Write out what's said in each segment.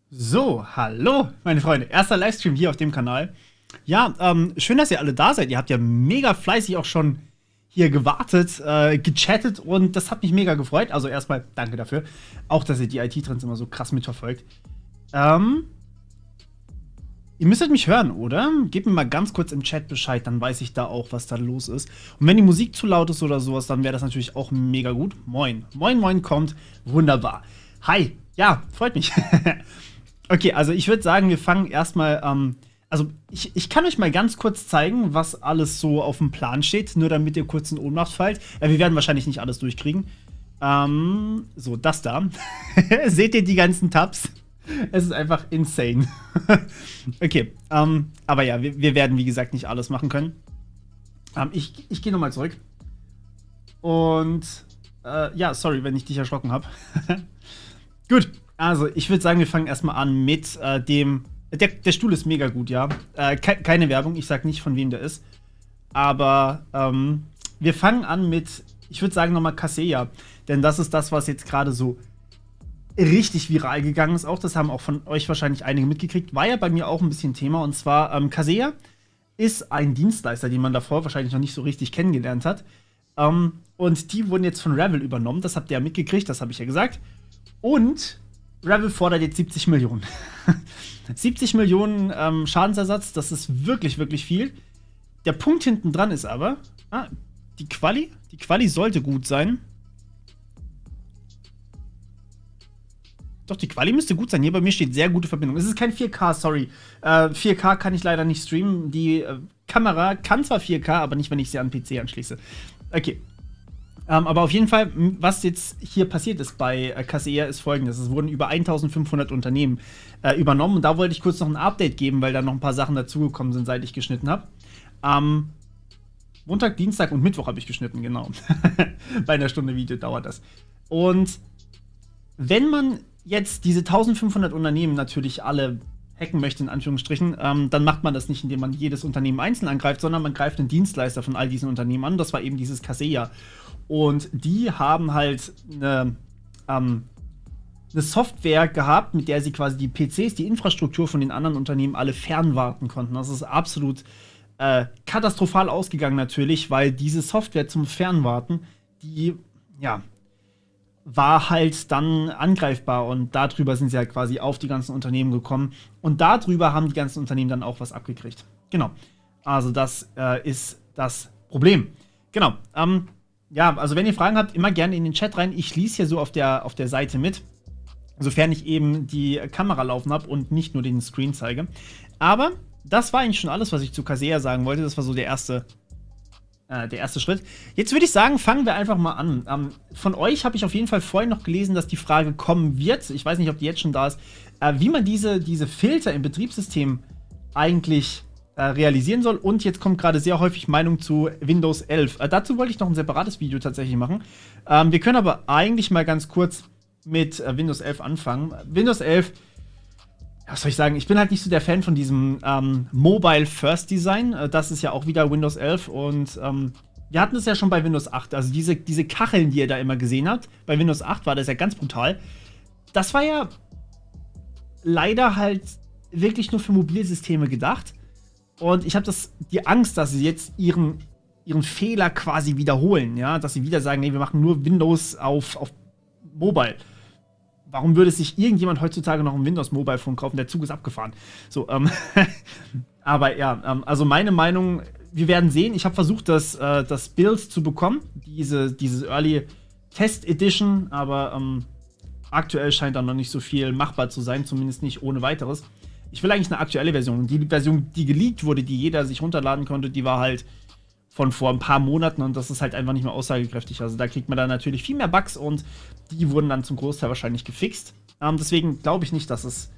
So, hallo, meine Freunde. Erster Livestream hier auf dem Kanal. Ja, schön, dass ihr alle da seid. Ihr habt ja mega fleißig auch schon hier gewartet, gechattet und das hat mich mega gefreut. Also erstmal danke dafür. Auch, dass ihr die IT-Trends immer so krass mitverfolgt. Ihr müsstet mich hören, oder? Gebt mir mal ganz kurz im Chat Bescheid, dann weiß ich da auch, was da los ist. Und wenn die Musik zu laut ist oder sowas, dann wäre das natürlich auch mega gut. Moin. Moin, moin kommt. Wunderbar. Hi. Ja, freut mich. Okay, also ich würde sagen, wir fangen erstmal, also ich kann euch mal ganz kurz zeigen, was alles so auf dem Plan steht, nur damit ihr kurz in Ohnmacht fallt. Wir werden wahrscheinlich nicht alles durchkriegen. So, das da. Seht ihr die ganzen Tabs? Es ist einfach insane. Okay, aber ja, wir werden, wie gesagt, nicht alles machen können. Ich gehe nochmal zurück. Und, ja, sorry, wenn ich dich erschrocken habe. Gut. Also, ich würde sagen, wir fangen erstmal an mit dem. Der Stuhl ist mega gut, ja. Keine Werbung, ich sag nicht, von wem der ist. Aber wir fangen an mit, ich würde sagen, nochmal Kaseya. Denn das ist das, was jetzt gerade so richtig viral gegangen ist. Auch das haben auch von euch wahrscheinlich einige mitgekriegt. War ja bei mir auch ein bisschen Thema. Und zwar, Kaseya ist ein Dienstleister, den man davor wahrscheinlich noch nicht so richtig kennengelernt hat. Und die wurden jetzt von Revel übernommen. Das habt ihr ja mitgekriegt, das habe ich ja gesagt. Und Revel fordert jetzt 70 Millionen. 70 Millionen Schadensersatz, das ist wirklich, wirklich viel. Der Punkt hinten dran ist aber, die Quali sollte gut sein. Doch, die Quali müsste gut sein. Hier bei mir steht sehr gute Verbindung. Es ist kein 4K, sorry. 4K kann ich leider nicht streamen. Die Kamera kann zwar 4K, aber nicht, wenn ich sie an den PC anschließe. Okay. Aber auf jeden Fall, was jetzt hier passiert ist bei Kaseya, ist folgendes. Es wurden über 1500 Unternehmen übernommen. Und da wollte ich kurz noch ein Update geben, weil da noch ein paar Sachen dazugekommen sind, seit ich geschnitten habe. Montag, Dienstag und Mittwoch habe ich geschnitten, genau. Bei einer Stunde Video dauert das. Und wenn man jetzt diese 1500 Unternehmen natürlich alle hacken möchte, in Anführungsstrichen, dann macht man das nicht, indem man jedes Unternehmen einzeln angreift, sondern man greift den Dienstleister von all diesen Unternehmen an. Das war eben dieses Kaseya. Und die haben halt eine Software gehabt, mit der sie quasi die PCs, die Infrastruktur von den anderen Unternehmen alle fernwarten konnten. Das ist absolut katastrophal ausgegangen natürlich, weil diese Software zum Fernwarten, die, ja, war halt dann angreifbar und darüber sind sie halt quasi auf die ganzen Unternehmen gekommen. Und darüber haben die ganzen Unternehmen dann auch was abgekriegt. Genau. Also das ist das Problem. Genau. Ja, also wenn ihr Fragen habt, immer gerne in den Chat rein. Ich lese hier so auf der Seite mit, sofern ich eben die Kamera laufen habe und nicht nur den Screen zeige. Aber das war eigentlich schon alles, was ich zu Kaseya sagen wollte. Das war so der erste Schritt. Jetzt würde ich sagen, fangen wir einfach mal an. Von euch habe ich auf jeden Fall vorhin noch gelesen, dass die Frage kommen wird. Ich weiß nicht, ob die jetzt schon da ist, wie man diese Filter im Betriebssystem eigentlich realisieren soll. Und jetzt kommt gerade sehr häufig Meinung zu Windows 11. Dazu wollte ich noch ein separates Video tatsächlich machen. Wir können aber eigentlich mal ganz kurz mit Windows 11 anfangen. Windows 11, was soll ich sagen, ich bin halt nicht so der Fan von diesem Mobile-First-Design. Das ist ja auch wieder Windows 11 und wir hatten es ja schon bei Windows 8. Also diese Kacheln, die ihr da immer gesehen habt, bei Windows 8 war das ja ganz brutal. Das war ja leider halt wirklich nur für Mobilsysteme gedacht. Und ich habe die Angst, dass sie jetzt ihren Fehler quasi wiederholen, ja, dass sie wieder sagen, nee, wir machen nur Windows auf Mobile. Warum würde sich irgendjemand heutzutage noch ein Windows-Mobile-Phone kaufen? Der Zug ist abgefahren. So, aber ja, also meine Meinung, wir werden sehen. Ich habe versucht, das Build zu bekommen, dieses Early Test Edition, aber aktuell scheint da noch nicht so viel machbar zu sein, zumindest nicht ohne weiteres. Ich will eigentlich eine aktuelle Version. Und die Version, die geleakt wurde, die jeder sich runterladen konnte, die war halt von vor ein paar Monaten und das ist halt einfach nicht mehr aussagekräftig. Also da kriegt man dann natürlich viel mehr Bugs und die wurden dann zum Großteil wahrscheinlich gefixt. Deswegen glaube ich nicht, dass es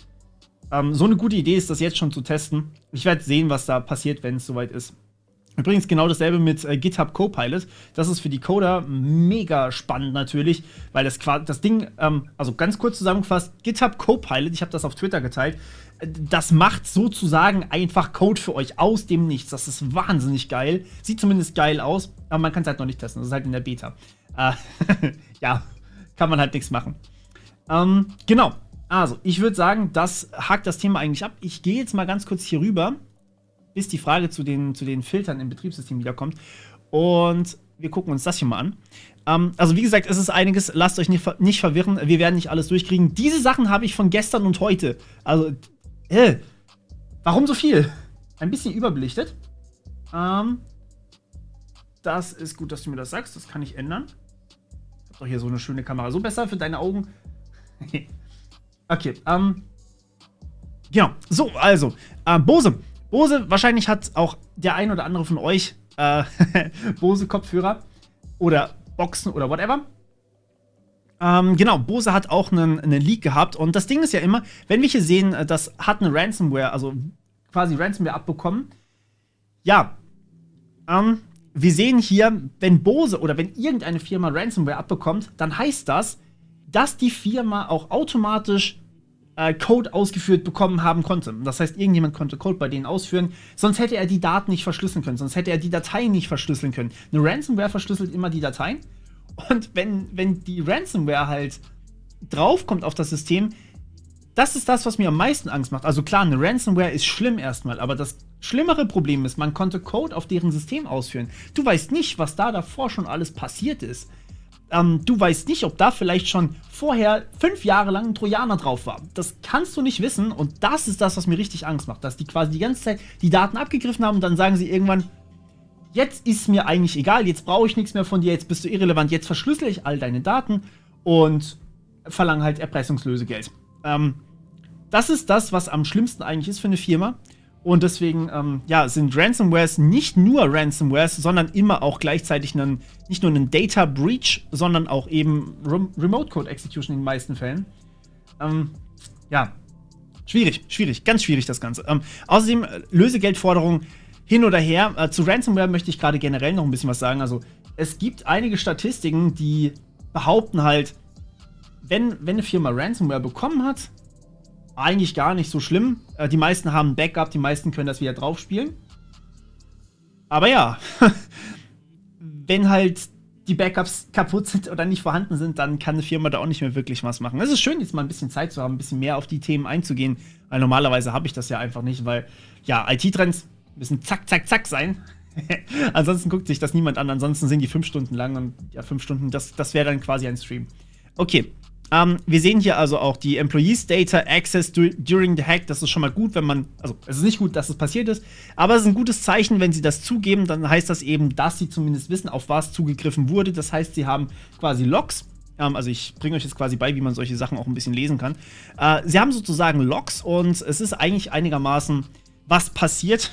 so eine gute Idee ist, das jetzt schon zu testen. Ich werde sehen, was da passiert, wenn es soweit ist. Übrigens genau dasselbe mit GitHub Copilot. Das ist für die Coder mega spannend natürlich, weil das Ding, also ganz kurz zusammengefasst, GitHub Copilot, ich habe das auf Twitter geteilt, das macht sozusagen einfach Code für euch aus dem Nichts. Das ist wahnsinnig geil. Sieht zumindest geil aus, aber man kann es halt noch nicht testen. Das ist halt in der Beta. Ja, kann man halt nichts machen. Genau. Also, ich würde sagen, das hakt das Thema eigentlich ab. Ich gehe jetzt mal ganz kurz hier rüber, bis die Frage zu den Filtern im Betriebssystem wiederkommt. Und wir gucken uns das hier mal an. Also, wie gesagt, es ist einiges. Lasst euch nicht verwirren. Wir werden nicht alles durchkriegen. Diese Sachen habe ich von gestern und heute. Also, warum so viel? Ein bisschen überbelichtet. Das ist gut, dass du mir das sagst. Das kann ich ändern. Ich habe doch hier so eine schöne Kamera. So besser für deine Augen. Okay, genau. So, also, Bose. Bose, wahrscheinlich hat auch der ein oder andere von euch Bose-Kopfhörer oder Boxen oder whatever. Genau, Bose hat auch einen Leak gehabt. Und das Ding ist ja immer, wenn wir hier sehen, das hat eine Ransomware, also quasi Ransomware abbekommen. Ja, wir sehen hier, wenn Bose oder wenn irgendeine Firma Ransomware abbekommt, dann heißt das, dass die Firma auch automatisch Code ausgeführt bekommen haben konnte. Das heißt, irgendjemand konnte Code bei denen ausführen, sonst hätte er die Daten nicht verschlüsseln können, sonst hätte er die Dateien nicht verschlüsseln können. Eine Ransomware verschlüsselt immer die Dateien und wenn die Ransomware halt draufkommt auf das System, das ist das, was mir am meisten Angst macht. Also klar, eine Ransomware ist schlimm erstmal, aber das schlimmere Problem ist, man konnte Code auf deren System ausführen. Du weißt nicht, was da davor schon alles passiert ist. Du weißt nicht, ob da vielleicht schon vorher 5 Jahre lang ein Trojaner drauf war. Das kannst du nicht wissen und das ist das, was mir richtig Angst macht. Dass die quasi die ganze Zeit die Daten abgegriffen haben und dann sagen sie irgendwann, jetzt ist mir eigentlich egal, jetzt brauche ich nichts mehr von dir, jetzt bist du irrelevant, jetzt verschlüssel ich all deine Daten und verlange halt Erpressungslösegeld. Das ist das, was am schlimmsten eigentlich ist für eine Firma. Und deswegen, sind Ransomwares nicht nur Ransomwares, sondern immer auch gleichzeitig nicht nur einen Data Breach, sondern auch eben Remote Code Execution in den meisten Fällen. Schwierig, ganz schwierig das Ganze. Außerdem Lösegeldforderungen hin oder her. Zu Ransomware möchte ich gerade generell noch ein bisschen was sagen. Also es gibt einige Statistiken, die behaupten halt, wenn eine Firma Ransomware bekommen hat, eigentlich gar nicht so schlimm. Die meisten haben ein Backup, die meisten können das wieder draufspielen. Aber ja, wenn halt die Backups kaputt sind oder nicht vorhanden sind, dann kann eine Firma da auch nicht mehr wirklich was machen. Es ist schön, jetzt mal ein bisschen Zeit zu haben, ein bisschen mehr auf die Themen einzugehen, weil normalerweise habe ich das ja einfach nicht, weil ja, IT-Trends müssen zack, zack, zack sein. Ansonsten guckt sich das niemand an, ansonsten sind die 5 Stunden lang und ja, 5 Stunden, das wäre dann quasi ein Stream. Okay. Wir sehen hier also auch die Employees Data Access during the Hack. Das ist schon mal gut, also es ist nicht gut, dass es passiert ist, aber es ist ein gutes Zeichen, wenn sie das zugeben, dann heißt das eben, dass sie zumindest wissen, auf was zugegriffen wurde. Das heißt, sie haben quasi Logs. Also ich bringe euch jetzt quasi bei, wie man solche Sachen auch ein bisschen lesen kann. Sie haben sozusagen Logs und es ist eigentlich einigermaßen was passiert.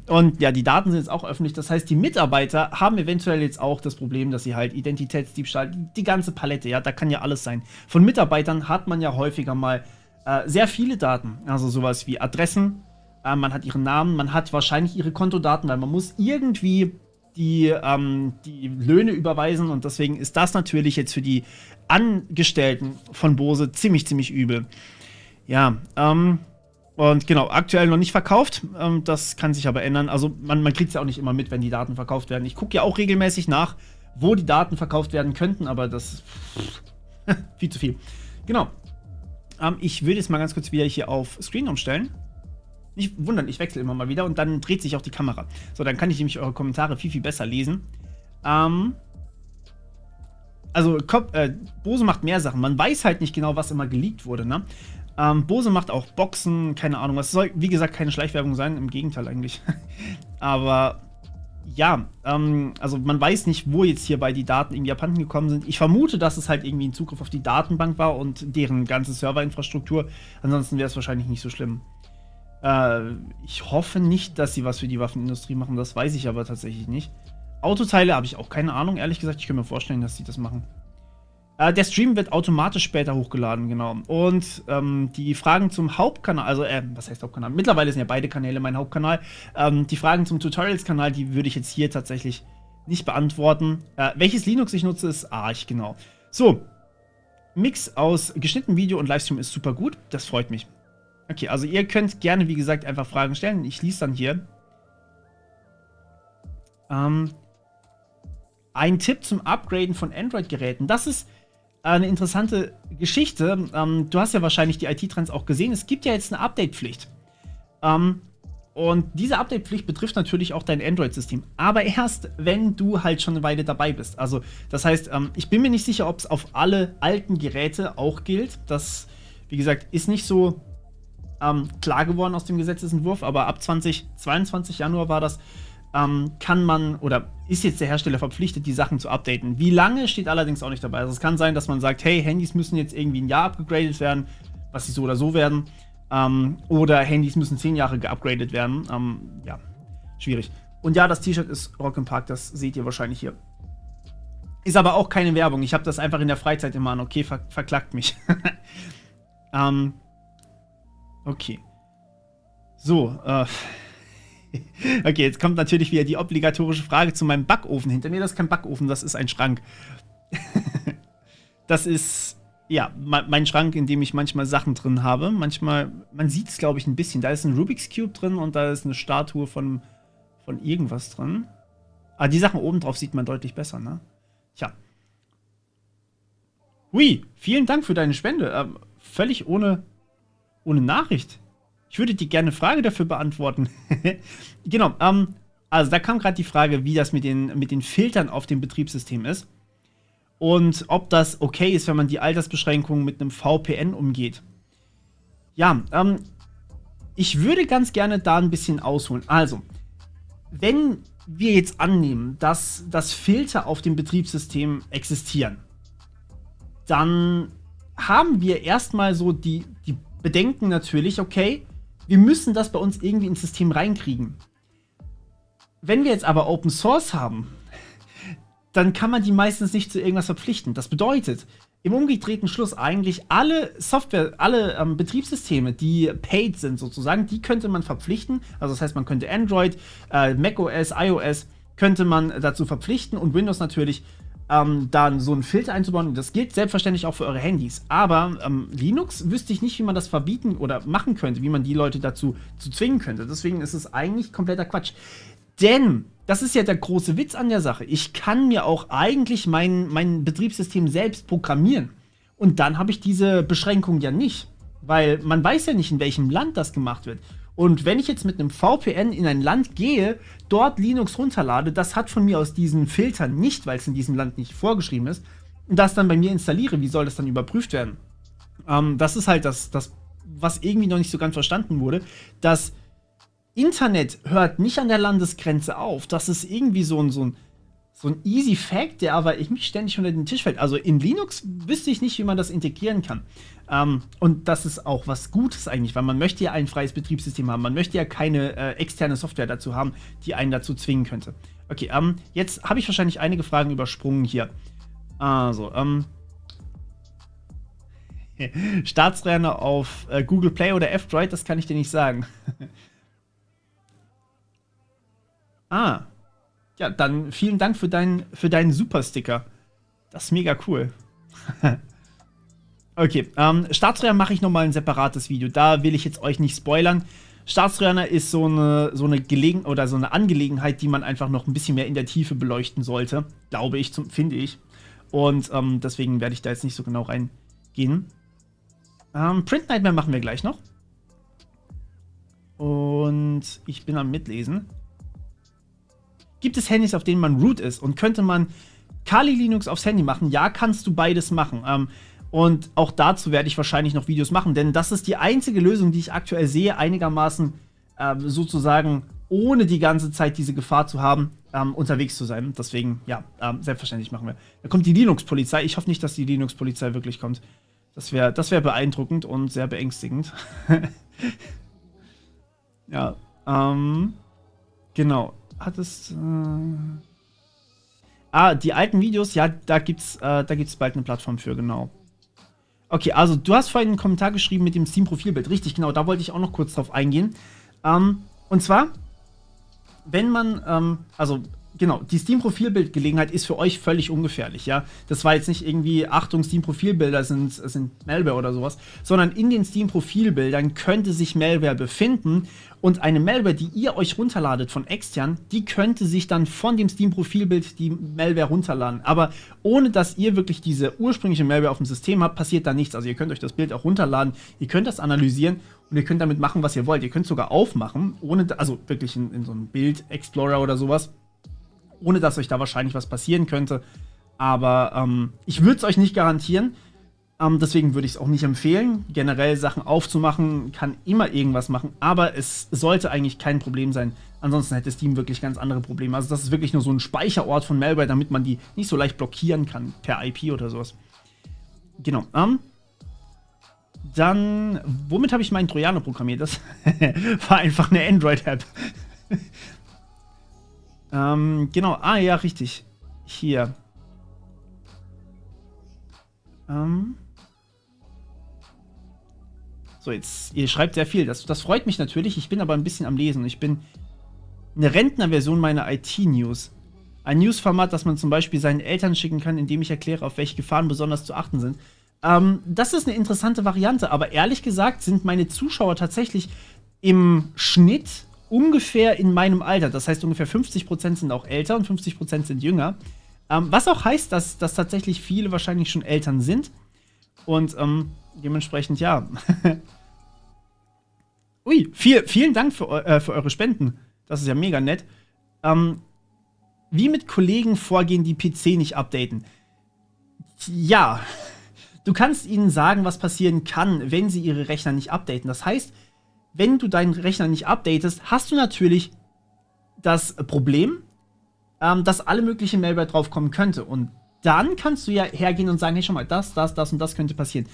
Und ja, die Daten sind jetzt auch öffentlich. Das heißt, die Mitarbeiter haben eventuell jetzt auch das Problem, dass sie halt Identitätsdiebstahl, die ganze Palette, ja, da kann ja alles sein. Von Mitarbeitern hat man ja häufiger mal sehr viele Daten. Also sowas wie Adressen, man hat ihren Namen, man hat wahrscheinlich ihre Kontodaten, weil man muss irgendwie die Löhne überweisen und deswegen ist das natürlich jetzt für die Angestellten von Bose ziemlich, ziemlich übel. Ja, und genau, aktuell noch nicht verkauft. Das kann sich aber ändern. Also man kriegt es ja auch nicht immer mit, wenn die Daten verkauft werden. Ich gucke ja auch regelmäßig nach, wo die Daten verkauft werden könnten, aber das ist viel zu viel. Genau. Ich will jetzt mal ganz kurz wieder hier auf Screen umstellen. Nicht wundern, ich wechsle immer mal wieder und dann dreht sich auch die Kamera. So, dann kann ich nämlich eure Kommentare viel, viel besser lesen. Bose macht mehr Sachen. Man weiß halt nicht genau, was immer geleakt wurde, ne? Bose macht auch Boxen, keine Ahnung. Es soll, wie gesagt, keine Schleichwerbung sein, im Gegenteil eigentlich. Aber ja, also man weiß nicht, wo jetzt hierbei die Daten irgendwie abhanden gekommen sind. Ich vermute, dass es halt irgendwie ein Zugriff auf die Datenbank war und deren ganze Serverinfrastruktur. Ansonsten wäre es wahrscheinlich nicht so schlimm. Ich hoffe nicht, dass sie was für die Waffenindustrie machen, das weiß ich aber tatsächlich nicht. Autoteile habe ich auch keine Ahnung, ehrlich gesagt. Ich kann mir vorstellen, dass sie das machen. Der Stream wird automatisch später hochgeladen, genau. Und die Fragen zum Hauptkanal, also, was heißt Hauptkanal? Mittlerweile sind ja beide Kanäle mein Hauptkanal. Die Fragen zum Tutorials-Kanal, die würde ich jetzt hier tatsächlich nicht beantworten. Welches Linux ich nutze, ist Arch, genau. So, Mix aus geschnittenem Video und Livestream ist super gut. Das freut mich. Okay, also ihr könnt gerne, wie gesagt, einfach Fragen stellen. Ich lese dann hier. Ein Tipp zum Upgraden von Android-Geräten. Das ist eine interessante Geschichte. Du hast ja wahrscheinlich die IT-Trends auch gesehen. Es gibt ja jetzt eine Update-Pflicht. Und diese Update-Pflicht betrifft natürlich auch dein Android-System. Aber erst, wenn du halt schon eine Weile dabei bist. Also, das heißt, ich bin mir nicht sicher, ob es auf alle alten Geräte auch gilt. Das, wie gesagt, ist nicht so klar geworden aus dem Gesetzesentwurf. Aber ab 2022 Januar war das, kann man oder ist jetzt der Hersteller verpflichtet, die Sachen zu updaten. Wie lange, steht allerdings auch nicht dabei. Also es kann sein, dass man sagt, hey, Handys müssen jetzt irgendwie ein Jahr abgegradet werden, was sie so oder so werden. Oder Handys müssen 10 Jahre geupgradet werden. Ja, schwierig. Und ja, das T-Shirt ist Rock im Park, das seht ihr wahrscheinlich hier. Ist aber auch keine Werbung. Ich habe das einfach in der Freizeit immer an. Okay, verklagt mich. Okay. So, okay, jetzt kommt natürlich wieder die obligatorische Frage zu meinem Backofen hinter mir. Das ist kein Backofen, das ist ein Schrank. Das ist, ja, mein Schrank, in dem ich manchmal Sachen drin habe. Manchmal, man sieht es, glaube ich, ein bisschen. Da ist ein Rubik's Cube drin und da ist eine Statue von irgendwas drin. Aber die Sachen oben drauf sieht man deutlich besser, ne? Tja. Hui, vielen Dank für deine Spende. Völlig ohne Nachricht. Ich würde dir gerne eine Frage dafür beantworten. Genau, also da kam gerade die Frage, wie das mit den Filtern auf dem Betriebssystem ist. Und ob das okay ist, wenn man die Altersbeschränkungen mit einem VPN umgeht. Ja, ich würde ganz gerne da ein bisschen ausholen. Also, wenn wir jetzt annehmen, dass Filter auf dem Betriebssystem existieren, dann haben wir erstmal so die Bedenken natürlich, okay, wir müssen das bei uns irgendwie ins System reinkriegen. Wenn wir jetzt aber Open Source haben, dann kann man die meistens nicht zu irgendwas verpflichten. Das bedeutet, im umgedrehten Schluss eigentlich alle Software, alle Betriebssysteme, die paid sind sozusagen, die könnte man verpflichten. Also das heißt, man könnte Android, macOS, iOS, könnte man dazu verpflichten und Windows natürlich dann so einen Filter einzubauen. Das gilt selbstverständlich auch für eure Handys. Aber Linux wüsste ich nicht, wie man das verbieten oder machen könnte, wie man die Leute dazu zwingen könnte. Deswegen ist es eigentlich kompletter Quatsch. Denn, das ist ja der große Witz an der Sache, ich kann mir auch eigentlich mein Betriebssystem selbst programmieren. Und dann habe ich diese Beschränkung ja nicht. Weil man weiß ja nicht, in welchem Land das gemacht wird. Und wenn ich jetzt mit einem VPN in ein Land gehe, dort Linux runterlade, das hat von mir aus diesen Filtern nicht, weil es in diesem Land nicht vorgeschrieben ist, und das dann bei mir installiere, wie soll das dann überprüft werden? Das ist halt das, was irgendwie noch nicht so ganz verstanden wurde. Das Internet hört nicht an der Landesgrenze auf. Das ist irgendwie so ein easy Fact, der aber irgendwie ständig unter den Tisch fällt. Also in Linux wüsste ich nicht, wie man das integrieren kann. Und das ist auch was Gutes eigentlich, weil man möchte ja ein freies Betriebssystem haben. Man möchte ja keine externe Software dazu haben, die einen dazu zwingen könnte. Okay, jetzt habe ich wahrscheinlich einige Fragen übersprungen hier. Also, Staatsrechner auf Google Play oder F-Droid, das kann ich dir nicht sagen. Ja, dann vielen Dank für deinen Super-Sticker. Das ist mega cool. Okay, Staatstrojaner mache ich nochmal ein separates Video. Da will ich jetzt euch nicht spoilern. Staatstrojaner ist so eine Angelegenheit, die man einfach noch ein bisschen mehr in der Tiefe beleuchten sollte. Glaube ich, finde ich. Und deswegen werde ich da jetzt nicht so genau reingehen. Print Nightmare machen wir gleich noch. Und ich bin am Mitlesen. Gibt es Handys, auf denen man root ist? Und könnte man Kali Linux aufs Handy machen? Ja, kannst du beides machen. Und auch dazu werde ich wahrscheinlich noch Videos machen, denn das ist die einzige Lösung, die ich aktuell sehe, einigermaßen sozusagen ohne die ganze Zeit diese Gefahr zu haben, unterwegs zu sein. Deswegen, ja, selbstverständlich machen wir. Da kommt die Linux-Polizei. Ich hoffe nicht, dass die Linux-Polizei wirklich kommt. Das wär beeindruckend und sehr beängstigend. Ja, genau. Die alten Videos, ja, da gibt's bald eine Plattform für, genau. Okay, also du hast vorhin einen Kommentar geschrieben mit dem Steam-Profilbild. Richtig, genau, da wollte ich auch noch kurz drauf eingehen. Und zwar, wenn man, also Genau, die Steam-Profilbildgelegenheit ist für euch völlig ungefährlich, ja. Das war jetzt nicht irgendwie, Achtung, Steam-Profilbilder sind Malware oder sowas, sondern in den Steam-Profilbildern könnte sich Malware befinden und eine Malware, die ihr euch runterladet von extern, die könnte sich dann von dem Steam-Profilbild die Malware runterladen. Aber ohne, dass ihr wirklich diese ursprüngliche Malware auf dem System habt, passiert da nichts. Also ihr könnt euch das Bild auch runterladen, ihr könnt das analysieren und ihr könnt damit machen, was ihr wollt. Ihr könnt es sogar aufmachen, ohne, also wirklich in so einem Bild-Explorer oder sowas, ohne dass euch da wahrscheinlich was passieren könnte. Aber ich würde es euch nicht garantieren. Deswegen würde ich es auch nicht empfehlen. Generell Sachen aufzumachen kann immer irgendwas machen. Aber es sollte eigentlich kein Problem sein. Ansonsten hätte Steam wirklich ganz andere Probleme. Also das ist wirklich nur so ein Speicherort von Malware, damit man die nicht so leicht blockieren kann per IP oder sowas. Genau. Dann, womit habe ich meinen Trojaner programmiert? Das war einfach eine Android-App. Genau, ja, richtig. Hier. So, jetzt, ihr schreibt sehr viel. Das freut mich natürlich. Ich bin aber ein bisschen am Lesen. Ich bin eine Rentnerversion meiner IT-News. Ein Newsformat, das man zum Beispiel seinen Eltern schicken kann, indem ich erkläre, auf welche Gefahren besonders zu achten sind. Das ist eine interessante Variante, aber ehrlich gesagt sind meine Zuschauer tatsächlich im Schnitt ungefähr in meinem Alter. Das heißt, ungefähr 50% sind auch älter und 50% sind jünger. Was auch heißt, dass tatsächlich viele wahrscheinlich schon Eltern sind. Und dementsprechend, ja. Ui, vielen Dank für eure Spenden. Das ist ja mega nett. Wie mit Kollegen vorgehen, die PC nicht updaten? Ja, du kannst ihnen sagen, was passieren kann, wenn sie ihre Rechner nicht updaten. Das heißt, wenn du deinen Rechner nicht updatest, hast du natürlich das Problem, dass alle möglichen Malware draufkommen könnte. Und dann kannst du ja hergehen und sagen, hey, schau mal, das und das könnte passieren.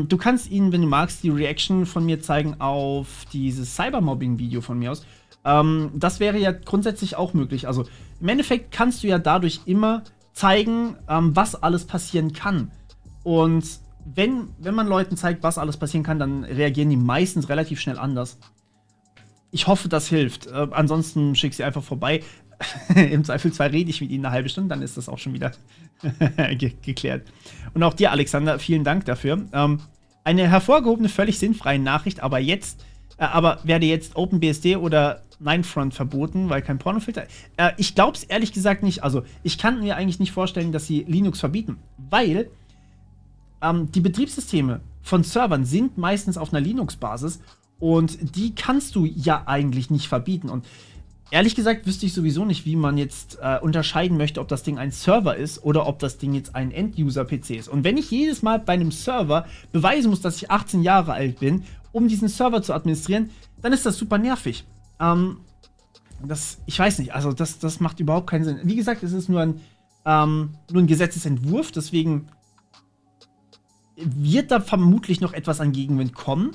Du kannst ihnen, wenn du magst, die Reaction von mir zeigen auf dieses Cybermobbing-Video von mir aus. Das wäre ja grundsätzlich auch möglich. Also im Endeffekt kannst du ja dadurch immer zeigen, was alles passieren kann. Und wenn man Leuten zeigt, was alles passieren kann, dann reagieren die meistens relativ schnell anders. Ich hoffe, das hilft. Ansonsten schick sie einfach vorbei. Im Zweifelsfall rede ich mit ihnen eine halbe Stunde, dann ist das auch schon wieder geklärt. Und auch dir, Alexander, vielen Dank dafür. Eine hervorgehobene, völlig sinnfreie Nachricht, aber werde jetzt OpenBSD oder Ninefront verboten, weil kein Pornofilter. Ich glaube es ehrlich gesagt nicht. Also, ich kann mir eigentlich nicht vorstellen, dass sie Linux verbieten, weil die Betriebssysteme von Servern sind meistens auf einer Linux-Basis und die kannst du ja eigentlich nicht verbieten. Und ehrlich gesagt wüsste ich sowieso nicht, wie man jetzt unterscheiden möchte, ob das Ding ein Server ist oder ob das Ding jetzt ein End-User-PC ist. Und wenn ich jedes Mal bei einem Server beweisen muss, dass ich 18 Jahre alt bin, um diesen Server zu administrieren, dann ist das super nervig. Ich weiß nicht, also das macht überhaupt keinen Sinn. Wie gesagt, es ist nur ein Gesetzesentwurf, deswegen wird da vermutlich noch etwas an Gegenwind kommen.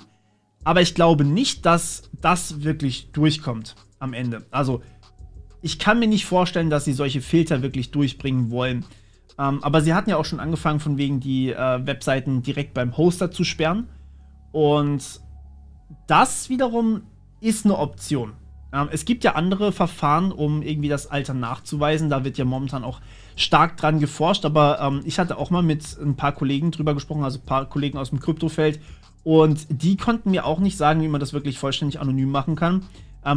Aber ich glaube nicht, dass das wirklich durchkommt am Ende. Also, ich kann mir nicht vorstellen, dass sie solche Filter wirklich durchbringen wollen. Aber sie hatten ja auch schon angefangen, von wegen die Webseiten direkt beim Hoster zu sperren. Und das wiederum ist eine Option. Es gibt ja andere Verfahren, um irgendwie das Alter nachzuweisen. Da wird ja momentan auch stark dran geforscht. Aber ich hatte auch mal mit ein paar Kollegen drüber gesprochen, also ein paar Kollegen aus dem Kryptofeld. Und die konnten mir auch nicht sagen, wie man das wirklich vollständig anonym machen kann.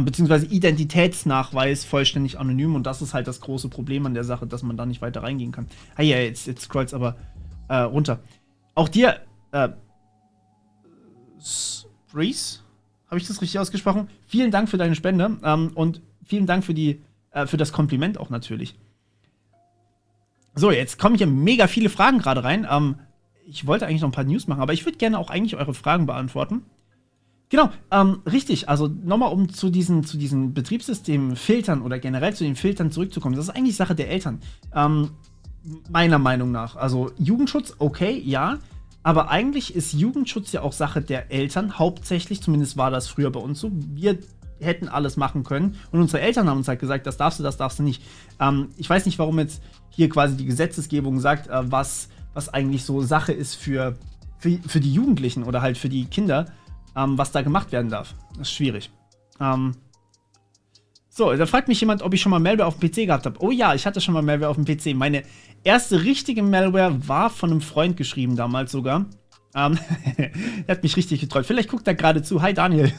Beziehungsweise Identitätsnachweis vollständig anonym. Und das ist halt das große Problem an der Sache, dass man da nicht weiter reingehen kann. Ah ja, jetzt scrollt's aber runter. Auch dir, Breeze, habe ich das richtig ausgesprochen? Vielen Dank für deine Spende und vielen Dank für das Kompliment auch natürlich. So, jetzt kommen hier mega viele Fragen gerade rein. Ich wollte eigentlich noch ein paar News machen, aber ich würde gerne auch eigentlich eure Fragen beantworten. Genau, richtig. Also nochmal, um zu diesen Betriebssystemen Filtern oder generell zu den Filtern zurückzukommen. Das ist eigentlich Sache der Eltern. Meiner Meinung nach. Also Jugendschutz, okay, ja. Aber eigentlich ist Jugendschutz ja auch Sache der Eltern. Hauptsächlich, zumindest war das früher bei uns so. Wir hätten alles machen können. Und unsere Eltern haben uns halt gesagt, das darfst du nicht. Ich weiß nicht, warum jetzt hier quasi die Gesetzesgebung sagt, was eigentlich so Sache ist für die Jugendlichen oder halt für die Kinder, was da gemacht werden darf. Das ist schwierig. So, da fragt mich jemand, ob ich schon mal Malware auf dem PC gehabt habe. Oh ja, ich hatte schon mal Malware auf dem PC. Meine erste richtige Malware war von einem Freund geschrieben, damals sogar. Er hat mich richtig getrollt. Vielleicht guckt er gerade zu. Hi Daniel.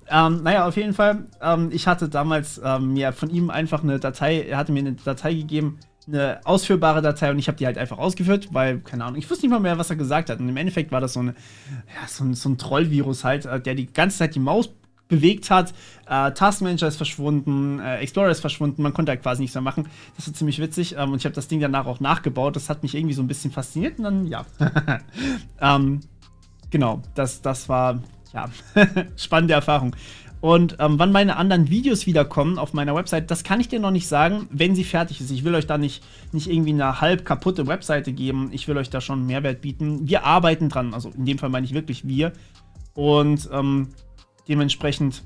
Naja, auf jeden Fall. Ich hatte damals mir von ihm einfach eine Datei, er hatte mir eine Datei gegeben, eine ausführbare Datei, und ich habe die halt einfach ausgeführt, weil, keine Ahnung, ich wusste nicht mal mehr, was er gesagt hat. Und im Endeffekt war das so ein Trollvirus halt, der die ganze Zeit die Maus bewegt hat. Taskmanager ist verschwunden, Explorer ist verschwunden, man konnte halt quasi nichts mehr machen. Das war ziemlich witzig, und ich habe das Ding danach auch nachgebaut. Das hat mich irgendwie so ein bisschen fasziniert, und dann, ja. Genau, das war, ja, spannende Erfahrung. Und wann meine anderen Videos wiederkommen auf meiner Website, das kann ich dir noch nicht sagen, wenn sie fertig ist. Ich will euch da nicht irgendwie eine halb kaputte Webseite geben. Ich will euch da schon Mehrwert bieten. Wir arbeiten dran, also in dem Fall meine ich wirklich wir. Und dementsprechend,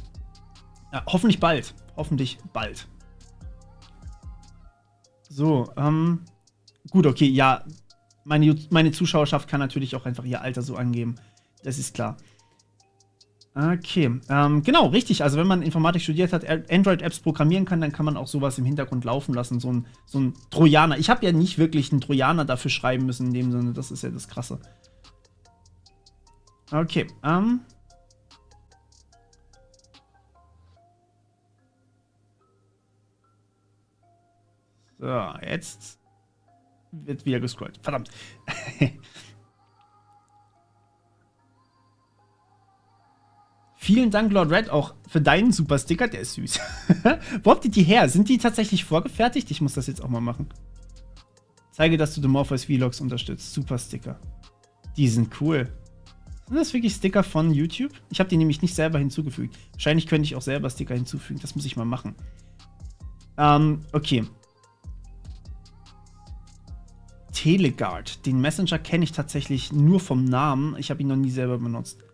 ja, hoffentlich bald. Hoffentlich bald. So, gut, okay, ja. Meine Zuschauerschaft kann natürlich auch einfach ihr Alter so angeben. Das ist klar. Okay, genau, richtig. Also wenn man Informatik studiert hat, Android-Apps programmieren kann, dann kann man auch sowas im Hintergrund laufen lassen. So ein Trojaner. Ich habe ja nicht wirklich einen Trojaner dafür schreiben müssen in dem Sinne. Das ist ja das Krasse. Okay, so, jetzt wird wieder gescrollt. Verdammt. Vielen Dank, Lord Red, auch für deinen Super-Sticker. Der ist süß. Wo habt ihr die her? Sind die tatsächlich vorgefertigt? Ich muss das jetzt auch mal machen. Zeige, dass du The Morpheus Vlogs unterstützt. Super-Sticker. Die sind cool. Sind das wirklich Sticker von YouTube? Ich habe die nämlich nicht selber hinzugefügt. Wahrscheinlich könnte ich auch selber Sticker hinzufügen. Das muss ich mal machen. Okay. Teleguard. Den Messenger kenne ich tatsächlich nur vom Namen. Ich habe ihn noch nie selber benutzt.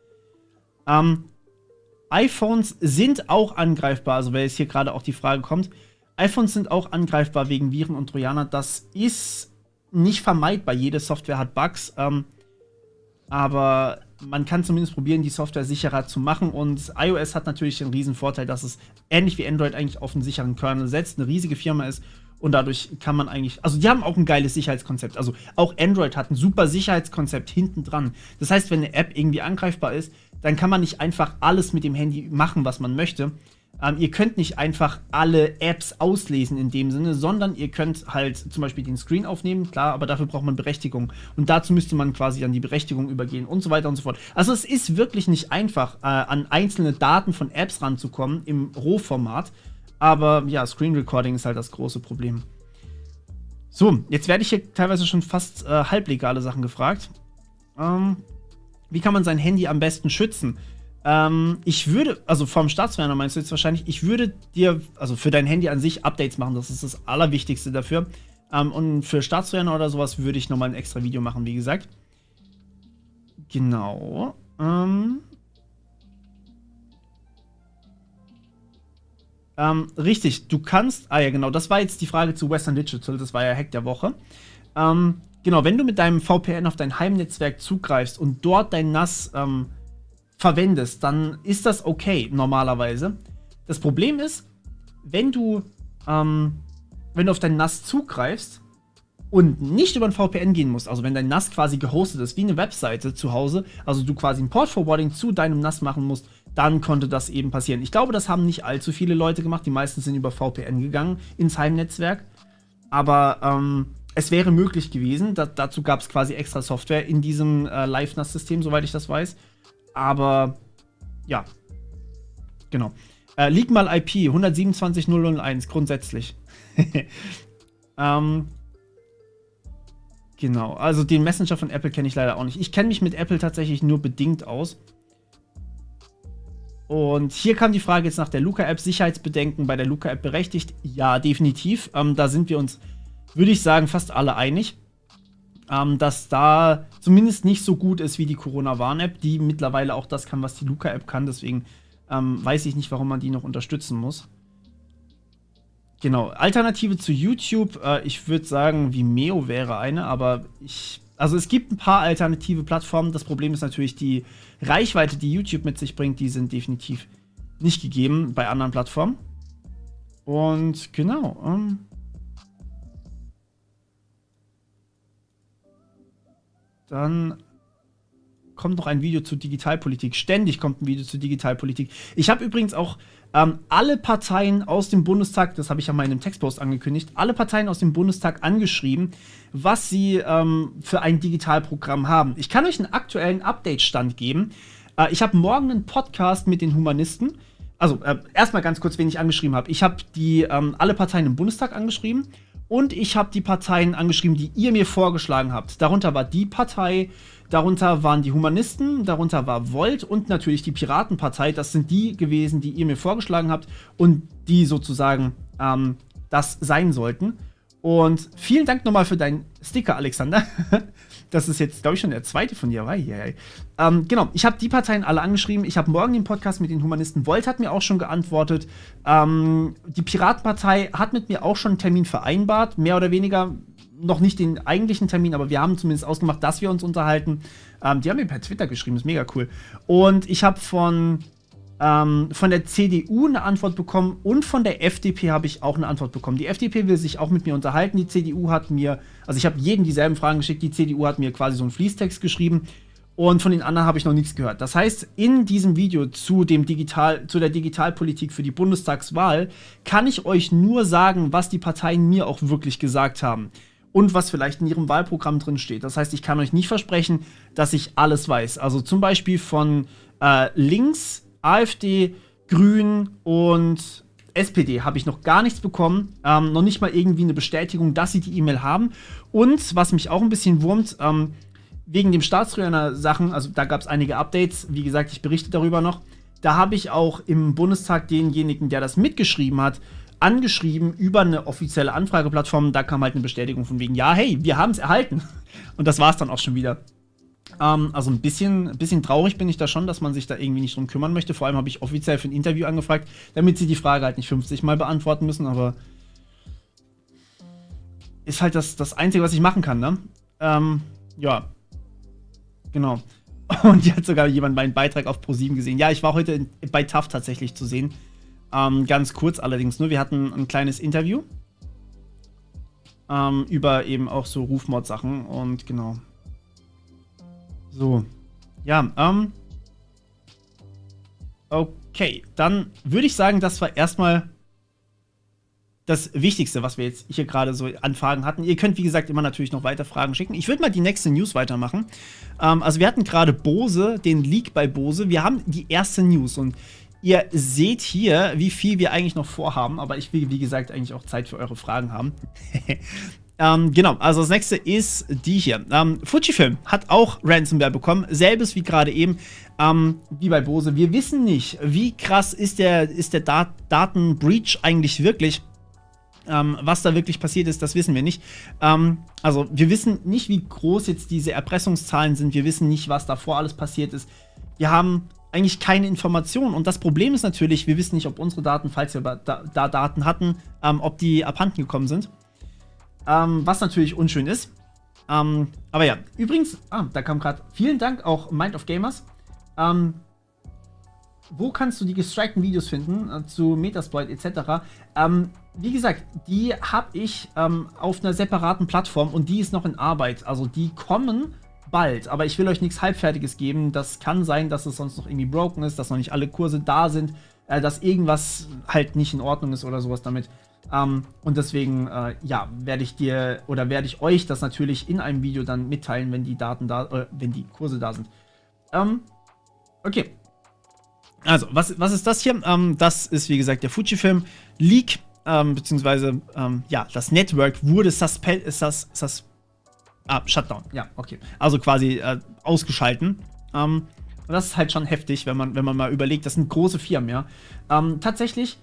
iPhones sind auch angreifbar, also wenn jetzt hier gerade auch die Frage kommt. iPhones sind auch angreifbar wegen Viren und Trojaner. Das ist nicht vermeidbar. Jede Software hat Bugs, aber man kann zumindest probieren, die Software sicherer zu machen. Und iOS hat natürlich den riesen Vorteil, dass es ähnlich wie Android eigentlich auf einen sicheren Kernel setzt, eine riesige Firma ist. Und dadurch kann man eigentlich, also die haben auch ein geiles Sicherheitskonzept. Also auch Android hat ein super Sicherheitskonzept hinten dran. Das heißt, wenn eine App irgendwie angreifbar ist, dann kann man nicht einfach alles mit dem Handy machen, was man möchte. Ihr könnt nicht einfach alle Apps auslesen in dem Sinne, sondern ihr könnt halt zum Beispiel den Screen aufnehmen, klar, aber dafür braucht man Berechtigung. Und dazu müsste man quasi dann die Berechtigung übergehen und so weiter und so fort. Also es ist wirklich nicht einfach, an einzelne Daten von Apps ranzukommen im Rohformat. Aber ja, Screen Recording ist halt das große Problem. So, jetzt werde ich hier teilweise schon fast halblegale Sachen gefragt. Wie kann man sein Handy am besten schützen? Ich würde, also vom Staatstrojaner meinst du jetzt wahrscheinlich, ich würde dir, also für dein Handy an sich Updates machen, das ist das Allerwichtigste dafür. Und für Staatstrojaner oder sowas würde ich nochmal ein extra Video machen, wie gesagt. Genau. Richtig, du kannst, ja genau, das war jetzt die Frage zu Western Digital, das war ja Hack der Woche. Genau, wenn du mit deinem VPN auf dein Heimnetzwerk zugreifst und dort dein NAS verwendest, dann ist das okay, normalerweise. Das Problem ist, wenn du auf dein NAS zugreifst und nicht über ein VPN gehen musst, also wenn dein NAS quasi gehostet ist, wie eine Webseite zu Hause, also du quasi ein Port-Forwarding zu deinem NAS machen musst, dann konnte das eben passieren. Ich glaube, das haben nicht allzu viele Leute gemacht, die meisten sind über VPN gegangen ins Heimnetzwerk, aber es wäre möglich gewesen, dazu gab es quasi extra Software in diesem Live-NAS-System, soweit ich das weiß, aber ja, genau. Lieg mal IP 127.001 grundsätzlich. Genau, also den Messenger von Apple kenne ich leider auch nicht. Ich kenne mich mit Apple tatsächlich nur bedingt aus. Und hier kam die Frage jetzt nach der Luca-App. Sicherheitsbedenken bei der Luca-App berechtigt? Ja, definitiv. Da sind wir uns, würde ich sagen, fast alle einig. Dass da zumindest nicht so gut ist wie die Corona-Warn-App, die mittlerweile auch das kann, was die Luca-App kann. Deswegen weiß ich nicht, warum man die noch unterstützen muss. Genau, Alternative zu YouTube, ich würde sagen, Vimeo wäre eine, aber also es gibt ein paar alternative Plattformen. Das Problem ist natürlich die Reichweite, die YouTube mit sich bringt, die sind definitiv nicht gegeben bei anderen Plattformen. Und genau, dann kommt noch ein Video zu Digitalpolitik. Ständig kommt ein Video zu Digitalpolitik. Ich habe übrigens auch alle Parteien aus dem Bundestag, das habe ich ja mal in einem Textpost angekündigt, alle Parteien aus dem Bundestag angeschrieben, was sie für ein Digitalprogramm haben. Ich kann euch einen aktuellen Update-Stand geben. Ich habe morgen einen Podcast mit den Humanisten. Also erstmal ganz kurz, wen ich angeschrieben habe. Ich habe alle Parteien im Bundestag angeschrieben und ich habe die Parteien angeschrieben, die ihr mir vorgeschlagen habt. Darunter war die Partei, darunter waren die Humanisten, darunter war Volt und natürlich die Piratenpartei. Das sind die gewesen, die ihr mir vorgeschlagen habt und die sozusagen das sein sollten. Und vielen Dank nochmal für deinen Sticker, Alexander. Das ist jetzt, glaube ich, schon der zweite von dir. Genau, ich habe die Parteien alle angeschrieben. Ich habe morgen den Podcast mit den Humanisten. Volt hat mir auch schon geantwortet. Die Piratenpartei hat mit mir auch schon einen Termin vereinbart. Mehr oder weniger noch nicht den eigentlichen Termin, aber wir haben zumindest ausgemacht, dass wir uns unterhalten. Die haben mir per Twitter geschrieben, ist mega cool. Und ich habe von der CDU eine Antwort bekommen und von der FDP habe ich auch eine Antwort bekommen. Die FDP will sich auch mit mir unterhalten. Die CDU hat mir, also ich habe jedem dieselben Fragen geschickt, die CDU hat mir quasi so einen Fließtext geschrieben und von den anderen habe ich noch nichts gehört. Das heißt, in diesem Video zu der Digitalpolitik für die Bundestagswahl kann ich euch nur sagen, was die Parteien mir auch wirklich gesagt haben. Und was vielleicht in ihrem Wahlprogramm drin steht. Das heißt, ich kann euch nicht versprechen, dass ich alles weiß. Also zum Beispiel von links, AfD, Grünen und SPD habe ich noch gar nichts bekommen. Noch nicht mal irgendwie eine Bestätigung, dass sie die E-Mail haben. Und was mich auch ein bisschen wurmt, wegen dem Staatstrojaner-Sachen, also da gab es einige Updates. Wie gesagt, ich berichte darüber noch. Da habe ich auch im Bundestag denjenigen, der das mitgeschrieben hat, angeschrieben über eine offizielle Anfrageplattform. Da kam halt eine Bestätigung von wegen, ja, hey, wir haben es erhalten. Und das war es dann auch schon wieder. Also ein bisschen traurig bin ich da schon, dass man sich da irgendwie nicht drum kümmern möchte. Vor allem habe ich offiziell für ein Interview angefragt, damit sie die Frage halt nicht 50 Mal beantworten müssen, aber ist halt das Einzige, was ich machen kann, ne? Ja, genau. Und jetzt hat sogar jemand meinen Beitrag auf Pro7 gesehen. Ja, ich war heute bei TAF tatsächlich zu sehen. Ganz kurz allerdings nur. Wir hatten ein kleines Interview über eben auch so Rufmord-Sachen und genau. So, ja, okay, dann würde ich sagen, das war erstmal das Wichtigste, was wir jetzt hier gerade so an Fragen hatten. Ihr könnt, wie gesagt, immer natürlich noch weiter Fragen schicken. Ich würde mal die nächste News weitermachen. Also wir hatten gerade Bose, den Leak bei Bose. Wir haben die erste News und ihr seht hier, wie viel wir eigentlich noch vorhaben. Aber ich will, wie gesagt, eigentlich auch Zeit für eure Fragen haben. Genau, also das nächste ist die hier. Fujifilm hat auch Ransomware bekommen, selbes wie gerade eben, wie bei Bose. Wir wissen nicht, wie krass ist der Datenbreach eigentlich wirklich. Was da wirklich passiert ist, das wissen wir nicht. Also wir wissen nicht, wie groß jetzt diese Erpressungszahlen sind. Wir wissen nicht, was davor alles passiert ist. Wir haben eigentlich keine Informationen. Und das Problem ist natürlich, wir wissen nicht, ob unsere Daten, falls wir da Daten hatten, ob die abhanden gekommen sind. Was natürlich unschön ist. Aber ja, übrigens, da kam gerade, vielen Dank auch Mind of Gamers. Wo kannst du die gestrikten Videos finden zu Metasploit etc.? Wie gesagt, die habe ich auf einer separaten Plattform und die ist noch in Arbeit. Also die kommen bald, aber ich will euch nichts Halbfertiges geben. Das kann sein, dass es sonst noch irgendwie broken ist, dass noch nicht alle Kurse da sind, dass irgendwas halt nicht in Ordnung ist oder sowas damit. Und deswegen, ja, werde ich euch das natürlich in einem Video dann mitteilen, wenn die Daten da, wenn die Kurse da sind. Okay. Also, was ist das hier? Das ist, wie gesagt, der Fujifilm Leak, beziehungsweise, ja, das Network wurde Shutdown. Ja, okay. Also quasi ausgeschalten. Und das ist halt schon heftig, wenn man mal überlegt, das sind große Firmen, ja. Tatsächlich,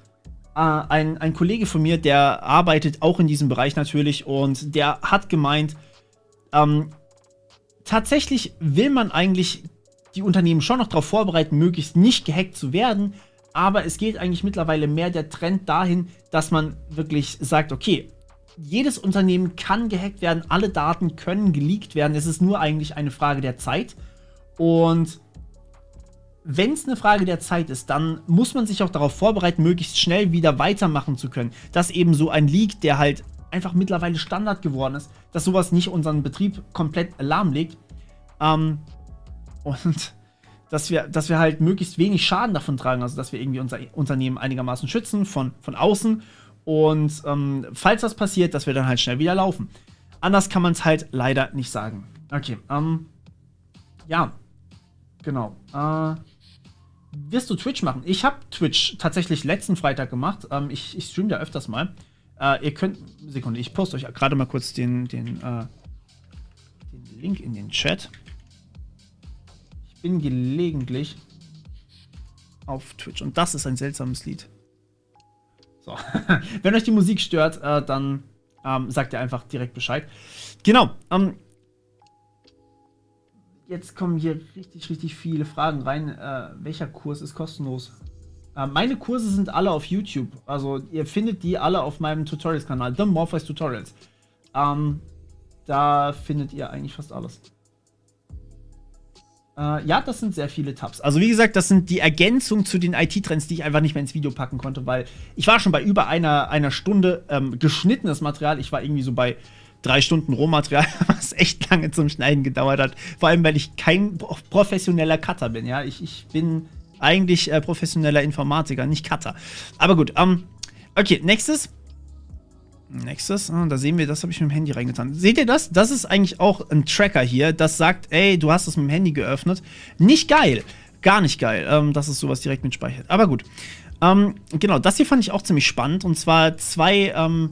ein Kollege von mir, der arbeitet auch in diesem Bereich natürlich und der hat gemeint, tatsächlich will man eigentlich die Unternehmen schon noch darauf vorbereiten, möglichst nicht gehackt zu werden, aber es geht eigentlich mittlerweile mehr der Trend dahin, dass man wirklich sagt, okay, jedes Unternehmen kann gehackt werden, alle Daten können geleakt werden, es ist nur eigentlich eine Frage der Zeit und wenn es eine Frage der Zeit ist, dann muss man sich auch darauf vorbereiten, möglichst schnell wieder weitermachen zu können. Dass eben so ein Leak, der halt einfach mittlerweile Standard geworden ist, dass sowas nicht unseren Betrieb komplett lahmlegt. Und dass wir halt möglichst wenig Schaden davon tragen, also dass wir irgendwie unser Unternehmen einigermaßen schützen von außen. Und falls das passiert, dass wir dann halt schnell wieder laufen. Anders kann man es halt leider nicht sagen. Okay, ja, genau. Wirst du Twitch machen? Ich habe Twitch tatsächlich letzten Freitag gemacht. Ich streame da öfters mal. Ihr könnt, Sekunde, ich poste euch gerade mal kurz den Link in den Chat. Ich bin gelegentlich auf Twitch und das ist ein seltsames Lied. So, wenn euch die Musik stört, dann sagt ihr einfach direkt Bescheid. Genau, jetzt kommen hier richtig viele Fragen rein. Welcher Kurs ist kostenlos? Meine Kurse sind alle auf YouTube. Also ihr findet die alle auf meinem Tutorials-Kanal, The Morpheus Tutorials. Da findet ihr eigentlich fast alles. Ja, das sind sehr viele Tabs. Also wie gesagt, das sind die Ergänzungen zu den IT-Trends, die ich einfach nicht mehr ins Video packen konnte, weil ich war schon bei über einer Stunde geschnittenes Material. Ich war irgendwie so bei 3 Stunden Rohmaterial, was echt lange zum Schneiden gedauert hat. Vor allem, weil ich kein professioneller Cutter bin. Ja, ich bin eigentlich professioneller Informatiker, nicht Cutter. Aber gut, okay, nächstes, da sehen wir, das habe ich mit dem Handy reingetan. Seht ihr das? Das ist eigentlich auch ein Tracker hier, das sagt, ey, du hast es mit dem Handy geöffnet. Nicht geil, gar nicht geil, dass es sowas direkt mitspeichert. Aber gut, genau, das hier fand ich auch ziemlich spannend. Und zwar 2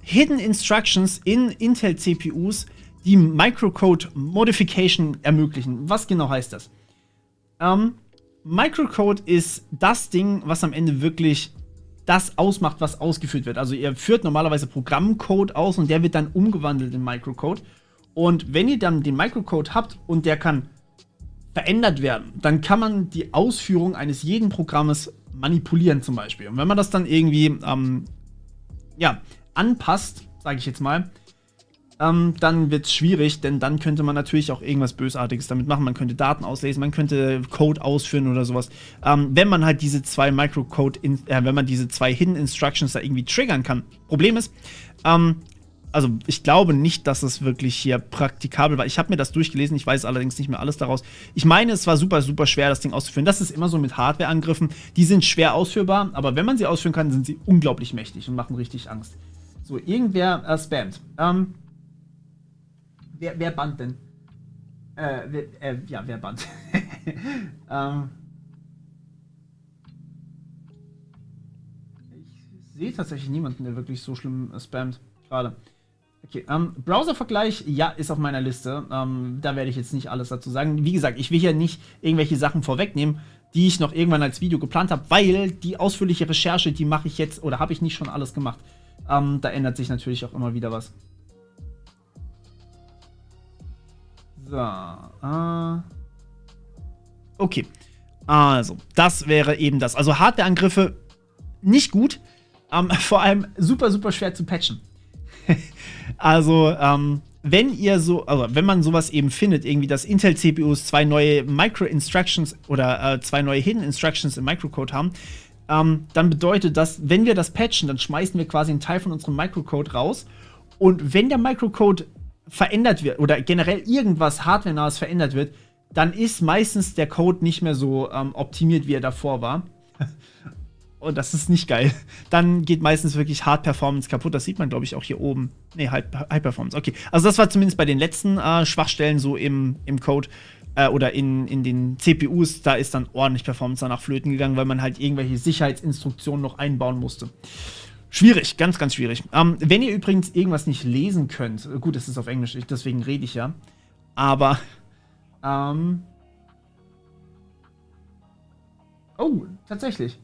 Hidden Instructions in Intel-CPUs, die Microcode Modification ermöglichen. Was genau heißt das? Microcode ist das Ding, was am Ende wirklich das ausmacht, was ausgeführt wird. Also ihr führt normalerweise Programmcode aus und der wird dann umgewandelt in Microcode. Und wenn ihr dann den Microcode habt und der kann verändert werden, dann kann man die Ausführung eines jeden Programmes manipulieren zum Beispiel. Und wenn man das dann irgendwie ja, anpasst, sage ich jetzt mal, dann wird es schwierig, denn dann könnte man natürlich auch irgendwas Bösartiges damit machen. Man könnte Daten auslesen, man könnte Code ausführen oder sowas. Wenn man halt diese 2 wenn man diese 2 Hidden Instructions da irgendwie triggern kann. Problem ist, also ich glaube nicht, dass es wirklich hier praktikabel war. Ich habe mir das durchgelesen, ich weiß allerdings nicht mehr alles daraus. Ich meine, es war super schwer, das Ding auszuführen. Das ist immer so mit Hardware-Angriffen. Die sind schwer ausführbar, aber wenn man sie ausführen kann, sind sie unglaublich mächtig und machen richtig Angst. So, irgendwer spammt. Wer bannt denn? Ja, wer bannt? Ich sehe tatsächlich niemanden, der wirklich so schlimm spammt. Gerade. Okay, Browser-Vergleich, ja, ist auf meiner Liste. Da werde ich jetzt nicht alles dazu sagen. Wie gesagt, ich will hier nicht irgendwelche Sachen vorwegnehmen, die ich noch irgendwann als Video geplant habe, weil die ausführliche Recherche, die mache ich jetzt, oder habe ich nicht schon alles gemacht. Da ändert sich natürlich auch immer wieder was. So, okay. Also, das wäre eben das. Also Hardware-Angriffe nicht gut. Vor allem super schwer zu patchen. Also, wenn man sowas eben findet, irgendwie, dass Intel-CPUs 2 neue Micro-Instructions oder 2 neue Hidden Instructions im Microcode haben, dann bedeutet das, wenn wir das patchen, dann schmeißen wir quasi einen Teil von unserem Microcode raus. Und wenn der Microcode verändert wird oder generell irgendwas Hardware-nahes verändert wird, dann ist meistens der Code nicht mehr so optimiert, wie er davor war. Und das ist nicht geil. Dann geht meistens wirklich Hard Performance kaputt. Das sieht man, glaube ich, auch hier oben. Nee, High Performance. Okay. Also das war zumindest bei den letzten Schwachstellen so im Code oder in den CPUs. Da ist dann ordentlich Performance danach flöten gegangen, weil man halt irgendwelche Sicherheitsinstruktionen noch einbauen musste. Schwierig, ganz schwierig. Wenn ihr übrigens irgendwas nicht lesen könnt, gut, es ist auf Englisch, deswegen rede ich ja, aber, oh, tatsächlich.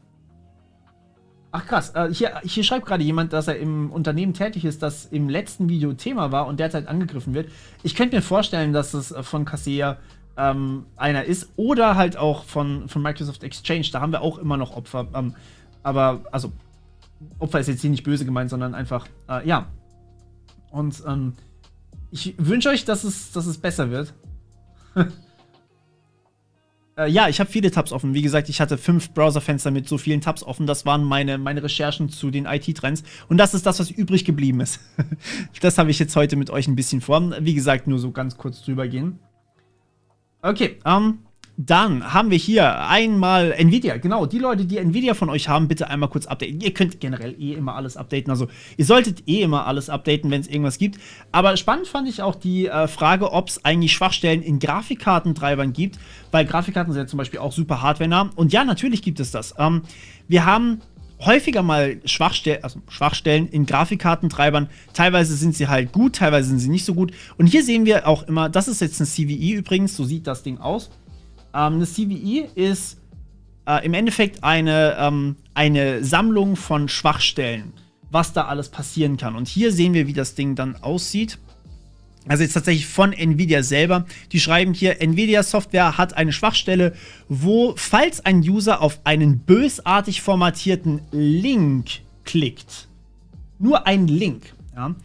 Ach krass, hier schreibt gerade jemand, dass er im Unternehmen tätig ist, das im letzten Video Thema war und derzeit angegriffen wird. Ich könnte mir vorstellen, dass es von Kaseya einer ist oder halt auch von Microsoft Exchange, da haben wir auch immer noch Opfer, aber, also, Opfer ist jetzt hier nicht böse gemeint, sondern einfach, ja. Und ich wünsche euch, dass es besser wird. Ja, ich habe viele Tabs offen. Wie gesagt, ich hatte 5 Browserfenster mit so vielen Tabs offen. Das waren meine Recherchen zu den IT-Trends. Und das ist das, was übrig geblieben ist. Das habe ich jetzt heute mit euch ein bisschen vor. Wie gesagt, nur so ganz kurz drüber gehen. Okay, dann haben wir hier einmal Nvidia. Genau, die Leute, die Nvidia von euch haben, bitte einmal kurz updaten. Ihr könnt generell immer alles updaten. Also, ihr solltet immer alles updaten, wenn es irgendwas gibt. Aber spannend fand ich auch die Frage, ob es eigentlich Schwachstellen in Grafikkartentreibern gibt. Weil Grafikkarten sind ja zum Beispiel auch super hardwarenah. Und ja, natürlich gibt es das. Wir haben häufiger mal Schwachstellen in Grafikkartentreibern. Teilweise sind sie halt gut, teilweise sind sie nicht so gut. Und hier sehen wir auch immer, das ist jetzt ein CVE übrigens, so sieht das Ding aus. Eine CVE ist im Endeffekt eine Sammlung von Schwachstellen, was da alles passieren kann. Und hier sehen wir, wie das Ding dann aussieht. Also jetzt tatsächlich von Nvidia selber. Die schreiben hier, Nvidia-Software hat eine Schwachstelle, wo, falls ein User auf einen bösartig formatierten Link klickt, nur ein Link, ja,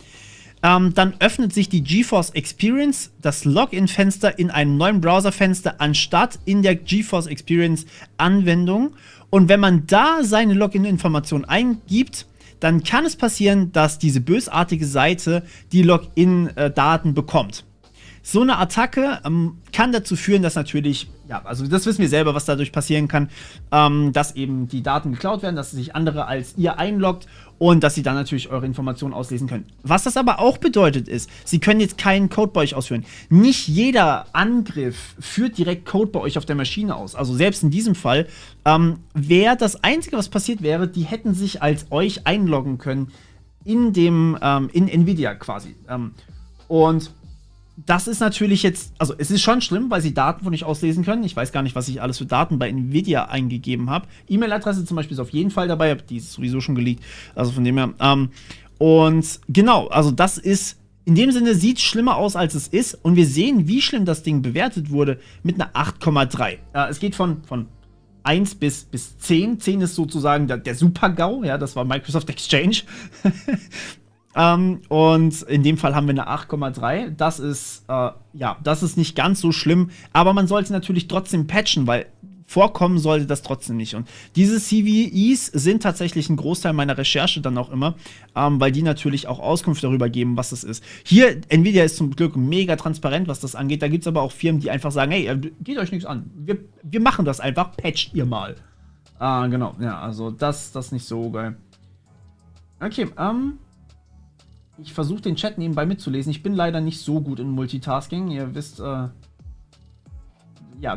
dann öffnet sich die GeForce Experience, das Login-Fenster, in einem neuen Browserfenster anstatt in der GeForce Experience-Anwendung. Und wenn man da seine Login-Informationen eingibt, dann kann es passieren, dass diese bösartige Seite die Login-Daten bekommt. So eine Attacke kann dazu führen, dass natürlich, ja, also das wissen wir selber, was dadurch passieren kann, dass eben die Daten geklaut werden, dass sich andere als ihr einloggt und dass sie dann natürlich eure Informationen auslesen können. Was das aber auch bedeutet ist, sie können jetzt keinen Code bei euch ausführen. Nicht jeder Angriff führt direkt Code bei euch auf der Maschine aus. Also selbst in diesem Fall wäre das Einzige, was passiert wäre, die hätten sich als euch einloggen können in Nvidia quasi. Und das ist natürlich jetzt, also es ist schon schlimm, weil sie Daten von euch auslesen können. Ich weiß gar nicht, was ich alles für Daten bei Nvidia eingegeben habe. E-Mail-Adresse zum Beispiel ist auf jeden Fall dabei, die ist sowieso schon geleakt. Also von dem her. Und genau, also das ist, in dem Sinne sieht es schlimmer aus, als es ist. Und wir sehen, wie schlimm das Ding bewertet wurde mit einer 8,3. Es geht von 1 bis 10. 10 ist sozusagen der Super-GAU, ja, das war Microsoft Exchange. Und in dem Fall haben wir eine 8,3. Das ist, das ist nicht ganz so schlimm. Aber man sollte natürlich trotzdem patchen, weil vorkommen sollte das trotzdem nicht. Und diese CVEs sind tatsächlich ein Großteil meiner Recherche dann auch immer, weil die natürlich auch Auskunft darüber geben, was das ist. Hier, Nvidia ist zum Glück mega transparent, was das angeht. Da gibt es aber auch Firmen, die einfach sagen, hey, geht euch nichts an. Wir machen das einfach, patcht ihr mal. Genau, ja, also das ist nicht so geil. Okay, ich versuche den Chat nebenbei mitzulesen. Ich bin leider nicht so gut in Multitasking. Ihr wisst, ja,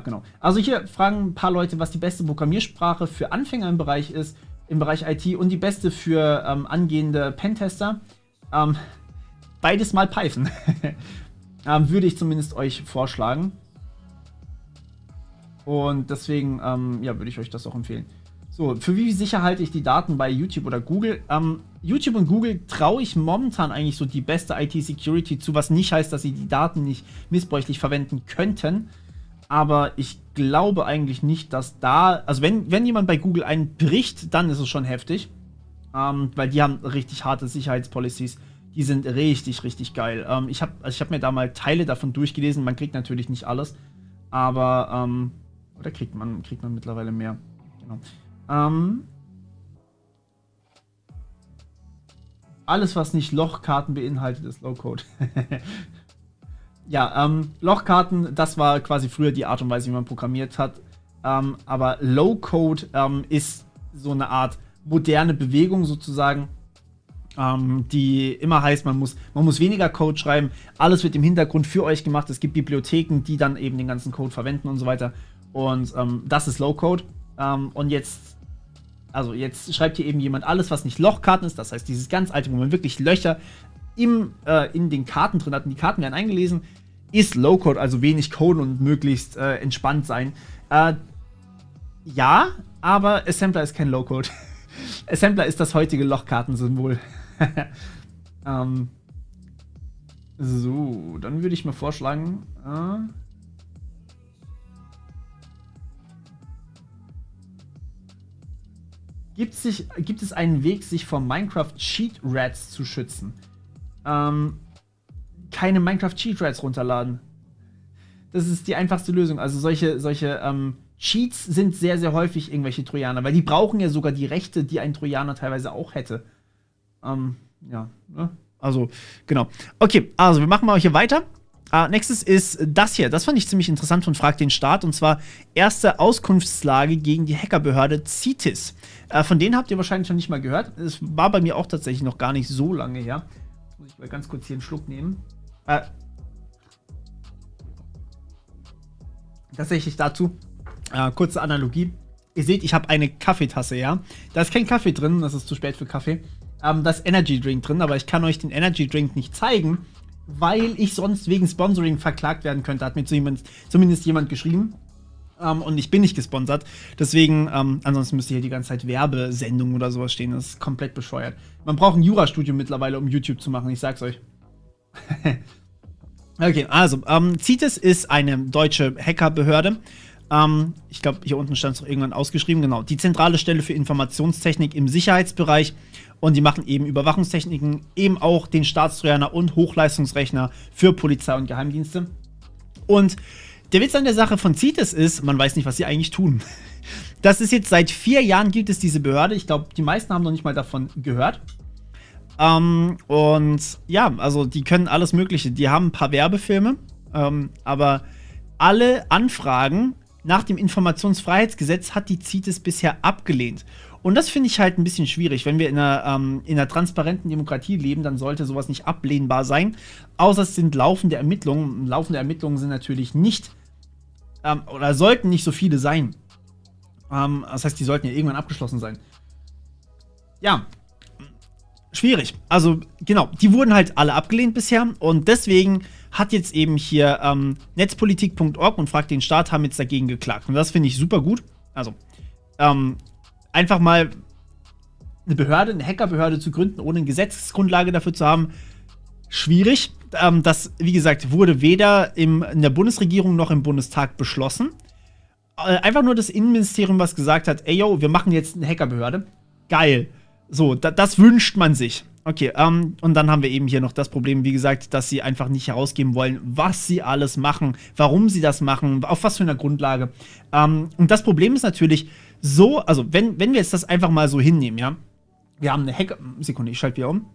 genau. Also hier fragen ein paar Leute, was die beste Programmiersprache für Anfänger im Bereich ist, im Bereich IT und die beste für angehende Pentester. Beides mal Python. Würde ich zumindest euch vorschlagen. Und deswegen, ja, würde ich euch das auch empfehlen. So, für wie sicher halte ich die Daten bei YouTube oder Google? YouTube und Google traue ich momentan eigentlich so die beste IT-Security zu, was nicht heißt, dass sie die Daten nicht missbräuchlich verwenden könnten. Aber ich glaube eigentlich nicht, dass da, also wenn jemand bei Google einbricht, dann ist es schon heftig. Weil die haben richtig harte Sicherheitspolicies. Die sind richtig, richtig geil. Ich hab mir da mal Teile davon durchgelesen. Man kriegt natürlich nicht alles. Aber, oder kriegt man mittlerweile mehr. Genau. Alles, was nicht Lochkarten beinhaltet, ist Low-Code. Ja, Lochkarten, das war quasi früher die Art und Weise, wie man programmiert hat. Aber Low-Code ist so eine Art moderne Bewegung sozusagen, die immer heißt, man muss weniger Code schreiben. Alles wird im Hintergrund für euch gemacht. Es gibt Bibliotheken, die dann eben den ganzen Code verwenden und so weiter. Und das ist Low-Code. Und jetzt schreibt hier eben jemand alles, was nicht Lochkarten ist, das heißt dieses ganz alte, wo man wirklich Löcher in den Karten drin hat und die Karten werden eingelesen, ist Low-Code, also wenig Code und möglichst entspannt sein. Ja, aber Assembler ist kein Low-Code. Assembler ist das heutige Lochkartensymbol. So, dann würde ich mal vorschlagen, gibt es einen Weg, sich vor Minecraft Cheat Rats zu schützen? Keine Minecraft Cheat Rats runterladen. Das ist die einfachste Lösung. Also solche Cheats sind sehr, sehr häufig irgendwelche Trojaner, weil die brauchen ja sogar die Rechte, die ein Trojaner teilweise auch hätte. Ja, ne? Also, genau. Okay, also wir machen mal hier weiter. Nächstes ist das hier. Das fand ich ziemlich interessant von Frag den Staat. Und zwar erste Auskunftslage gegen die Hackerbehörde CITES. Von denen habt ihr wahrscheinlich noch nicht mal gehört. Es war bei mir auch tatsächlich noch gar nicht so lange her. Muss ich mal ganz kurz hier einen Schluck nehmen. Tatsächlich dazu, kurze Analogie. Ihr seht, ich habe eine Kaffeetasse, ja. Da ist kein Kaffee drin, das ist zu spät für Kaffee. Da ist Energy Drink drin, aber ich kann euch den Energy Drink nicht zeigen, weil ich sonst wegen Sponsoring verklagt werden könnte, hat mir zumindest jemand geschrieben. Und ich bin nicht gesponsert. Deswegen, ansonsten müsste hier die ganze Zeit Werbesendung oder sowas stehen. Das ist komplett bescheuert. Man braucht ein Jurastudium mittlerweile, um YouTube zu machen, ich sag's euch. Okay, also, CITES ist eine deutsche Hackerbehörde. Ich glaube, hier unten stand es doch irgendwann ausgeschrieben, genau. Die zentrale Stelle für Informationstechnik im Sicherheitsbereich. Und die machen eben Überwachungstechniken, eben auch den Staatstrojaner und Hochleistungsrechner für Polizei und Geheimdienste. Und der Witz an der Sache von CITES ist, man weiß nicht, was sie eigentlich tun. Das ist jetzt seit 4 Jahren gibt es diese Behörde. Ich glaube, die meisten haben noch nicht mal davon gehört. Und ja, also die können alles Mögliche. Die haben ein paar Werbefilme, aber alle Anfragen nach dem Informationsfreiheitsgesetz hat die CITES bisher abgelehnt. Und das finde ich halt ein bisschen schwierig. Wenn wir in einer transparenten Demokratie leben, dann sollte sowas nicht ablehnbar sein. Außer es sind laufende Ermittlungen. Laufende Ermittlungen sind natürlich nicht oder sollten nicht so viele sein. Das heißt, die sollten ja irgendwann abgeschlossen sein. Ja, schwierig. Also, genau, die wurden halt alle abgelehnt bisher. Und deswegen hat jetzt eben hier netzpolitik.org und Frag den Staat haben jetzt dagegen geklagt. Und das finde ich super gut. Also, einfach mal eine Behörde, eine Hackerbehörde zu gründen, ohne eine Gesetzesgrundlage dafür zu haben, schwierig. Das, wie gesagt, wurde weder in der Bundesregierung noch im Bundestag beschlossen. Einfach nur das Innenministerium, was gesagt hat, ey, yo, wir machen jetzt eine Hackerbehörde. Geil. So, das wünscht man sich. Okay, und dann haben wir eben hier noch das Problem, wie gesagt, dass sie einfach nicht herausgeben wollen, was sie alles machen, warum sie das machen, auf was für einer Grundlage. Und das Problem ist natürlich so, also wenn wir jetzt das einfach mal so hinnehmen, ja, wir haben eine Sekunde, ich schalte wieder um.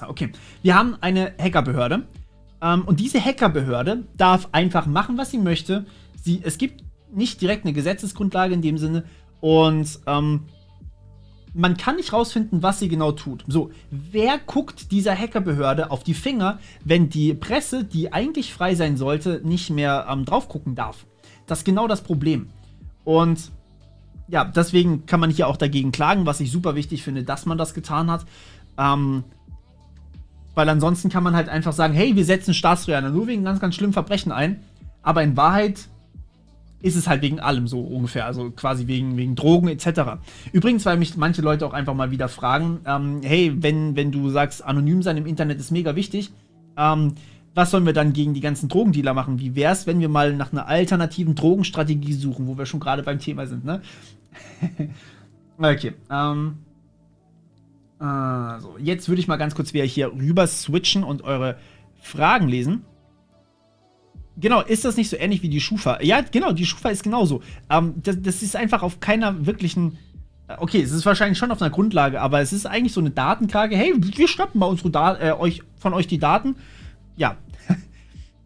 Okay. Wir haben eine Hackerbehörde. Und diese Hackerbehörde darf einfach machen, was sie möchte. Es gibt nicht direkt eine Gesetzesgrundlage in dem Sinne. Und man kann nicht rausfinden, was sie genau tut. So, wer guckt dieser Hackerbehörde auf die Finger, wenn die Presse, die eigentlich frei sein sollte, nicht mehr drauf gucken darf? Das ist genau das Problem. Und ja, deswegen kann man hier auch dagegen klagen, was ich super wichtig finde, dass man das getan hat. Weil ansonsten kann man halt einfach sagen, hey, wir setzen Staatstrojaner nur wegen ganz, ganz schlimmen Verbrechen ein. Aber in Wahrheit ist es halt wegen allem so ungefähr. Also quasi wegen Drogen etc. Übrigens, weil mich manche Leute auch einfach mal wieder fragen, hey, wenn du sagst, anonym sein im Internet ist mega wichtig, was sollen wir dann gegen die ganzen Drogendealer machen? Wie wär's, wenn wir mal nach einer alternativen Drogenstrategie suchen, wo wir schon gerade beim Thema sind, ne? Okay, also, jetzt würde ich mal ganz kurz wieder hier rüber switchen und eure Fragen lesen. Genau, ist das nicht so ähnlich wie die Schufa? Ja, genau, die Schufa ist genauso. Das ist einfach auf keiner wirklichen. Okay, es ist wahrscheinlich schon auf einer Grundlage, aber es ist eigentlich so eine Datenkrake. Hey, wir schnappen mal von euch die Daten. Ja,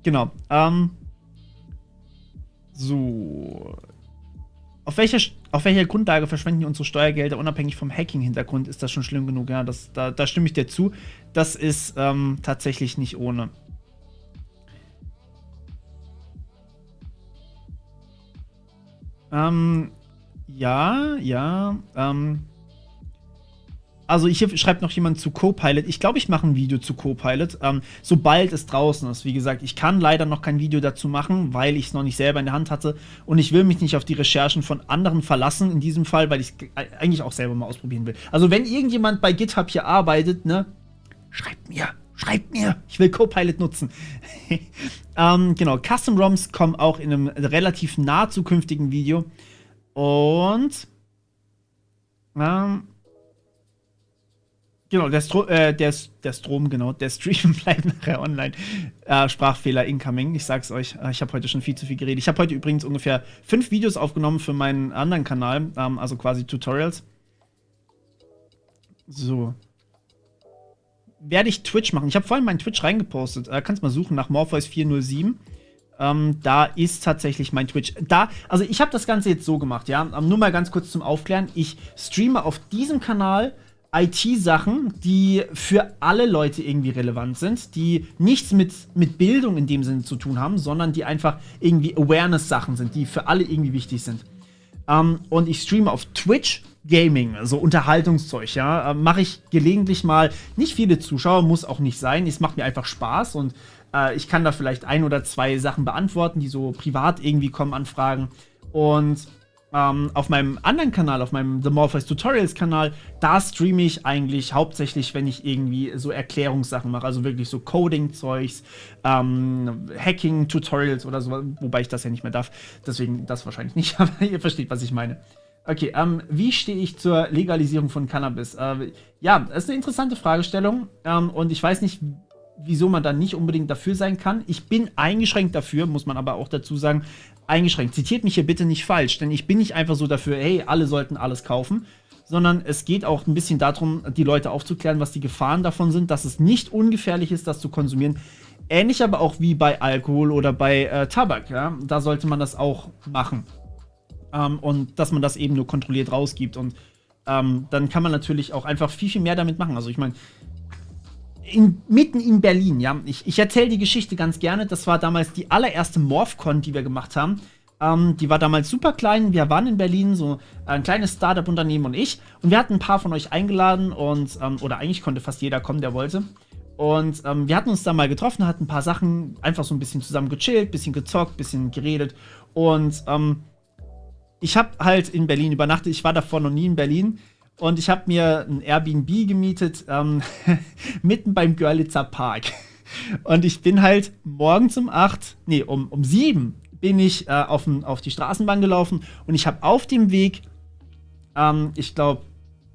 genau. So. Auf welcher Grundlage verschwenden die unsere Steuergelder unabhängig vom Hacking-Hintergrund? Ist das schon schlimm genug? Ja, da stimme ich dir zu. Das ist tatsächlich nicht ohne. Ja. Also hier schreibt noch jemand zu Copilot. Ich glaube, ich mache ein Video zu Copilot, sobald es draußen ist. Wie gesagt, ich kann leider noch kein Video dazu machen, weil ich es noch nicht selber in der Hand hatte. Und ich will mich nicht auf die Recherchen von anderen verlassen in diesem Fall, weil ich es eigentlich auch selber mal ausprobieren will. Also wenn irgendjemand bei GitHub hier arbeitet, ne, schreibt mir. Ich will Copilot nutzen. Genau, Custom ROMs kommen auch in einem relativ nah zukünftigen Video. Und Genau, der Strom, genau, der Stream bleibt nachher online. Sprachfehler incoming, ich sag's euch. Ich habe heute schon viel zu viel geredet. Ich habe heute übrigens ungefähr 5 Videos aufgenommen für meinen anderen Kanal, also quasi Tutorials. So. Werde ich Twitch machen. Ich habe vorhin meinen Twitch reingepostet. Kannst mal suchen nach Morpheus407. Da ist tatsächlich mein Twitch. Also ich habe das Ganze jetzt so gemacht, ja. Nur mal ganz kurz zum Aufklären. Ich streame auf diesem Kanal IT-Sachen, die für alle Leute irgendwie relevant sind, die nichts mit Bildung in dem Sinne zu tun haben, sondern die einfach irgendwie Awareness-Sachen sind, die für alle irgendwie wichtig sind. Und ich streame auf Twitch Gaming, so Unterhaltungszeug, ja. Mache ich gelegentlich mal. Nicht viele Zuschauer, muss auch nicht sein. Es macht mir einfach Spaß und ich kann da vielleicht 1 oder 2 Sachen beantworten, die so privat irgendwie kommen, Anfragen. Und auf meinem anderen Kanal, auf meinem The Morpheus Tutorials Kanal, da streame ich eigentlich hauptsächlich, wenn ich irgendwie so Erklärungssachen mache, also wirklich so Coding-Zeugs, Hacking-Tutorials oder so, wobei ich das ja nicht mehr darf, deswegen das wahrscheinlich nicht, aber ihr versteht, was ich meine. Okay, wie stehe ich zur Legalisierung von Cannabis? Ja, das ist eine interessante Fragestellung und ich weiß nicht, wieso man da nicht unbedingt dafür sein kann. Ich bin eingeschränkt dafür, muss man aber auch dazu sagen, eingeschränkt. Zitiert mich hier bitte nicht falsch, denn ich bin nicht einfach so dafür, hey, alle sollten alles kaufen, sondern es geht auch ein bisschen darum, die Leute aufzuklären, was die Gefahren davon sind, dass es nicht ungefährlich ist, das zu konsumieren. Ähnlich aber auch wie bei Alkohol oder bei Tabak, ja? Da sollte man das auch machen. Und dass man das eben nur kontrolliert rausgibt. Und dann kann man natürlich auch einfach viel, viel mehr damit machen. Also ich meine, mitten in Berlin, ja. Ich erzähle die Geschichte ganz gerne. Das war damals die allererste MorphCon, die wir gemacht haben. Die war damals super klein. Wir waren in Berlin, so ein kleines Startup-Unternehmen und ich. Und wir hatten ein paar von euch eingeladen und, oder eigentlich konnte fast jeder kommen, der wollte. Und wir hatten uns da mal getroffen, hatten ein paar Sachen, einfach so ein bisschen zusammen gechillt, bisschen gezockt, bisschen geredet. Und ich habe halt in Berlin übernachtet. Ich war davor noch nie in Berlin. Und ich habe mir ein Airbnb gemietet, mitten beim Görlitzer Park. Und ich bin halt morgens um 7 bin ich auf die Straßenbahn gelaufen. Und ich habe auf dem Weg, ich glaube,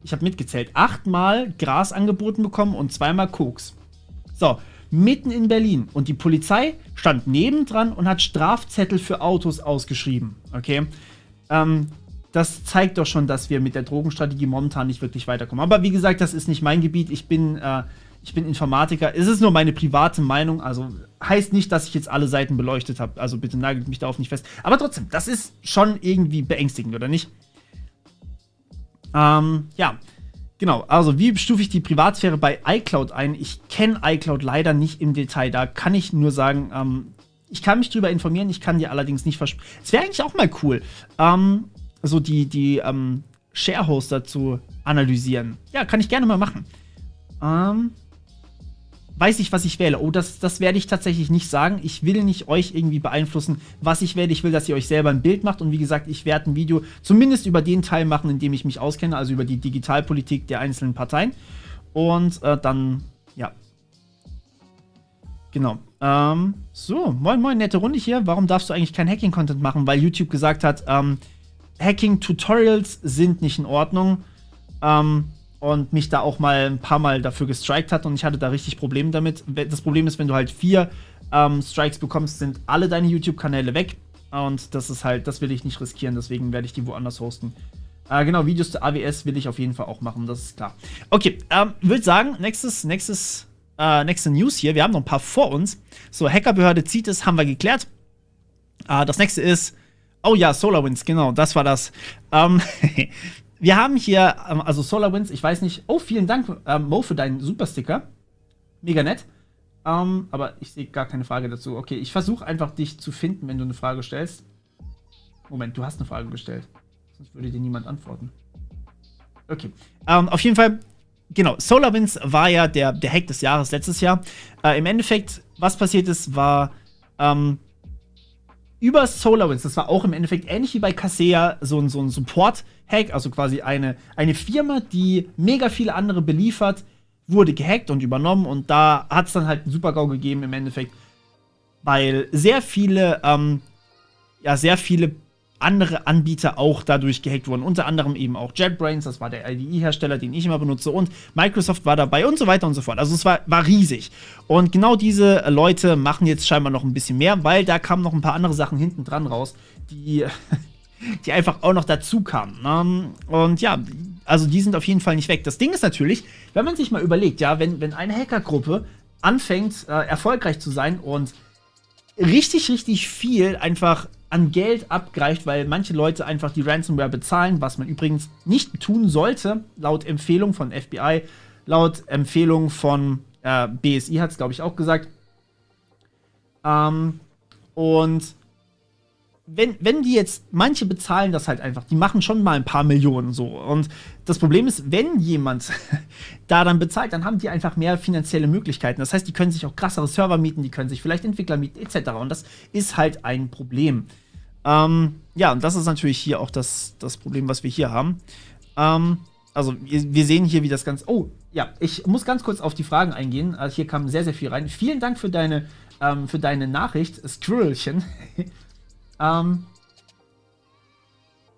ich habe mitgezählt, 8-mal Gras angeboten bekommen und 2-mal Koks. So, mitten in Berlin. Und die Polizei stand nebendran und hat Strafzettel für Autos ausgeschrieben. Okay, das zeigt doch schon, dass wir mit der Drogenstrategie momentan nicht wirklich weiterkommen. Aber wie gesagt, das ist nicht mein Gebiet. Ich bin Informatiker. Es ist nur meine private Meinung. Also heißt nicht, dass ich jetzt alle Seiten beleuchtet habe. Also bitte nagelt mich darauf nicht fest. Aber trotzdem, das ist schon irgendwie beängstigend, oder nicht? Ja, genau. Also wie stufe ich die Privatsphäre bei iCloud ein? Ich kenne iCloud leider nicht im Detail. Da kann ich nur sagen, ich kann mich drüber informieren. Ich kann dir allerdings nicht versprechen. Es wäre eigentlich auch mal cool, so die Share-Hoster zu analysieren. Ja, kann ich gerne mal machen. Weiß ich, was ich wähle? Oh, das werde ich tatsächlich nicht sagen. Ich will nicht euch irgendwie beeinflussen, was ich wähle. Ich will, dass ihr euch selber ein Bild macht. Und wie gesagt, ich werde ein Video zumindest über den Teil machen, in dem ich mich auskenne, also über die Digitalpolitik der einzelnen Parteien. Und dann, ja. Genau. So, moin moin, nette Runde hier. Warum darfst du eigentlich kein Hacking-Content machen? Weil YouTube gesagt hat, Hacking-Tutorials sind nicht in Ordnung. Und mich da auch mal ein paar Mal dafür gestrikt hat und ich hatte da richtig Probleme damit. Das Problem ist, wenn du halt 4 Strikes bekommst, sind alle deine YouTube-Kanäle weg. Und das ist halt, das will ich nicht riskieren, deswegen werde ich die woanders hosten. Genau, Videos zu AWS will ich auf jeden Fall auch machen, das ist klar. Okay, würde sagen, nächste News hier. Wir haben noch ein paar vor uns. So, Hackerbehörde zieht es, haben wir geklärt. Das nächste ist, oh ja, SolarWinds, genau, das war das. Wir haben hier, also SolarWinds, ich weiß nicht. Oh, vielen Dank, Mo, für deinen Supersticker. Mega nett. Aber ich sehe gar keine Frage dazu. Okay, ich versuche einfach, dich zu finden, wenn du eine Frage stellst. Moment, du hast eine Frage gestellt. Sonst würde dir niemand antworten. Okay. Auf jeden Fall, genau, SolarWinds war ja der Hack des Jahres letztes Jahr. Im Endeffekt, was passiert ist, war, über SolarWinds, das war auch im Endeffekt ähnlich wie bei Kaseya, so ein Support-Hack, also quasi eine Firma, die mega viele andere beliefert, wurde gehackt und übernommen und da hat es dann halt einen Super-GAU gegeben im Endeffekt, weil sehr viele andere Anbieter auch dadurch gehackt wurden. Unter anderem eben auch JetBrains, das war der IDE-Hersteller, den ich immer benutze, und Microsoft war dabei und so weiter und so fort. Also es war riesig. Und genau diese Leute machen jetzt scheinbar noch ein bisschen mehr, weil da kamen noch ein paar andere Sachen hinten dran raus, die einfach auch noch dazu kamen. Und ja, also die sind auf jeden Fall nicht weg. Das Ding ist natürlich, wenn man sich mal überlegt, ja, wenn eine Hackergruppe anfängt, erfolgreich zu sein und richtig, richtig viel einfach an Geld abgreift, weil manche Leute einfach die Ransomware bezahlen, was man übrigens nicht tun sollte, laut Empfehlung von FBI, laut Empfehlung von BSI hat es, glaube ich, auch gesagt. Und wenn die jetzt, manche bezahlen das halt einfach, die machen schon mal ein paar Millionen so. Und das Problem ist, wenn jemand da dann bezahlt, dann haben die einfach mehr finanzielle Möglichkeiten. Das heißt, die können sich auch krassere Server mieten, die können sich vielleicht Entwickler mieten, etc. Und das ist halt ein Problem. Ja, und das ist natürlich hier auch das Problem, was wir hier haben. Also, wir sehen hier, wie das Ganze. Oh, ja, ich muss ganz kurz auf die Fragen eingehen. Also, hier kam sehr, sehr viel rein. Vielen Dank für deine Nachricht, Squirrelchen.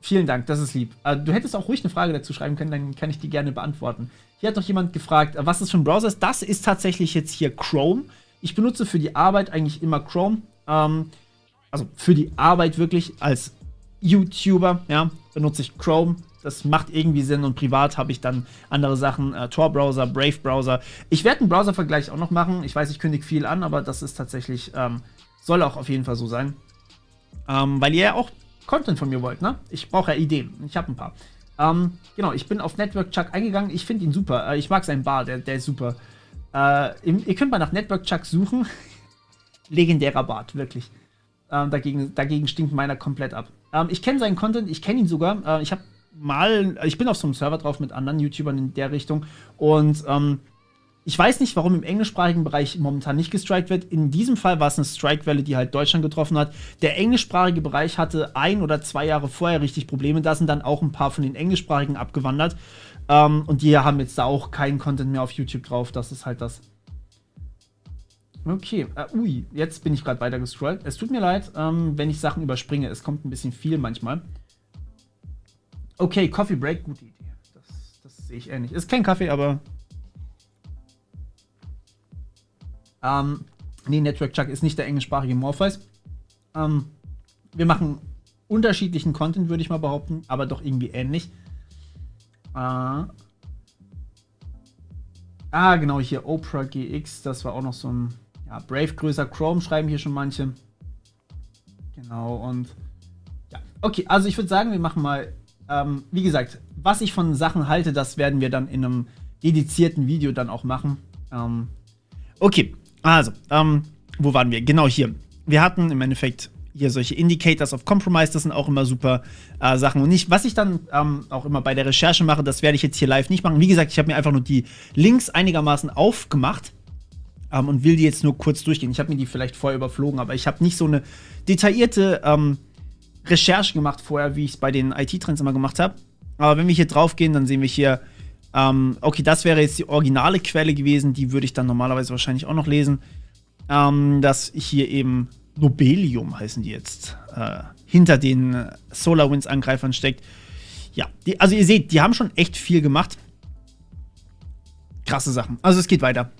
Vielen Dank, das ist lieb. Du hättest auch ruhig eine Frage dazu schreiben können, dann kann ich die gerne beantworten. Hier hat noch jemand gefragt, was das für ein Browser ist. Das ist tatsächlich jetzt hier Chrome. Ich benutze für die Arbeit eigentlich immer Chrome. Also für die Arbeit wirklich als YouTuber, ja, benutze ich Chrome. Das macht irgendwie Sinn, und privat habe ich dann andere Sachen, Tor-Browser, Brave-Browser. Ich werde einen Browser-Vergleich auch noch machen. Ich weiß, ich kündige viel an, aber das ist tatsächlich, soll auch auf jeden Fall so sein. Weil ihr ja auch Content von mir wollt, ne? Ich brauche ja Ideen. Ich habe ein paar. Genau, ich bin auf Network Chuck eingegangen. Ich finde ihn super. Ich mag seinen Bar, der ist super. Ihr könnt mal nach Network Chuck suchen. Legendärer Bart, wirklich. Dagegen stinkt meiner komplett ab. Ich kenne seinen Content, ich kenne ihn sogar. Ich bin auf so einem Server drauf mit anderen YouTubern in der Richtung. Und ich weiß nicht, warum im englischsprachigen Bereich momentan nicht gestrikt wird. In diesem Fall war es eine Strike-Welle, die halt Deutschland getroffen hat. Der englischsprachige Bereich hatte 1 oder 2 Jahre vorher richtig Probleme. Da sind dann auch ein paar von den englischsprachigen abgewandert. Und die haben jetzt da auch keinen Content mehr auf YouTube drauf. Das ist halt das. Okay, jetzt bin ich gerade weiter gescrollt. Es tut mir leid, wenn ich Sachen überspringe. Es kommt ein bisschen viel manchmal. Okay, Coffee Break, gute Idee. Das sehe ich ähnlich. Ist kein Kaffee, aber nee, Network Chuck ist nicht der englischsprachige Morpheus. Wir machen unterschiedlichen Content, würde ich mal behaupten, aber doch irgendwie ähnlich. Genau, hier Opera GX, das war auch noch so ein, ja, Brave größer Chrome, schreiben hier schon manche. Genau, und ja, okay, also ich würde sagen, wir machen mal, wie gesagt, was ich von Sachen halte, das werden wir dann in einem dedizierten Video dann auch machen. Okay, also, wo waren wir? Genau hier. Wir hatten im Endeffekt hier solche Indicators of Compromise, das sind auch immer super Sachen. Und was ich dann auch immer bei der Recherche mache, das werde ich jetzt hier live nicht machen. Wie gesagt, ich habe mir einfach nur die Links einigermaßen aufgemacht und will die jetzt nur kurz durchgehen. Ich habe mir die vielleicht vorher überflogen, aber ich habe nicht so eine detaillierte Recherche gemacht vorher, wie ich es bei den IT-Trends immer gemacht habe. Aber wenn wir hier drauf gehen, dann sehen wir hier, okay, das wäre jetzt die originale Quelle gewesen, die würde ich dann normalerweise wahrscheinlich auch noch lesen. Dass hier eben Nobelium heißen die jetzt, hinter den SolarWinds-Angreifern steckt. Ja, also ihr seht, die haben schon echt viel gemacht. Krasse Sachen. Also es geht weiter.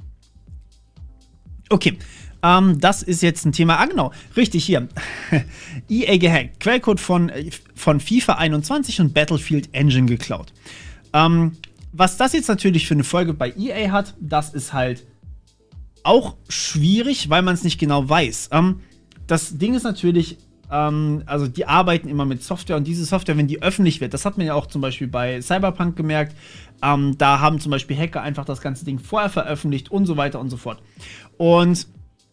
Okay, das ist jetzt ein Thema. Genau, richtig hier. EA gehackt. Quellcode von FIFA 21 und Battlefield Engine geklaut. Was das jetzt natürlich für eine Folge bei EA hat, das ist halt auch schwierig, weil man es nicht genau weiß. Das Ding ist natürlich, also die arbeiten immer mit Software, und diese Software, wenn die öffentlich wird, das hat man ja auch zum Beispiel bei Cyberpunk gemerkt, da haben zum Beispiel Hacker einfach das ganze Ding vorher veröffentlicht und so weiter und so fort. Und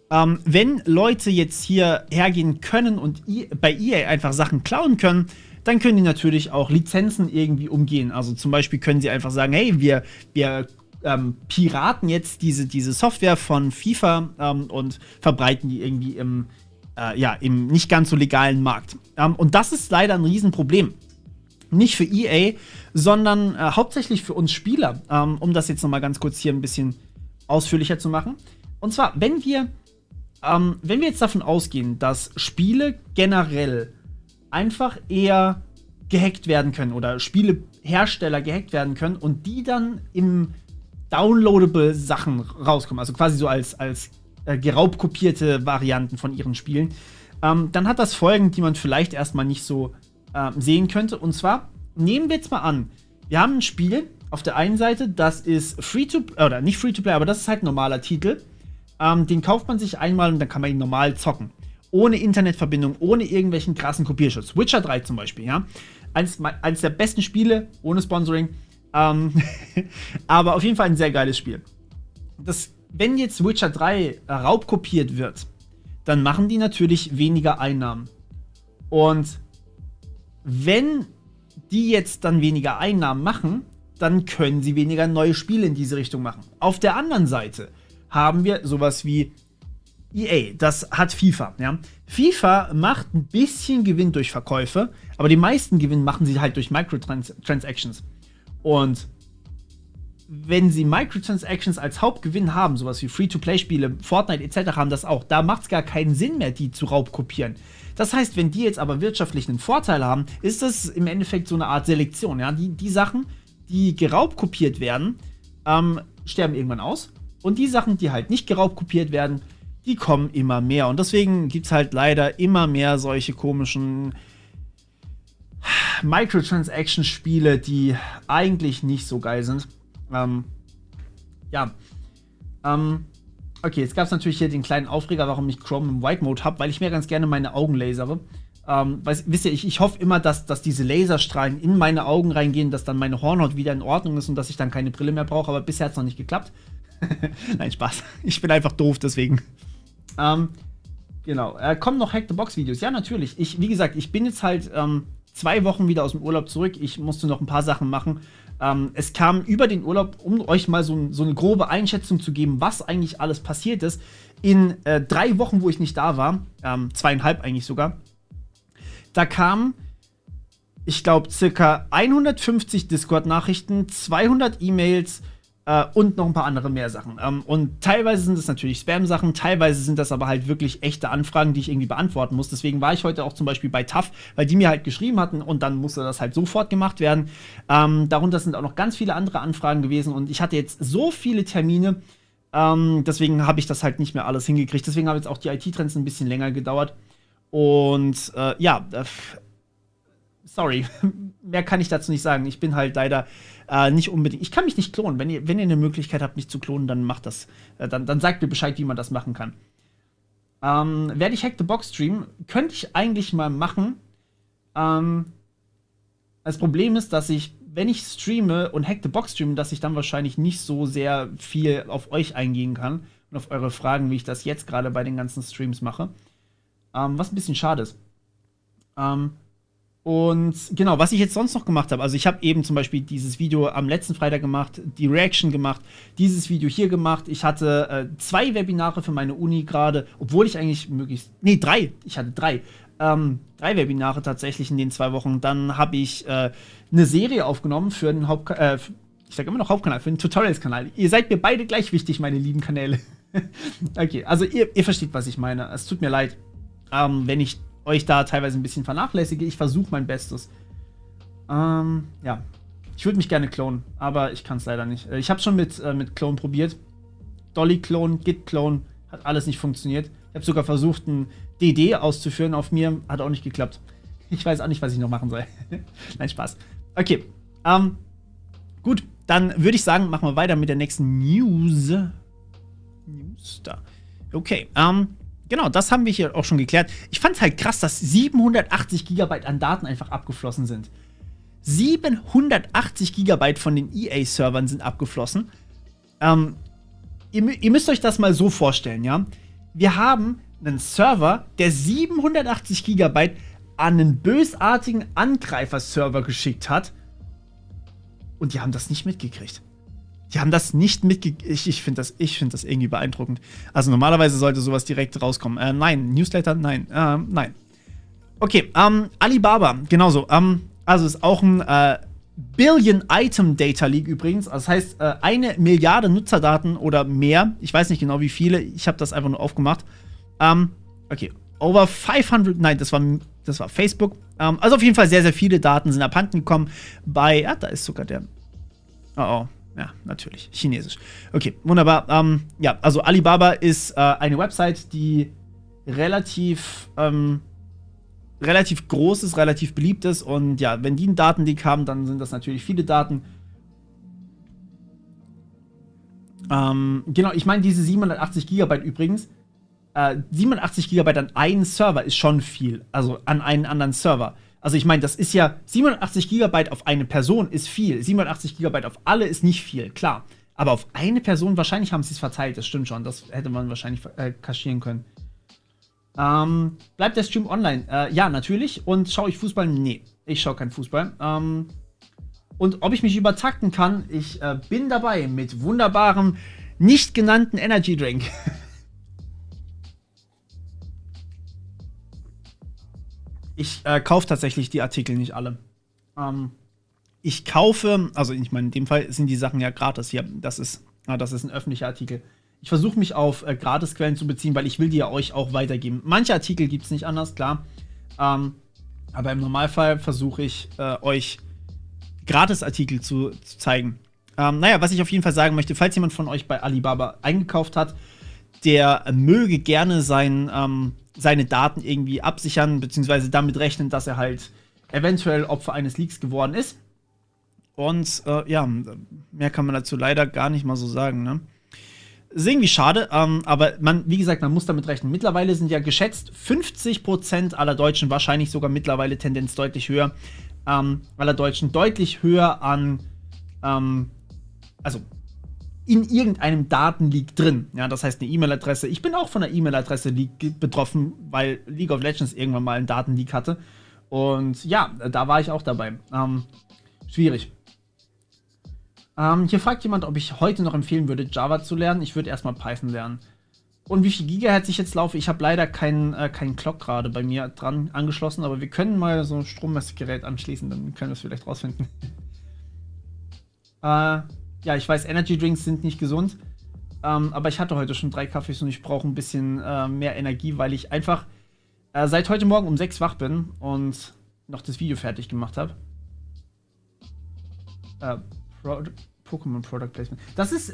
wenn Leute jetzt hier hergehen können und bei EA einfach Sachen klauen können, dann können die natürlich auch Lizenzen irgendwie umgehen. Also zum Beispiel können sie einfach sagen, hey, wir piraten jetzt diese Software von FIFA und verbreiten die irgendwie im nicht ganz so legalen Markt. Und das ist leider ein Riesenproblem. Nicht für EA, sondern hauptsächlich für uns Spieler, um das jetzt nochmal ganz kurz hier ein bisschen ausführlicher zu machen. Und zwar, wenn wir jetzt davon ausgehen, dass Spiele generell einfach eher gehackt werden können oder Spielehersteller gehackt werden können und die dann im downloadable Sachen rauskommen, also quasi so als geraubkopierte Varianten von ihren Spielen, dann hat das Folgen, die man vielleicht erstmal nicht so sehen könnte. Und zwar, nehmen wir jetzt mal an, wir haben ein Spiel auf der einen Seite, das ist oder nicht Free-to-Play, aber das ist halt ein normaler Titel. Den kauft man sich einmal und dann kann man ihn normal zocken. Ohne Internetverbindung, ohne irgendwelchen krassen Kopierschutz. Witcher 3 zum Beispiel, ja. Eines der besten Spiele, ohne Sponsoring. Aber auf jeden Fall ein sehr geiles Spiel. Wenn jetzt Witcher 3 raubkopiert wird, dann machen die natürlich weniger Einnahmen. Und wenn die jetzt dann weniger Einnahmen machen, dann können sie weniger neue Spiele in diese Richtung machen. Auf der anderen Seite haben wir sowas wie EA, das hat FIFA. Ja? FIFA macht ein bisschen Gewinn durch Verkäufe, aber die meisten Gewinn machen sie halt durch Microtransactions. Und wenn sie Microtransactions als Hauptgewinn haben, sowas wie Free-to-Play-Spiele, Fortnite etc. haben das auch, da macht es gar keinen Sinn mehr, die zu raubkopieren. Das heißt, wenn die jetzt aber wirtschaftlich einen Vorteil haben, ist das im Endeffekt so eine Art Selektion. Ja? Die Sachen, die geraubkopiert werden, sterben irgendwann aus. Und die Sachen, die halt nicht geraubkopiert werden, die kommen immer mehr. Und deswegen gibt es halt leider immer mehr solche komischen Microtransaction-Spiele, die eigentlich nicht so geil sind. Okay, jetzt gab es natürlich hier den kleinen Aufreger, warum ich Chrome im White Mode habe, weil ich mir ganz gerne meine Augen lasere. Wisst ihr, ich hoffe immer, dass diese Laserstrahlen in meine Augen reingehen, dass dann meine Hornhaut wieder in Ordnung ist und dass ich dann keine Brille mehr brauche, aber bisher hat es noch nicht geklappt. Nein, Spaß. Ich bin einfach doof, deswegen. Genau. Kommen noch Hack-the-Box-Videos? Ja, natürlich. Wie gesagt, ich bin jetzt halt 2 Wochen wieder aus dem Urlaub zurück. Ich musste noch ein paar Sachen machen. Es kam über den Urlaub, um euch mal so eine grobe Einschätzung zu geben, was eigentlich alles passiert ist. In 3 Wochen, wo ich nicht da war, 2,5 eigentlich sogar, da kamen, ich glaube, circa 150 Discord-Nachrichten, 200 E-Mails, und noch ein paar andere mehr Sachen. Und teilweise sind es natürlich Spam-Sachen, teilweise sind das aber halt wirklich echte Anfragen, die ich irgendwie beantworten muss. Deswegen war ich heute auch zum Beispiel bei TAF, weil die mir halt geschrieben hatten und dann musste das halt sofort gemacht werden. Darunter sind auch noch ganz viele andere Anfragen gewesen und ich hatte jetzt so viele Termine, deswegen habe ich das halt nicht mehr alles hingekriegt. Deswegen haben jetzt auch die IT-Trends ein bisschen länger gedauert. Und sorry, mehr kann ich dazu nicht sagen. Ich bin halt leider nicht unbedingt. Ich kann mich nicht klonen. Wenn ihr eine Möglichkeit habt, mich zu klonen, dann macht das. Dann sagt mir Bescheid, wie man das machen kann. Werde ich Hack the Box streamen? Könnte ich eigentlich mal machen. Das Problem ist, dass wenn ich streame und Hack the Box streame, dass ich dann wahrscheinlich nicht so sehr viel auf euch eingehen kann und auf eure Fragen, wie ich das jetzt gerade bei den ganzen Streams mache. Was ein bisschen schade ist. Und genau, was ich jetzt sonst noch gemacht habe, also ich habe eben zum Beispiel dieses Video am letzten Freitag gemacht, die Reaction gemacht, dieses Video hier gemacht. Ich hatte 2 Webinare für meine Uni gerade, obwohl ich eigentlich 3. Ich hatte 3. 3 Webinare tatsächlich in den 2 Wochen. Dann habe ich eine Serie aufgenommen für einen ich sage immer noch Hauptkanal, für einen Tutorials-Kanal. Ihr seid mir beide gleich wichtig, meine lieben Kanäle. Okay, also ihr versteht, was ich meine. Es tut mir leid, wenn ich euch da teilweise ein bisschen vernachlässige. Ich versuche mein Bestes. Ja. Ich würde mich gerne klonen, aber ich kann es leider nicht. Ich habe schon mit Clone probiert. Dolly-Clone, Git-Clone, hat alles nicht funktioniert. Ich habe sogar versucht, ein DD auszuführen auf mir, hat auch nicht geklappt. Ich weiß auch nicht, was ich noch machen soll. Nein, Spaß. Okay, gut, dann würde ich sagen, machen wir weiter mit der nächsten News. Da. Okay, genau, das haben wir hier auch schon geklärt. Ich fand es halt krass, dass 780 GB an Daten einfach abgeflossen sind. 780 GB von den EA-Servern sind abgeflossen. Ihr müsst euch das mal so vorstellen, ja. Wir haben einen Server, der 780 GB an einen bösartigen Angreifer-Server geschickt hat. Und die haben das nicht mitgekriegt. Die haben das nicht mitgekriegt. Ich finde das irgendwie beeindruckend. Also normalerweise sollte sowas direkt rauskommen. Nein, Newsletter, nein. Nein. Okay, Alibaba, genauso. Also ist auch ein Billion-Item-Data Leak übrigens. Das heißt, 1 Milliarde Nutzerdaten oder mehr. Ich weiß nicht genau, wie viele. Ich habe das einfach nur aufgemacht. Okay, over 500, nein, das war Facebook. Also auf jeden Fall sehr, sehr viele Daten sind abhanden gekommen da ist sogar der, oh, ja, natürlich, chinesisch. Okay, wunderbar. Ja, also Alibaba ist eine Website, die relativ groß ist, relativ beliebt ist und ja, wenn die einen Datenleak haben, dann sind das natürlich viele Daten. Genau, ich meine diese 780 GB übrigens, 87 GB an einen Server ist schon viel, also an einen anderen Server. Also ich meine, das ist ja, 87 GB auf eine Person ist viel, 87 GB auf alle ist nicht viel, klar. Aber auf eine Person, wahrscheinlich haben sie es verteilt, das stimmt schon, das hätte man wahrscheinlich kaschieren können. Bleibt der Stream online? Ja, natürlich. Und schaue ich Fußball? Nee, ich schaue keinen Fußball. Und ob ich mich übertakten kann, ich bin dabei mit wunderbarem, nicht genannten Energy Drink. Ich kaufe tatsächlich die Artikel nicht alle. Ich kaufe, also ich meine, in dem Fall sind die Sachen ja gratis hier. Das ist ein öffentlicher Artikel. Ich versuche mich auf Gratisquellen zu beziehen, weil ich will die ja euch auch weitergeben. Manche Artikel gibt es nicht anders, klar. Aber im Normalfall versuche ich euch Gratisartikel zu zeigen. Naja, was ich auf jeden Fall sagen möchte, falls jemand von euch bei Alibaba eingekauft hat, der möge gerne seine Daten irgendwie absichern, beziehungsweise damit rechnen, dass er halt eventuell Opfer eines Leaks geworden ist. Und ja, mehr kann man dazu leider gar nicht mal so sagen, ne? Ist irgendwie schade, aber wie gesagt, man muss damit rechnen. Mittlerweile sind ja geschätzt 50% aller Deutschen, wahrscheinlich sogar mittlerweile Tendenz deutlich höher, aller Deutschen deutlich höher an, also in irgendeinem Datenleak drin. Ja, das heißt eine E-Mail-Adresse. Ich bin auch von der E-Mail-Adresse-Leak betroffen, weil League of Legends irgendwann mal einen Datenleak hatte. Und ja, da war ich auch dabei. Schwierig. Hier fragt jemand, ob ich heute noch empfehlen würde, Java zu lernen. Ich würde erstmal Python lernen. Und wie viel Gigahertz ich jetzt laufe, ich habe leider keinen Clock gerade bei mir dran angeschlossen, aber wir können mal so ein Strommessgerät anschließen, dann können wir es vielleicht rausfinden. Ja, ich weiß, Energy Drinks sind nicht gesund, aber ich hatte heute schon 3 Kaffees und ich brauche ein bisschen mehr Energie, weil ich einfach seit heute Morgen um 6 wach bin und noch das Video fertig gemacht habe. Pokémon Product Placement. Das ist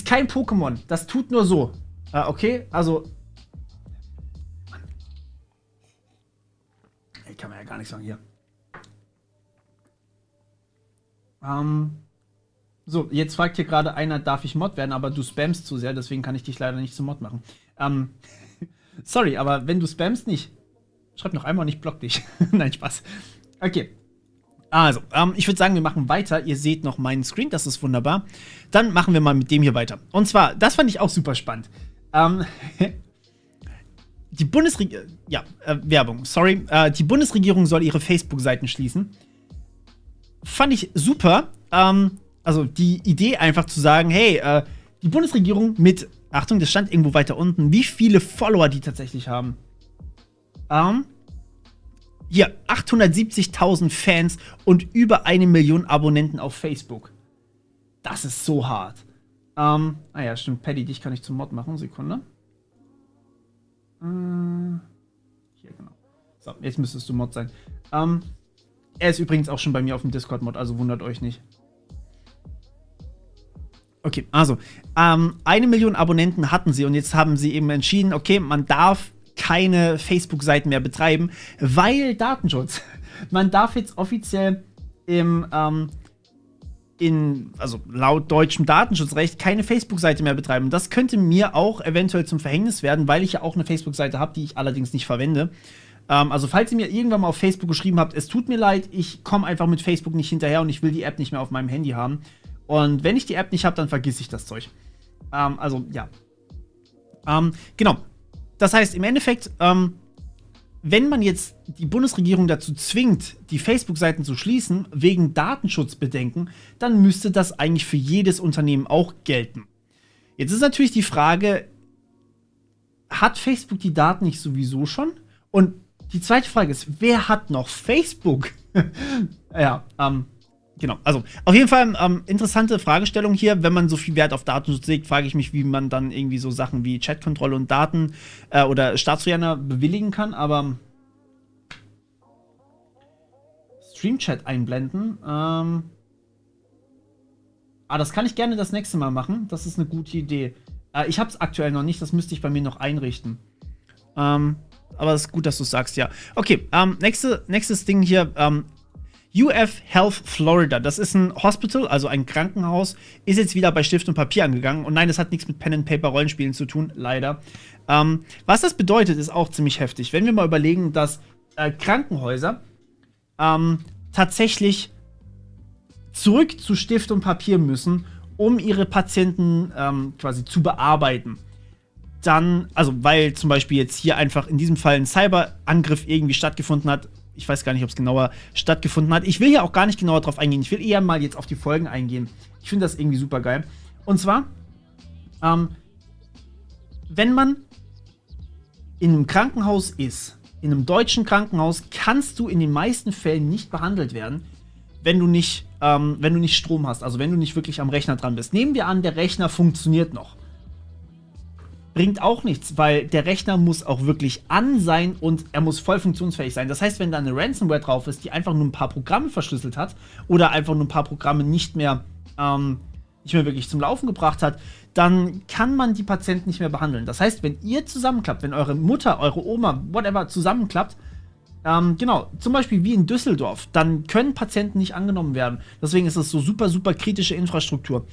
kein Pokémon. Das tut nur so. Okay, also. Ich kann man ja gar nicht sagen hier. So, jetzt fragt hier gerade einer, darf ich Mod werden, aber du spammst zu sehr, deswegen kann ich dich leider nicht zum Mod machen. Sorry, aber wenn du spammst, nicht. Schreib noch einmal und ich block dich. Nein, Spaß. Okay. Also, ich würde sagen, wir machen weiter. Ihr seht noch meinen Screen, das ist wunderbar. Dann machen wir mal mit dem hier weiter. Und zwar, das fand ich auch super spannend. Die Bundesregierung, Werbung, sorry. Die Bundesregierung soll ihre Facebook-Seiten schließen. Fand ich super. Also die Idee einfach zu sagen, hey, die Bundesregierung mit, Achtung, das stand irgendwo weiter unten, wie viele Follower die tatsächlich haben. Hier, 870.000 Fans und über 1 Million Abonnenten auf Facebook. Das ist so hart. Ja, stimmt. Paddy, dich kann ich zum Mod machen. Sekunde. Hier, genau. So, jetzt müsstest du Mod sein. Er ist übrigens auch schon bei mir auf dem Discord-Mod, also wundert euch nicht. Okay, also, 1 Million Abonnenten hatten sie und jetzt haben sie eben entschieden, okay, man darf keine Facebook-Seiten mehr betreiben, weil Datenschutz. Man darf jetzt offiziell also laut deutschem Datenschutzrecht keine Facebook-Seite mehr betreiben. Das könnte mir auch eventuell zum Verhängnis werden, weil ich ja auch eine Facebook-Seite habe, die ich allerdings nicht verwende. Also falls ihr mir irgendwann mal auf Facebook geschrieben habt, es tut mir leid, ich komme einfach mit Facebook nicht hinterher und ich will die App nicht mehr auf meinem Handy haben. Und wenn ich die App nicht habe, dann vergiss ich das Zeug. Also, ja. Genau. Das heißt, im Endeffekt, wenn man jetzt die Bundesregierung dazu zwingt, die Facebook-Seiten zu schließen, wegen Datenschutzbedenken, dann müsste das eigentlich für jedes Unternehmen auch gelten. Jetzt ist natürlich die Frage, hat Facebook die Daten nicht sowieso schon? Und die zweite Frage ist, wer hat noch Facebook? Ja, Genau, also auf jeden Fall interessante Fragestellung hier. Wenn man so viel Wert auf Datenschutz legt, frage ich mich, wie man dann irgendwie so Sachen wie Chatkontrolle und Daten oder Staatstrojaner bewilligen kann, aber Stream-Chat einblenden. Das kann ich gerne das nächste Mal machen. Das ist eine gute Idee. Ich habe es aktuell noch nicht, das müsste ich bei mir noch einrichten. Aber es ist gut, dass du es sagst, ja. Okay, nächstes Ding hier. UF Health Florida, das ist ein Hospital, also ein Krankenhaus, ist jetzt wieder bei Stift und Papier angegangen. Und nein, das hat nichts mit Pen-and-Paper-Rollenspielen zu tun, leider. Was das bedeutet, ist auch ziemlich heftig. Wenn wir mal überlegen, dass Krankenhäuser tatsächlich zurück zu Stift und Papier müssen, um ihre Patienten quasi zu bearbeiten. Dann, also weil zum Beispiel jetzt hier einfach in diesem Fall ein Cyberangriff irgendwie stattgefunden hat. Ich weiß gar nicht, ob es genauer stattgefunden hat. Ich will hier auch gar nicht genauer drauf eingehen. Ich will eher mal jetzt auf die Folgen eingehen. Ich finde das irgendwie super geil. Und zwar, wenn man in einem Krankenhaus ist, in einem deutschen Krankenhaus, kannst du in den meisten Fällen nicht behandelt werden, wenn du nicht Strom hast. Also wenn du nicht wirklich am Rechner dran bist. Nehmen wir an, der Rechner funktioniert noch. Bringt auch nichts, weil der Rechner muss auch wirklich an sein und er muss voll funktionsfähig sein. Das heißt, wenn da eine Ransomware drauf ist, die einfach nur ein paar Programme verschlüsselt hat oder einfach nur ein paar Programme nicht mehr wirklich zum Laufen gebracht hat, dann kann man die Patienten nicht mehr behandeln. Das heißt, wenn ihr zusammenklappt, wenn eure Mutter, eure Oma, whatever zusammenklappt, genau, zum Beispiel wie in Düsseldorf, dann können Patienten nicht angenommen werden. Deswegen ist es so super, super kritische Infrastruktur.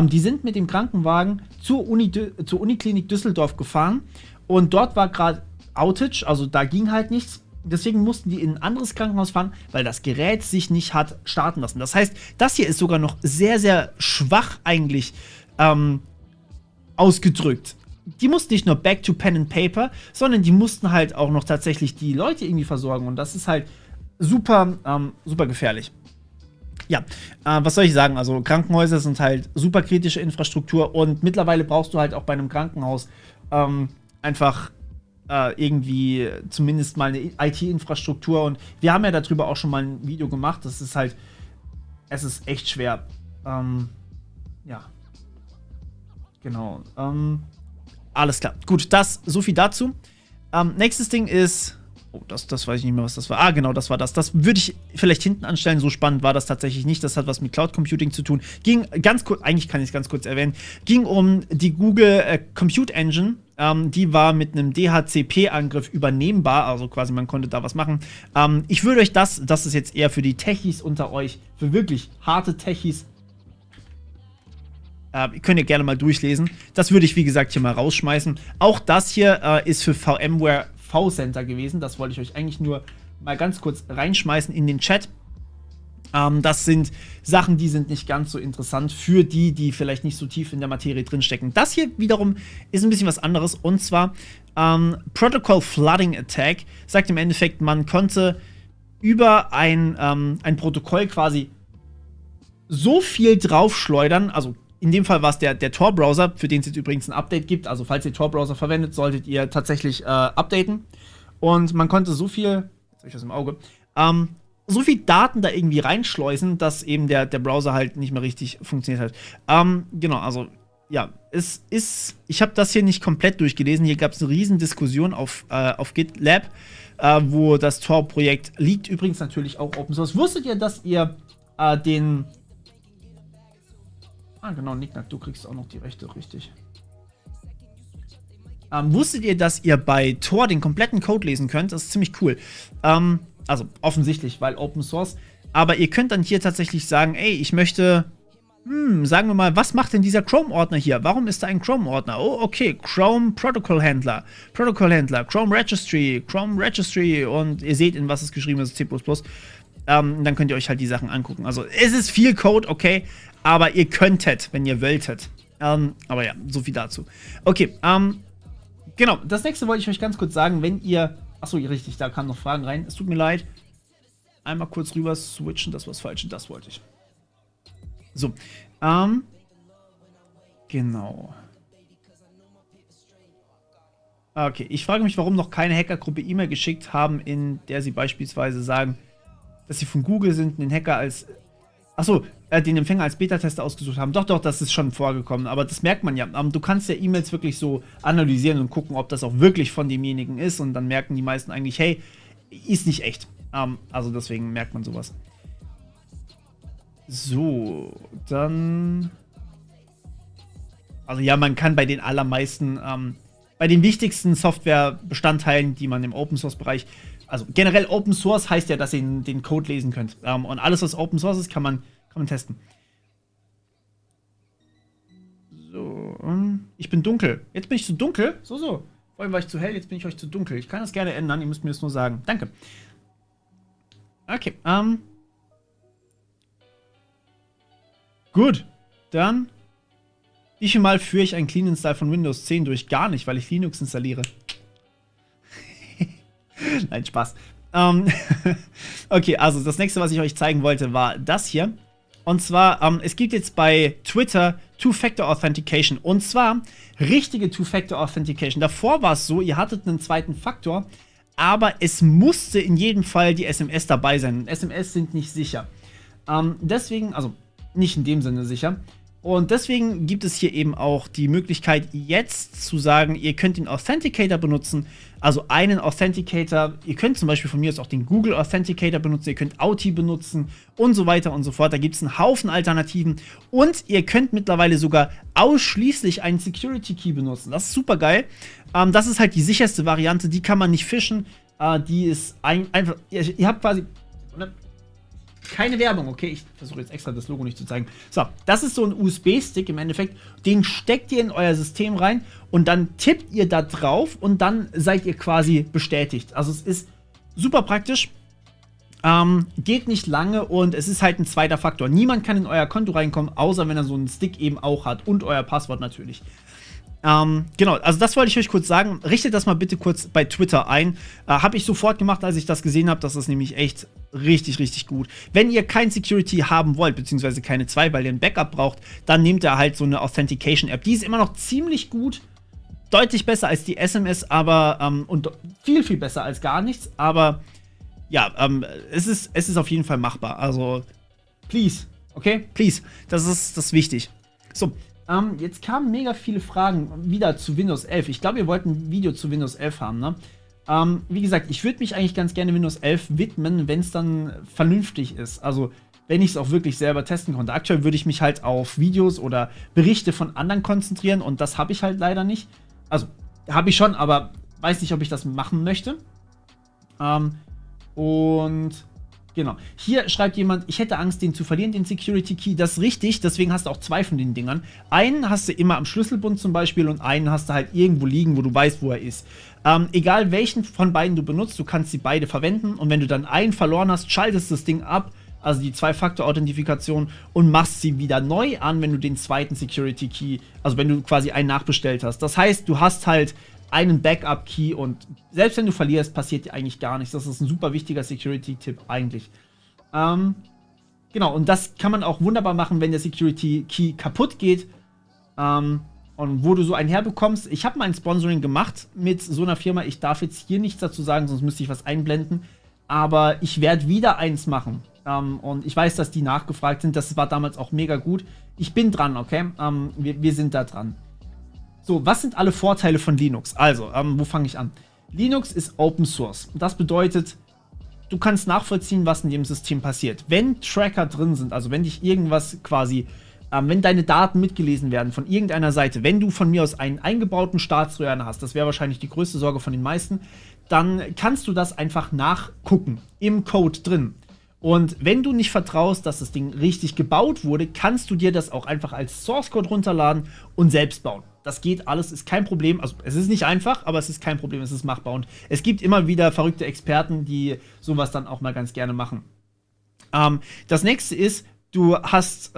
Die sind mit dem Krankenwagen zur Uniklinik Düsseldorf gefahren und dort war gerade Outage, also da ging halt nichts. Deswegen mussten die in ein anderes Krankenhaus fahren, weil das Gerät sich nicht hat starten lassen. Das heißt, das hier ist sogar noch sehr, sehr schwach eigentlich ausgedrückt. Die mussten nicht nur back to Pen and Paper, sondern die mussten halt auch noch tatsächlich die Leute irgendwie versorgen. Und das ist halt super, super gefährlich. Ja, was soll ich sagen? Also Krankenhäuser sind halt super kritische Infrastruktur und mittlerweile brauchst du halt auch bei einem Krankenhaus einfach irgendwie zumindest mal eine IT-Infrastruktur. Und wir haben ja darüber auch schon mal ein Video gemacht. Das ist halt, es ist echt schwer. Ja. Genau. Alles klar. Gut, so viel dazu. Nächstes Ding ist. Oh, das weiß ich nicht mehr, was das war. Genau, das war das. Das würde ich vielleicht hinten anstellen. So spannend war das tatsächlich nicht. Das hat was mit Cloud Computing zu tun. Ging ganz kurz, eigentlich kann ich es ganz kurz erwähnen, ging um die Google Compute Engine. Die war mit einem DHCP-Angriff übernehmbar. Also quasi, man konnte da was machen. Ich würde euch das ist jetzt eher für die Techies unter euch, für wirklich harte Techies. Könnt ihr gerne mal durchlesen. Das würde ich, wie gesagt, hier mal rausschmeißen. Auch das hier ist für VMware vCenter gewesen. Das wollte ich euch eigentlich nur mal ganz kurz reinschmeißen in den Chat. Das sind Sachen, die sind nicht ganz so interessant für die vielleicht nicht so tief in der Materie drinstecken. Das hier wiederum ist ein bisschen was anderes. Und zwar Protocol Flooding Attack sagt im Endeffekt, man konnte über ein Protokoll quasi so viel draufschleudern, also in dem Fall war es der Tor-Browser, für den es jetzt übrigens ein Update gibt. Also falls ihr Tor-Browser verwendet, solltet ihr tatsächlich updaten. Und man konnte so viel, jetzt habe ich das im Auge, so viel Daten da irgendwie reinschleusen, dass eben der Browser halt nicht mehr richtig funktioniert hat. Genau, also ja, ich habe das hier nicht komplett durchgelesen. Hier gab es eine riesen Diskussion auf GitLab, wo das Tor-Projekt liegt. Übrigens natürlich auch Open Source. Wusstet ihr, dass ihr den genau, Nicknack, du kriegst auch noch die Rechte, richtig. Wusstet ihr, dass ihr bei Tor den kompletten Code lesen könnt? Das ist ziemlich cool. Also offensichtlich, weil Open Source. Aber ihr könnt dann hier tatsächlich sagen, ey, ich möchte, sagen wir mal, was macht denn dieser Chrome-Ordner hier? Warum ist da ein Chrome-Ordner? Oh, okay, Chrome Protocol-Händler, Chrome Registry und ihr seht, in was es geschrieben ist, C++. Dann könnt ihr euch halt die Sachen angucken. Also es ist viel Code, okay, aber ihr könntet, wenn ihr wolltet. Aber ja, so viel dazu. Okay, genau, das nächste wollte ich euch ganz kurz sagen, wenn ihr, achso, richtig, da kamen noch Fragen rein, es tut mir leid. Einmal kurz rüber switchen, das war das Falsche, das wollte ich. So, genau. Okay, ich frage mich, warum noch keine Hackergruppe E-Mail geschickt haben, in der sie beispielsweise sagen, dass sie von Google sind, den Hacker als Achso, den Empfänger als Beta-Tester ausgesucht haben. Doch, das ist schon vorgekommen. Aber das merkt man ja. Du kannst ja E-Mails wirklich so analysieren und gucken, ob das auch wirklich von demjenigen ist. Und dann merken die meisten eigentlich, hey, ist nicht echt. Also deswegen merkt man sowas. So, dann... Also ja, man kann bei den allermeisten, bei den wichtigsten Softwarebestandteilen, die man im Open-Source-Bereich, also generell Open Source heißt ja, dass ihr den Code lesen könnt. Und alles, was Open Source ist, kann man testen. So, ich bin dunkel. Jetzt bin ich zu dunkel. So. Vorhin war ich zu hell, jetzt bin ich euch zu dunkel. Ich kann das gerne ändern, ihr müsst mir das nur sagen. Danke. Okay, gut, dann... Wie viel Mal führe ich einen Clean Install von Windows 10 durch? Gar nicht, weil ich Linux installiere. Nein, Spaß. Okay, also das nächste, was ich euch zeigen wollte, war das hier. Und zwar, es gibt jetzt bei Twitter Two-Factor Authentication. Und zwar richtige Two-Factor Authentication. Davor war es so, ihr hattet einen zweiten Faktor, aber es musste in jedem Fall die SMS dabei sein. Und SMS sind nicht sicher. Deswegen, also nicht in dem Sinne sicher. Und deswegen gibt es hier eben auch die Möglichkeit, jetzt zu sagen, ihr könnt den Authenticator benutzen, also einen Authenticator. Ihr könnt zum Beispiel von mir aus auch den Google Authenticator benutzen, ihr könnt Auth benutzen und so weiter und so fort. Da gibt es einen Haufen Alternativen. Und ihr könnt mittlerweile sogar ausschließlich einen Security Key benutzen. Das ist super geil. Das ist halt die sicherste Variante, die kann man nicht fischen. Die ist einfach, ihr habt quasi... Keine Werbung, okay? Ich versuche jetzt extra das Logo nicht zu zeigen. So, das ist so ein USB-Stick im Endeffekt. Den steckt ihr in euer System rein und dann tippt ihr da drauf und dann seid ihr quasi bestätigt. Also es ist super praktisch. Geht nicht lange und es ist halt ein zweiter Faktor. Niemand kann in euer Konto reinkommen, außer wenn er so einen Stick eben auch hat und euer Passwort natürlich. Genau, also das wollte ich euch kurz sagen. Richtet das mal bitte kurz bei Twitter ein. Habe ich sofort gemacht, als ich das gesehen habe. Das ist nämlich echt richtig, richtig gut. Wenn ihr kein Security haben wollt, beziehungsweise keine zwei, weil ihr ein Backup braucht, dann nehmt ihr halt so eine Authentication-App. Die ist immer noch ziemlich gut. Deutlich besser als die SMS, aber und viel, viel besser als gar nichts. Aber ja, es ist auf jeden Fall machbar. Also, please, okay? Please. Das ist wichtig. So. Jetzt kamen mega viele Fragen wieder zu Windows 11. Ich glaube, ihr wollt ein Video zu Windows 11 haben, ne? Wie gesagt, ich würde mich eigentlich ganz gerne Windows 11 widmen, wenn es dann vernünftig ist. Also, wenn ich es auch wirklich selber testen konnte. Aktuell würde ich mich halt auf Videos oder Berichte von anderen konzentrieren und das habe ich halt leider nicht. Also, habe ich schon, aber weiß nicht, ob ich das machen möchte. Und... Genau. Hier schreibt jemand, ich hätte Angst, den zu verlieren, den Security Key. Das ist richtig, deswegen hast du auch zwei von den Dingern. Einen hast du immer am Schlüsselbund zum Beispiel und einen hast du halt irgendwo liegen, wo du weißt, wo er ist. Egal welchen von beiden du benutzt, du kannst sie beide verwenden und wenn du dann einen verloren hast, schaltest du das Ding ab, also die Zwei-Faktor-Authentifikation und machst sie wieder neu an, wenn du den zweiten Security Key, also wenn du quasi einen nachbestellt hast. Das heißt, du hast halt einen Backup-Key und selbst wenn du verlierst, passiert dir eigentlich gar nichts. Das ist ein super wichtiger Security-Tipp eigentlich. Genau, und das kann man auch wunderbar machen, wenn der Security-Key kaputt geht. Und wo du so einen herbekommst. Ich habe mal ein Sponsoring gemacht mit so einer Firma. Ich darf jetzt hier nichts dazu sagen, sonst müsste ich was einblenden. Aber ich werde wieder eins machen. Und ich weiß, dass die nachgefragt sind. Das war damals auch mega gut. Ich bin dran, okay? Wir sind da dran. So, was sind alle Vorteile von Linux? Also, wo fange ich an? Linux ist Open Source. Das bedeutet, du kannst nachvollziehen, was in dem System passiert. Wenn Tracker drin sind, also wenn dich irgendwas quasi, wenn deine Daten mitgelesen werden von irgendeiner Seite, wenn du von mir aus einen eingebauten Staatstrojaner hast, das wäre wahrscheinlich die größte Sorge von den meisten, dann kannst du das einfach nachgucken im Code drin. Und wenn du nicht vertraust, dass das Ding richtig gebaut wurde, kannst du dir das auch einfach als Source Code runterladen und selbst bauen. Das geht alles, ist kein Problem. Also es ist nicht einfach, aber es ist kein Problem, es ist machbar. Und es gibt immer wieder verrückte Experten, die sowas dann auch mal ganz gerne machen. Das nächste ist, du hast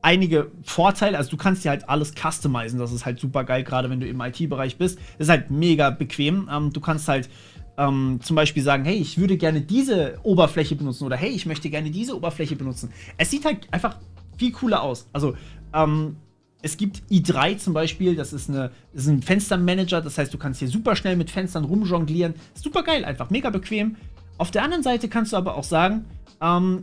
einige Vorteile, also du kannst dir halt alles customizen, das ist halt super geil, gerade wenn du im IT-Bereich bist. Das ist halt mega bequem. Du kannst halt zum Beispiel sagen, hey, ich würde gerne diese Oberfläche benutzen oder hey, ich möchte gerne diese Oberfläche benutzen. Es sieht halt einfach viel cooler aus. Also, es gibt i3 zum Beispiel, das ist ein Fenstermanager, das heißt, du kannst hier super schnell mit Fenstern rumjonglieren. Super geil einfach, mega bequem. Auf der anderen Seite kannst du aber auch sagen,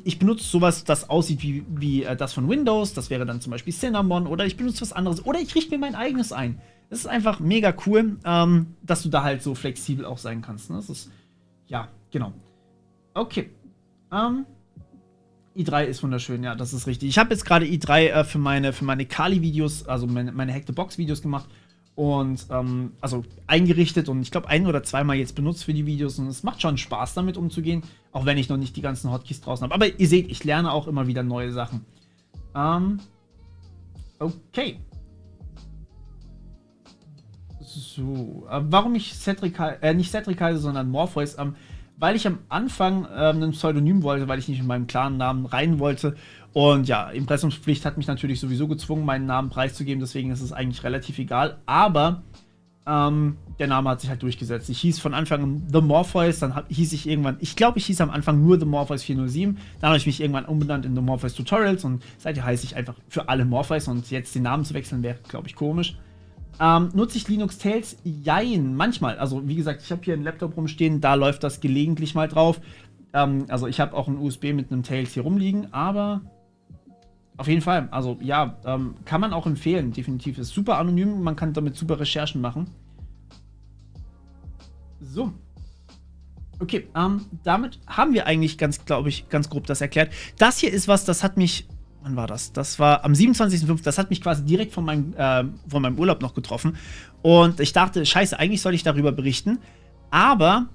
Ich benutze sowas, das aussieht wie das von Windows. Das wäre dann zum Beispiel Cinnamon. Oder ich benutze was anderes. Oder ich richte mir mein eigenes ein. Das ist einfach mega cool, dass du da halt so flexibel auch sein kannst. Ne? Das ist, ja, genau. Okay. i3 ist wunderschön, ja, das ist richtig. Ich habe jetzt gerade i3 für meine Kali-Videos, also meine Hack-the-Box-Videos gemacht und also eingerichtet und ich glaube 1- oder 2-mal jetzt benutzt für die Videos und es macht schon Spaß damit umzugehen, auch wenn ich noch nicht die ganzen Hotkeys draußen habe. Aber ihr seht, ich lerne auch immer wieder neue Sachen. Okay. So, warum ich nicht Cedric heiße, sondern Morpheus, weil ich am Anfang ein Pseudonym wollte, weil ich nicht in meinem klaren Namen rein wollte. Und ja, Impressumspflicht hat mich natürlich sowieso gezwungen, meinen Namen preiszugeben, deswegen ist es eigentlich relativ egal. Aber der Name hat sich halt durchgesetzt. Ich hieß von Anfang an The Morpheus, dann hieß ich irgendwann, ich glaube, ich hieß am Anfang nur The Morpheus 407. Dann habe ich mich irgendwann umbenannt in The Morpheus Tutorials und seitdem heiße ich einfach für alle Morpheus und jetzt den Namen zu wechseln wäre, glaube ich, komisch. Nutze ich Linux Tails? Jein, manchmal. Also wie gesagt, ich habe hier einen Laptop rumstehen, da läuft das gelegentlich mal drauf. Also ich habe auch ein USB mit einem Tails hier rumliegen, aber auf jeden Fall, also ja, kann man auch empfehlen, definitiv. Ist super anonym, man kann damit super Recherchen machen. So. Okay, damit haben wir eigentlich glaube ich, ganz grob das erklärt. Das hier ist was, das hat mich... Wann war das? Das war am 27.05. Das hat mich quasi direkt von meinem Urlaub noch getroffen. Und ich dachte, scheiße, eigentlich soll ich darüber berichten. Aber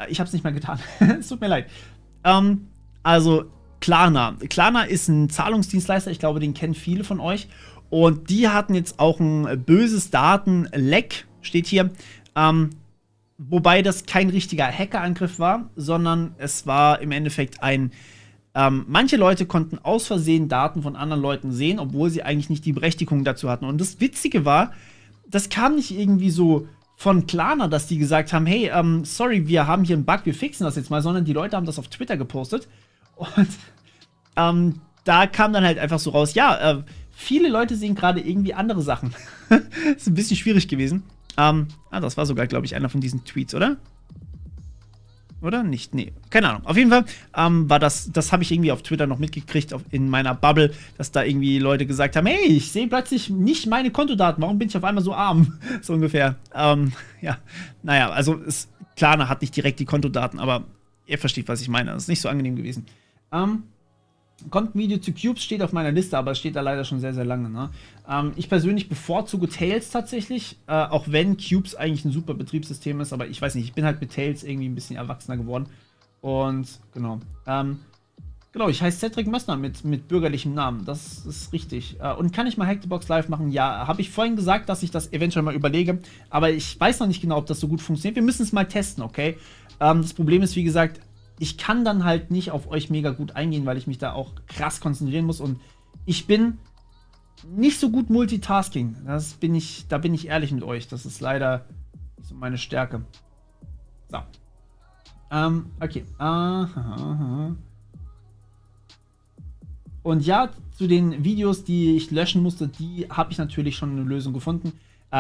ich habe es nicht mehr getan. Es tut mir leid. Also, Klarna. Klarna ist ein Zahlungsdienstleister. Ich glaube, den kennen viele von euch. Und die hatten jetzt auch ein böses Datenleck, steht hier. Wobei das kein richtiger Hackerangriff war, sondern es war im Endeffekt manche Leute konnten aus Versehen Daten von anderen Leuten sehen, obwohl sie eigentlich nicht die Berechtigung dazu hatten. Und das Witzige war, das kam nicht irgendwie so von Klarna, dass die gesagt haben, hey, sorry, wir haben hier einen Bug, wir fixen das jetzt mal, sondern die Leute haben das auf Twitter gepostet. Und da kam dann halt einfach so raus, ja, viele Leute sehen gerade irgendwie andere Sachen. Ist ein bisschen schwierig gewesen. Das war sogar, glaube ich, einer von diesen Tweets, oder? Oder nicht? Nee, keine Ahnung. Auf jeden Fall war das habe ich irgendwie auf Twitter noch mitgekriegt, in meiner Bubble, dass da irgendwie Leute gesagt haben, hey, ich sehe plötzlich nicht meine Kontodaten, warum bin ich auf einmal so arm? So ungefähr. Ja, naja, also Klarna hat nicht direkt die Kontodaten, aber ihr versteht, was ich meine. Das ist nicht so angenehm gewesen. Kommt ein Video zu Cubes, steht auf meiner Liste, aber es steht da leider schon sehr, sehr lange. Ne? Ich persönlich bevorzuge Tails tatsächlich, auch wenn Cubes eigentlich ein super Betriebssystem ist, aber ich weiß nicht, ich bin halt mit Tails irgendwie ein bisschen erwachsener geworden. Und genau. Genau, ich heiße Cedric Mössner mit bürgerlichem Namen, das ist richtig. Und kann ich mal Hack the Box live machen? Ja, habe ich vorhin gesagt, dass ich das eventuell mal überlege, aber ich weiß noch nicht genau, ob das so gut funktioniert. Wir müssen es mal testen, okay? Das Problem ist, wie gesagt, ich kann dann halt nicht auf euch mega gut eingehen, weil ich mich da auch krass konzentrieren muss und ich bin nicht so gut Multitasking. Da bin ich ehrlich mit euch. Das ist leider nicht so meine Stärke. So. Okay. Und ja, zu den Videos, die ich löschen musste, die habe ich natürlich schon eine Lösung gefunden.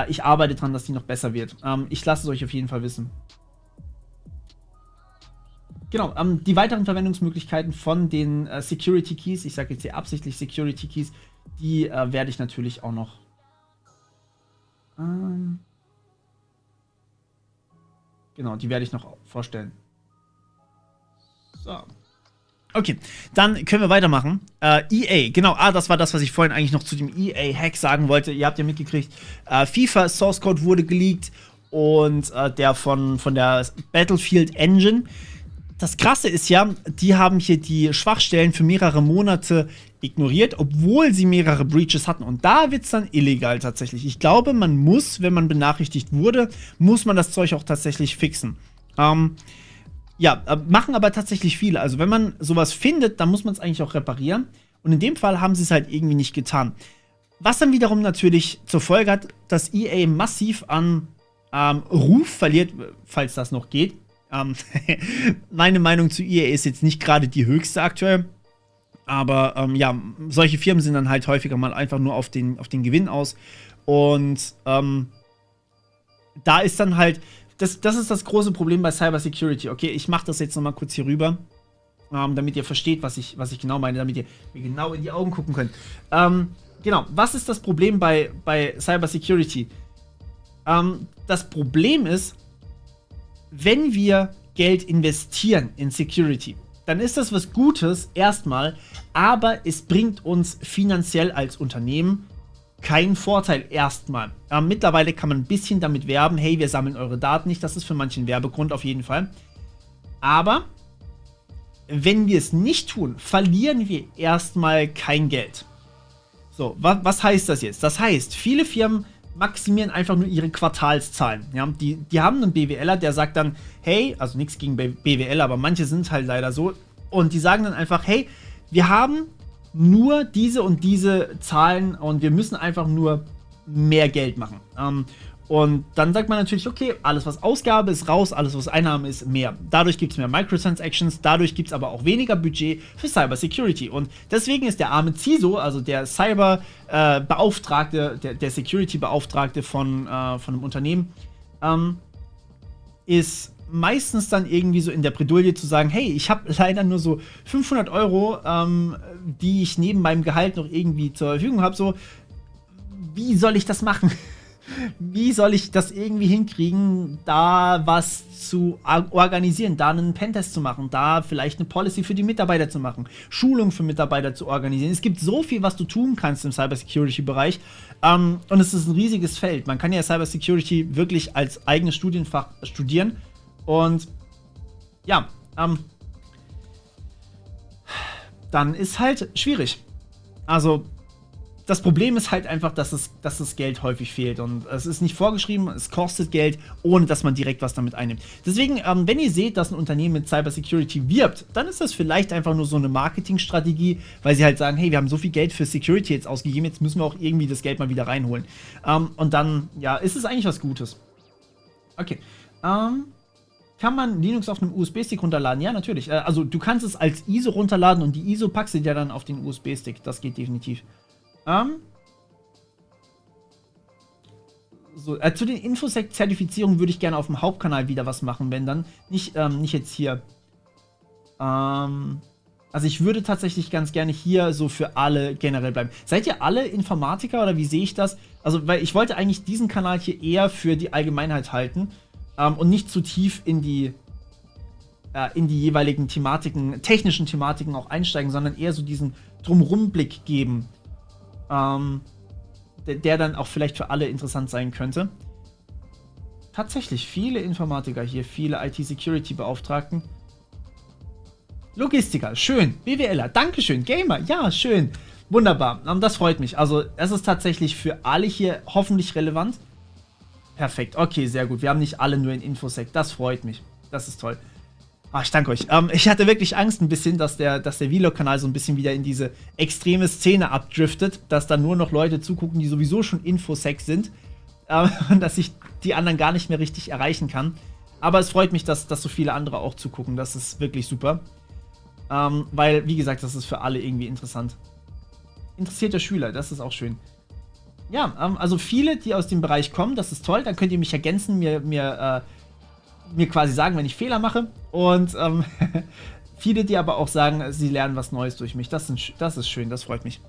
Ich arbeite dran, dass die noch besser wird. Ich lasse es euch auf jeden Fall wissen. Genau, die weiteren Verwendungsmöglichkeiten von den Security Keys, ich sage jetzt hier absichtlich Security Keys, die werde ich natürlich auch noch genau, die werde ich noch vorstellen. So. Okay, dann können wir weitermachen. EA, genau, das war das, was ich vorhin eigentlich noch zu dem EA-Hack sagen wollte. Ihr habt ja mitgekriegt, FIFA Source Code wurde geleakt und der von der Battlefield Engine. Das Krasse ist ja, die haben hier die Schwachstellen für mehrere Monate ignoriert, obwohl sie mehrere Breaches hatten. Und da wird es dann illegal tatsächlich. Ich glaube, man muss, wenn man benachrichtigt wurde, muss man das Zeug auch tatsächlich fixen. Ja, machen aber tatsächlich viele. Also wenn man sowas findet, dann muss man es eigentlich auch reparieren. Und in dem Fall haben sie es halt irgendwie nicht getan. Was dann wiederum natürlich zur Folge hat, dass EA massiv an Ruf verliert, falls das noch geht. Meine Meinung zu EA ist jetzt nicht gerade die höchste aktuell. Aber ja, solche Firmen sind dann halt häufiger mal einfach nur auf den Gewinn aus. Und da ist dann halt, das ist das große Problem bei Cybersecurity. Okay, ich mache das jetzt noch mal kurz hier rüber. damit ihr versteht, was ich genau meine, damit ihr mir genau in die Augen gucken könnt. Genau, was ist das Problem bei Cybersecurity? Das Problem ist, wenn wir Geld investieren in Security, dann ist das was Gutes erstmal, aber es bringt uns finanziell als Unternehmen keinen Vorteil erstmal. Mittlerweile kann man ein bisschen damit werben, hey, wir sammeln eure Daten nicht, das ist für manchen ein Werbegrund auf jeden Fall. Aber wenn wir es nicht tun, verlieren wir erstmal kein Geld. So, was heißt das jetzt? Das heißt, viele Firmen maximieren einfach nur ihre Quartalszahlen. Ja, die haben einen BWLer, der sagt dann, hey, also nichts gegen BWL, aber manche sind halt leider so, und die sagen dann einfach, hey, wir haben nur diese und diese Zahlen und wir müssen einfach nur mehr Geld machen. Und dann sagt man natürlich, okay, alles was Ausgabe ist raus, alles was Einnahme ist mehr. Dadurch gibt es mehr Microtransactions, dadurch gibt es aber auch weniger Budget für Cybersecurity. Und deswegen ist der arme CISO, also der Cyber-Beauftragte, der Security-Beauftragte von einem Unternehmen, ist meistens dann irgendwie so in der Bredouille zu sagen, hey, ich habe leider nur so 500 €, die ich neben meinem Gehalt noch irgendwie zur Verfügung habe. So, wie soll ich das machen? Wie soll ich das irgendwie hinkriegen, da was zu organisieren, da einen Pentest zu machen, da vielleicht eine Policy für die Mitarbeiter zu machen, Schulung für Mitarbeiter zu organisieren. Es gibt so viel, was du tun kannst im Cybersecurity-Bereich, und es ist ein riesiges Feld. Man kann ja Cybersecurity wirklich als eigenes Studienfach studieren und ja, dann ist halt schwierig. Also das Problem ist halt einfach, dass das Geld häufig fehlt und es ist nicht vorgeschrieben, es kostet Geld, ohne dass man direkt was damit einnimmt. Deswegen, wenn ihr seht, dass ein Unternehmen mit Cybersecurity wirbt, dann ist das vielleicht einfach nur so eine Marketingstrategie, weil sie halt sagen, hey, wir haben so viel Geld für Security jetzt ausgegeben, jetzt müssen wir auch irgendwie das Geld mal wieder reinholen. Und dann, ja, ist es eigentlich was Gutes. Okay, kann man Linux auf einem USB-Stick runterladen? Ja, natürlich. Also du kannst es als ISO runterladen und die ISO packst du dir dann auf den USB-Stick. Das geht definitiv. So, zu den Infosec-Zertifizierungen würde ich gerne auf dem Hauptkanal wieder was machen, wenn dann. Nicht jetzt hier. Also ich würde tatsächlich ganz gerne hier so für alle generell bleiben. Seid ihr alle Informatiker oder wie sehe ich das? Also, weil ich wollte eigentlich diesen Kanal hier eher für die Allgemeinheit halten und nicht zu tief in die jeweiligen Thematiken, technischen Thematiken auch einsteigen, sondern eher so diesen Drumrum-Blick geben. Der dann auch vielleicht für alle interessant sein könnte. Tatsächlich, viele Informatiker hier, viele IT-Security-Beauftragten. Logistiker, schön. BWLer, Dankeschön. Gamer, ja, schön. Wunderbar, das freut mich. Also, es ist tatsächlich für alle hier hoffentlich relevant. Perfekt, okay, sehr gut. Wir haben nicht alle nur in Infosec, das freut mich. Das ist toll. Ach, ich danke euch. Ich hatte wirklich Angst ein bisschen, dass der Vlog-Kanal so ein bisschen wieder in diese extreme Szene abdriftet, dass da nur noch Leute zugucken, die sowieso schon Infosec sind, und dass ich die anderen gar nicht mehr richtig erreichen kann. Aber es freut mich, dass so viele andere auch zugucken. Das ist wirklich super. Weil, wie gesagt, das ist für alle irgendwie interessant. Interessierter Schüler, das ist auch schön. Ja, also viele, die aus dem Bereich kommen, das ist toll. Dann könnt ihr mich ergänzen, mir quasi sagen, wenn ich Fehler mache. Und viele, die aber auch sagen, sie lernen was Neues durch mich. Das ist schön, das freut mich.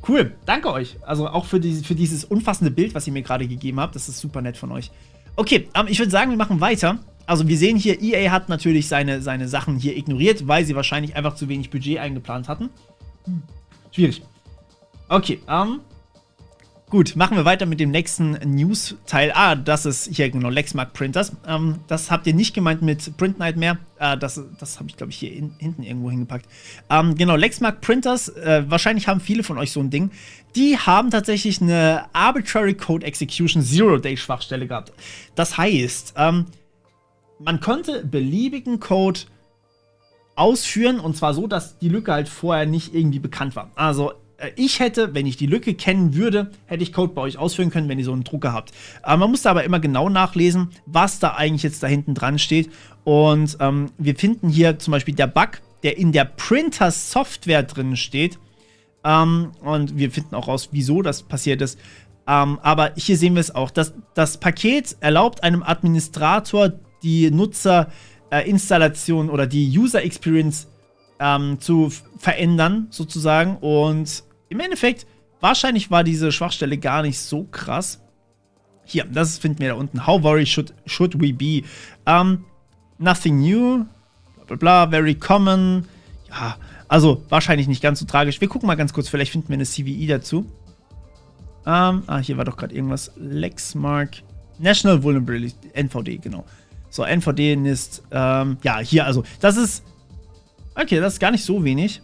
Cool, danke euch. Also auch für dieses umfassende Bild, was ihr mir gerade gegeben habt. Das ist super nett von euch. Okay, ich würde sagen, wir machen weiter. Also wir sehen hier, EA hat natürlich seine Sachen hier ignoriert, weil sie wahrscheinlich einfach zu wenig Budget eingeplant hatten. Schwierig. Okay, gut, machen wir weiter mit dem nächsten News-Teil. Das ist hier genau Lexmark Printers. Das habt ihr nicht gemeint mit Print Nightmare. Das habe ich, glaube ich, hier hinten irgendwo hingepackt. Genau, Lexmark Printers. Wahrscheinlich haben viele von euch so ein Ding. Die haben tatsächlich eine Arbitrary Code Execution Zero-Day-Schwachstelle gehabt. Das heißt, man konnte beliebigen Code ausführen und zwar so, dass die Lücke halt vorher nicht irgendwie bekannt war. Also ich hätte, wenn ich die Lücke kennen würde, hätte ich Code bei euch ausführen können, wenn ihr so einen Drucker habt. Man musste aber immer genau nachlesen, was da eigentlich jetzt da hinten dran steht. Und wir finden hier zum Beispiel der Bug, der in der Printer-Software drin steht. Und wir finden auch raus, wieso das passiert ist. Aber hier sehen wir es auch. Das Paket erlaubt einem Administrator, die Nutzerinstallation oder die User Experience zu verändern, sozusagen. Und im Endeffekt, wahrscheinlich war diese Schwachstelle gar nicht so krass. Hier, das finden wir da unten. How worried should we be? Nothing new. Bla bla bla. Very common. Ja, also wahrscheinlich nicht ganz so tragisch. Wir gucken mal ganz kurz, vielleicht finden wir eine CVE dazu. Hier war doch gerade irgendwas. Lexmark. National Vulnerability. NVD, genau. So, NVD, NIST. Ja, hier, also, das ist. Okay, das ist gar nicht so wenig.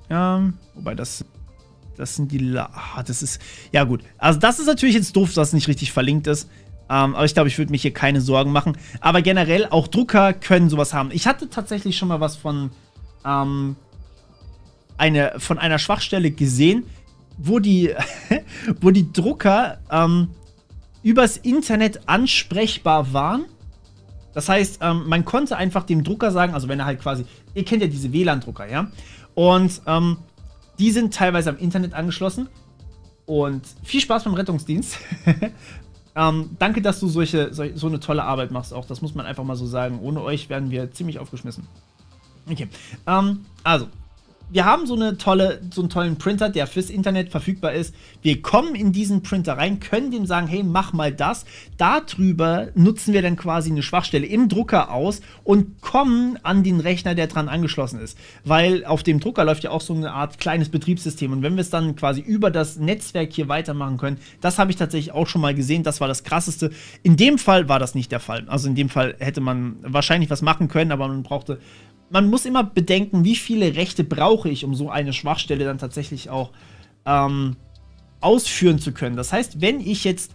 Wobei, das sind die. Das ist. Ja, gut. Also, das ist natürlich jetzt doof, dass es nicht richtig verlinkt ist. Aber ich glaube, ich würde mich hier keine Sorgen machen. Aber generell, auch Drucker können sowas haben. Ich hatte tatsächlich schon mal was von einer Schwachstelle gesehen, wo die Drucker übers Internet ansprechbar waren. Das heißt, man konnte einfach dem Drucker sagen, also wenn er halt quasi, ihr kennt ja diese WLAN-Drucker, ja? Und die sind teilweise am Internet angeschlossen. Und viel Spaß beim Rettungsdienst. Danke, dass du so eine tolle Arbeit machst auch. Das muss man einfach mal so sagen. Ohne euch wären wir ziemlich aufgeschmissen. Okay, also, wir haben so einen tollen Printer, der fürs Internet verfügbar ist. Wir kommen in diesen Printer rein, können dem sagen, hey, mach mal das. Darüber nutzen wir dann quasi eine Schwachstelle im Drucker aus und kommen an den Rechner, der dran angeschlossen ist. Weil auf dem Drucker läuft ja auch so eine Art kleines Betriebssystem. Und wenn wir es dann quasi über das Netzwerk hier weitermachen können, das habe ich tatsächlich auch schon mal gesehen. Das war das Krasseste. In dem Fall war das nicht der Fall. Also in dem Fall hätte man wahrscheinlich was machen können, aber man muss immer bedenken, wie viele Rechte brauche ich, um so eine Schwachstelle dann tatsächlich auch ausführen zu können. Das heißt, wenn ich jetzt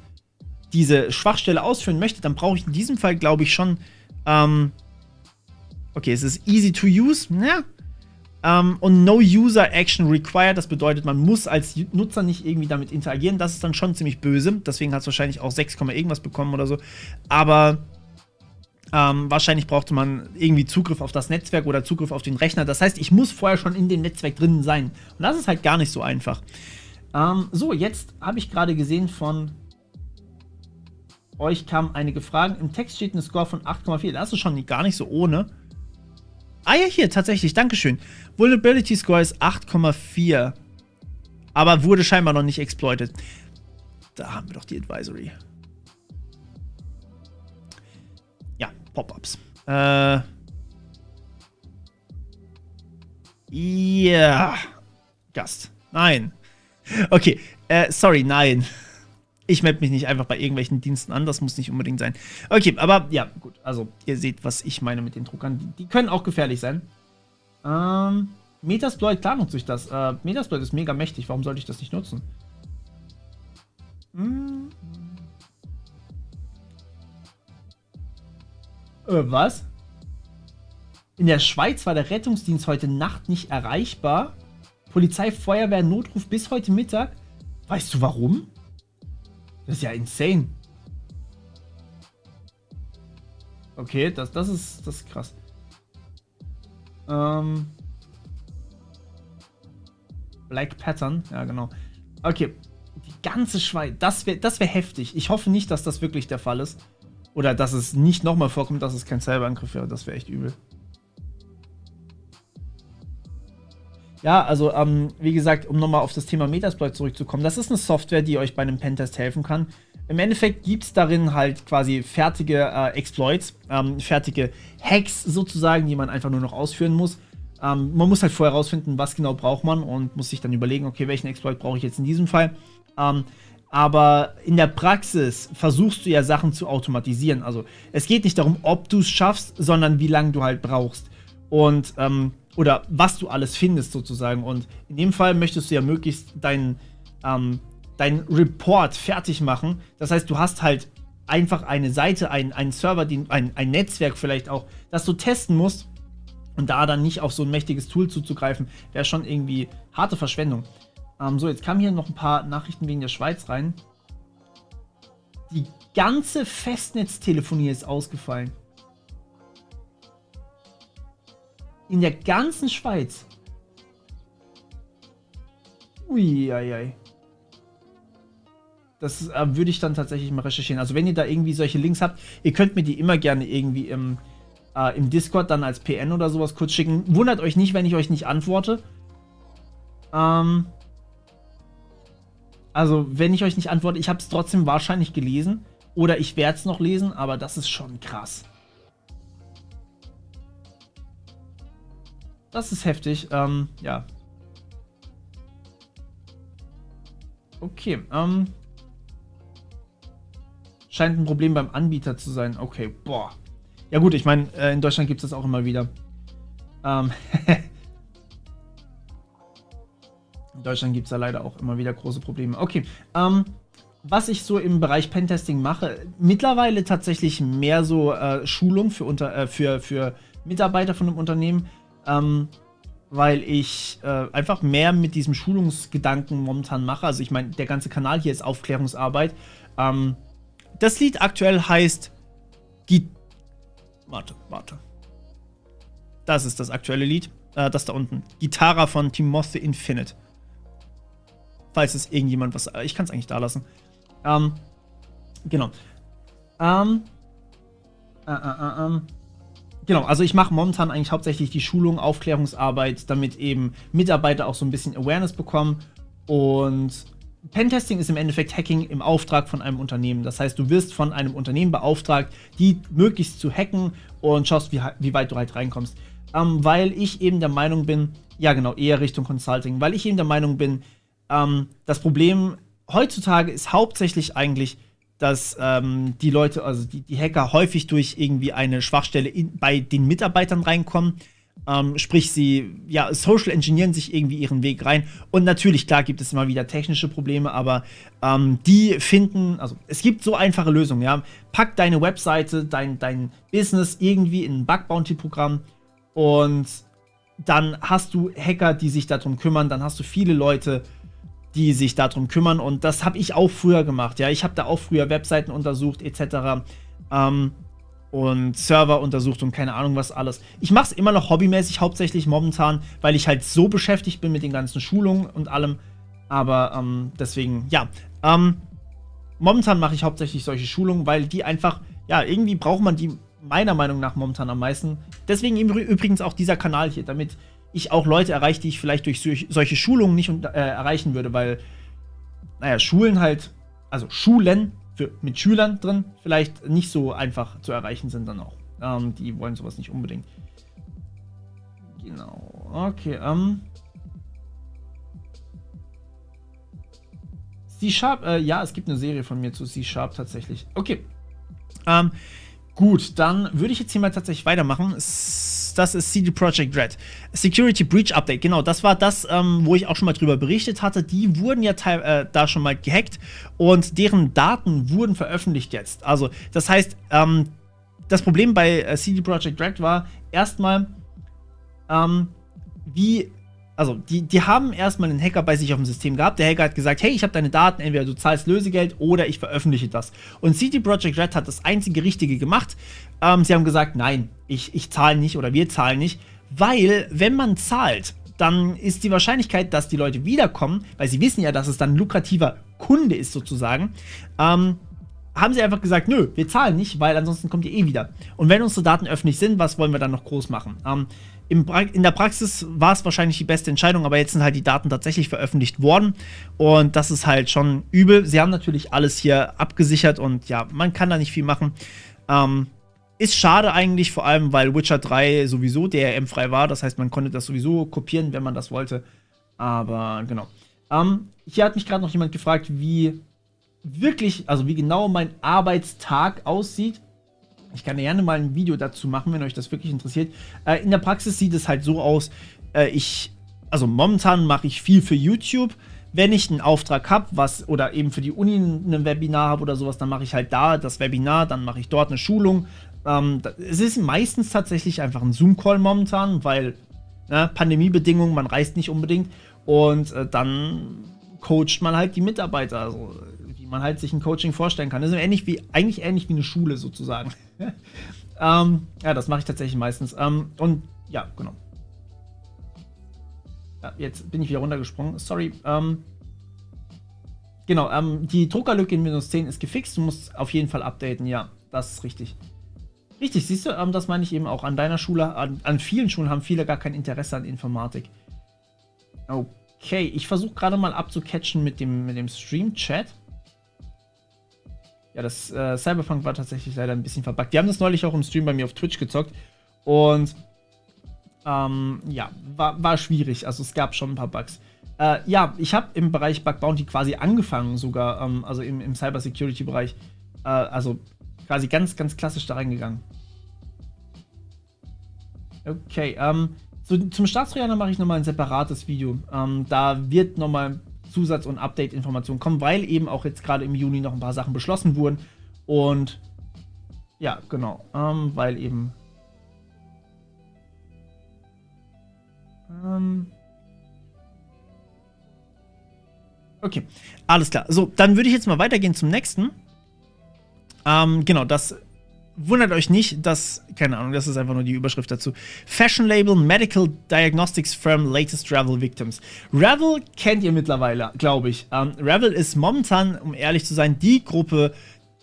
diese Schwachstelle ausführen möchte, dann brauche ich in diesem Fall, glaube ich, schon okay, es ist easy to use, ja. Und no user action required, das bedeutet, man muss als Nutzer nicht irgendwie damit interagieren. Das ist dann schon ziemlich böse, deswegen hat es wahrscheinlich auch 6, irgendwas bekommen oder so. Aber wahrscheinlich brauchte man irgendwie Zugriff auf das Netzwerk oder Zugriff auf den Rechner. Das heißt, ich muss vorher schon in dem Netzwerk drin sein. Und das ist halt gar nicht so einfach. So, jetzt habe ich gerade gesehen, von euch kamen einige Fragen. Im Text steht ein Score von 8,4. Das ist schon gar nicht so ohne. Ah ja, hier, tatsächlich, dankeschön. Vulnerability Score ist 8,4. Aber wurde scheinbar noch nicht exploited. Da haben wir doch die Advisory. Pop-ups. Ja. Gast. Nein. Okay. Sorry, nein. Ich melde mich nicht einfach bei irgendwelchen Diensten an. Das muss nicht unbedingt sein. Okay, aber ja, gut. Also, ihr seht, was ich meine mit den Druckern. Die können auch gefährlich sein. Metasploit, klar nutze ich das. Metasploit ist mega mächtig. Warum sollte ich das nicht nutzen? Was? In der Schweiz war der Rettungsdienst heute Nacht nicht erreichbar. Polizei, Feuerwehr, Notruf bis heute Mittag. Weißt du warum? Das ist ja insane. Okay, das ist krass. Black Pattern, ja genau. Okay, die ganze Schweiz, das wär heftig. Ich hoffe nicht, dass das wirklich der Fall ist. Oder dass es nicht nochmal vorkommt, dass es kein Cyberangriff wäre. Das wäre echt übel. Ja, also, wie gesagt, um nochmal auf das Thema Metasploit zurückzukommen, das ist eine Software, die euch bei einem Pentest helfen kann. Im Endeffekt gibt es darin halt quasi fertige Exploits, fertige Hacks sozusagen, die man einfach nur noch ausführen muss. Man muss halt vorher rausfinden, was genau braucht man und muss sich dann überlegen, okay, welchen Exploit brauche ich jetzt in diesem Fall. Aber in der Praxis versuchst du ja Sachen zu automatisieren. Also es geht nicht darum, ob du es schaffst, sondern wie lange du halt brauchst. Und, oder was du alles findest sozusagen. Und in dem Fall möchtest du ja möglichst deinen Report fertig machen. Das heißt, du hast halt einfach eine Seite, einen Server, ein Netzwerk vielleicht auch, das du testen musst. Und da dann nicht auf so ein mächtiges Tool zuzugreifen, wäre schon irgendwie harte Verschwendung. So, jetzt kamen hier noch ein paar Nachrichten wegen der Schweiz rein. Die ganze Festnetztelefonie ist ausgefallen. In der ganzen Schweiz. Uiuiui. Das würde ich dann tatsächlich mal recherchieren. Also wenn ihr da irgendwie solche Links habt, ihr könnt mir die immer gerne irgendwie im Discord dann als PN oder sowas kurz schicken. Wundert euch nicht, wenn ich euch nicht antworte. Also, wenn ich euch nicht antworte, ich habe es trotzdem wahrscheinlich gelesen. Oder ich werde es noch lesen, aber das ist schon krass. Das ist heftig. Ja. Okay. Scheint ein Problem beim Anbieter zu sein. Okay, boah. Ja gut, ich meine, in Deutschland gibt es das auch immer wieder. In Deutschland gibt es da leider auch immer wieder große Probleme. Okay, was ich so im Bereich Pentesting mache, mittlerweile tatsächlich mehr so Schulung für Mitarbeiter von einem Unternehmen, weil ich einfach mehr mit diesem Schulungsgedanken momentan mache. Also ich meine, der ganze Kanal hier ist Aufklärungsarbeit. Das Lied aktuell heißt Warte. Das ist das aktuelle Lied. Das da unten. Gitarra von Timothy Infinite. Falls es irgendjemand was... Ich kann es eigentlich da lassen. Genau. Genau, also ich mache momentan eigentlich hauptsächlich die Schulung, Aufklärungsarbeit, damit eben Mitarbeiter auch so ein bisschen Awareness bekommen. Und Pentesting ist im Endeffekt Hacking im Auftrag von einem Unternehmen. Das heißt, du wirst von einem Unternehmen beauftragt, die möglichst zu hacken und schaust, wie weit du halt reinkommst. Weil ich eben der Meinung bin, ja genau, eher Richtung Consulting, weil ich eben der Meinung bin, das Problem heutzutage ist hauptsächlich eigentlich, dass die Leute, also die Hacker häufig durch irgendwie eine Schwachstelle bei den Mitarbeitern reinkommen. Sprich, sie social engineeren sich irgendwie ihren Weg rein. Und natürlich, klar, gibt es immer wieder technische Probleme, aber die finden, also es gibt so einfache Lösungen, ja. Pack deine Webseite, dein Business irgendwie in ein Bug-Bounty-Programm und dann hast du Hacker, die sich darum kümmern, dann hast du viele Leute, die sich darum kümmern, und das habe ich auch früher gemacht, ja. Ich habe da auch früher Webseiten untersucht, etc. Und Server untersucht und keine Ahnung was alles. Ich mache es immer noch hobbymäßig, hauptsächlich momentan, weil ich halt so beschäftigt bin mit den ganzen Schulungen und allem. Aber deswegen, ja. Momentan mache ich hauptsächlich solche Schulungen, weil die einfach, ja, irgendwie braucht man die meiner Meinung nach momentan am meisten. Deswegen übrigens auch dieser Kanal hier, damit ich auch Leute erreiche, die ich vielleicht durch solche Schulungen nicht erreichen würde, weil, naja, Schulen mit Schülern drin vielleicht nicht so einfach zu erreichen sind dann auch. Die wollen sowas nicht unbedingt. Genau. Okay, C-Sharp, ja, es gibt eine Serie von mir zu C-Sharp tatsächlich. Okay. Gut, dann würde ich jetzt hier mal tatsächlich weitermachen. Das ist CD Projekt Red. Security Breach Update, genau, das war das, wo ich auch schon mal drüber berichtet hatte. Die wurden ja da schon mal gehackt und deren Daten wurden veröffentlicht jetzt. Also, das heißt, das Problem bei CD Projekt Red war erstmal, die haben erstmal einen Hacker bei sich auf dem System gehabt. Der Hacker hat gesagt, hey, ich habe deine Daten, entweder du zahlst Lösegeld oder ich veröffentliche das. Und CD Projekt Red hat das einzige Richtige gemacht. Sie haben gesagt, nein, ich zahle nicht oder wir zahlen nicht, weil wenn man zahlt, dann ist die Wahrscheinlichkeit, dass die Leute wiederkommen, weil sie wissen ja, dass es dann ein lukrativer Kunde ist sozusagen, haben sie einfach gesagt, nö, wir zahlen nicht, weil ansonsten kommt ihr eh wieder. Und wenn unsere Daten öffentlich sind, was wollen wir dann noch groß machen? In der Praxis war es wahrscheinlich die beste Entscheidung, aber jetzt sind halt die Daten tatsächlich veröffentlicht worden und das ist halt schon übel. Sie haben natürlich alles hier abgesichert und ja, man kann da nicht viel machen. Ist schade eigentlich, vor allem, weil Witcher 3 sowieso DRM-frei war, das heißt, man konnte das sowieso kopieren, wenn man das wollte, aber genau. Hier hat mich gerade noch jemand gefragt, wie genau mein Arbeitstag aussieht. Ich kann gerne mal ein Video dazu machen, wenn euch das wirklich interessiert. In der Praxis sieht es halt so aus, momentan mache ich viel für YouTube. Wenn ich einen Auftrag habe, oder eben für die Uni ein Webinar habe oder sowas, dann mache ich halt da das Webinar, dann mache ich dort eine Schulung. Es ist meistens tatsächlich einfach ein Zoom-Call momentan, weil Pandemiebedingungen, man reist nicht unbedingt. Und dann coacht man halt die Mitarbeiter, also wie man halt sich ein Coaching vorstellen kann. Das ist eigentlich wie eine Schule sozusagen. Ja, das mache ich tatsächlich meistens. Und ja, genau. Ja, jetzt bin ich wieder runtergesprungen. Sorry. Genau, die Druckerlücke in Windows 10 ist gefixt. Du musst auf jeden Fall updaten. Ja, das ist richtig. Richtig, siehst du, das meine ich eben auch. An deiner Schule, an vielen Schulen haben viele gar kein Interesse an Informatik. Okay, ich versuche gerade mal abzucatchen mit dem Stream-Chat. Ja, das Cyberpunk war tatsächlich leider ein bisschen verbuggt. Die haben das neulich auch im Stream bei mir auf Twitch gezockt. Und ja, war schwierig. Also es gab schon ein paar Bugs. Ja, ich habe im Bereich Bug Bounty quasi angefangen sogar, also im Cyber-Security-Bereich. Also quasi ganz, ganz klassisch da reingegangen. Okay, zum Staatstrojaner mache ich nochmal ein separates Video. Da wird nochmal Zusatz- und Update-Informationen kommen, weil eben auch jetzt gerade im Juni noch ein paar Sachen beschlossen wurden. Und ja, genau, weil eben okay, alles klar. So, dann würde ich jetzt mal weitergehen zum nächsten. Genau, das wundert euch nicht, dass, keine Ahnung, das ist einfach nur die Überschrift dazu. Fashion Label Medical Diagnostics Firm Latest Ravel Victims. Ravel kennt ihr mittlerweile, glaube ich. Ravel ist momentan, um ehrlich zu sein, die Gruppe,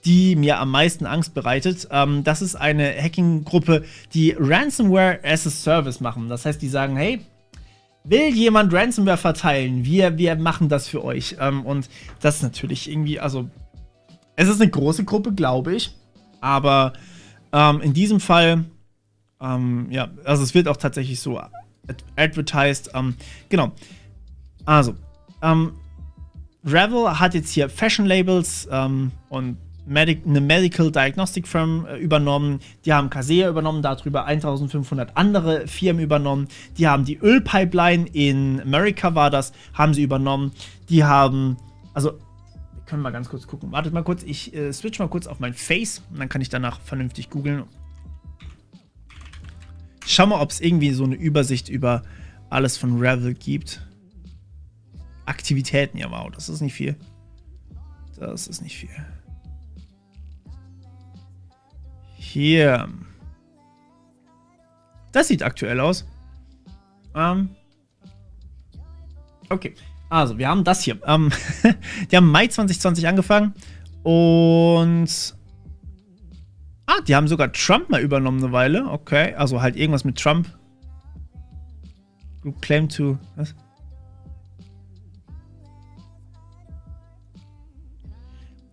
die mir am meisten Angst bereitet. Das ist eine Hacking-Gruppe, die Ransomware as a Service machen. Das heißt, die sagen, hey, will jemand Ransomware verteilen? Wir machen das für euch. Und das ist natürlich irgendwie, also, es ist eine große Gruppe, glaube ich. Aber in diesem Fall, ja, also es wird auch tatsächlich so advertised. Genau. Also, Ravel hat jetzt hier Fashion Labels und eine Medical Diagnostic Firm übernommen. Die haben Kaseya übernommen, darüber 1500 andere Firmen übernommen. Die haben die Ölpipeline in Amerika war das, haben sie übernommen. Die haben, also, wir können mal ganz kurz gucken. Wartet mal kurz, ich switch mal kurz auf mein Face und dann kann ich danach vernünftig googeln. Schau mal, ob es irgendwie so eine Übersicht über alles von Ravel gibt. Aktivitäten, ja wow, das ist nicht viel. Das ist nicht viel. Hier. Das sieht aktuell aus. Okay. Also, wir haben das hier. Die haben Mai 2020 angefangen. Und. Die haben sogar Trump mal übernommen eine Weile. Okay. Also halt irgendwas mit Trump. Group claim to. Was?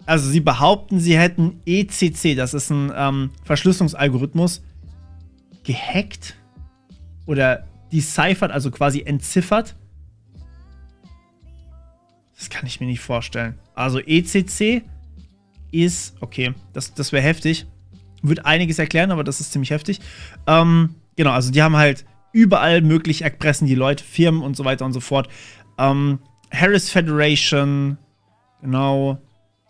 Also sie behaupten, sie hätten ECC, das ist ein Verschlüsselungsalgorithmus, gehackt oder deciphert, also quasi entziffert. Das kann ich mir nicht vorstellen. Also ECC ist, okay, das wäre heftig. Wird einiges erklären, aber das ist ziemlich heftig. Genau, also die haben halt überall möglich erpressen die Leute, Firmen und so weiter und so fort. Harris Federation, genau.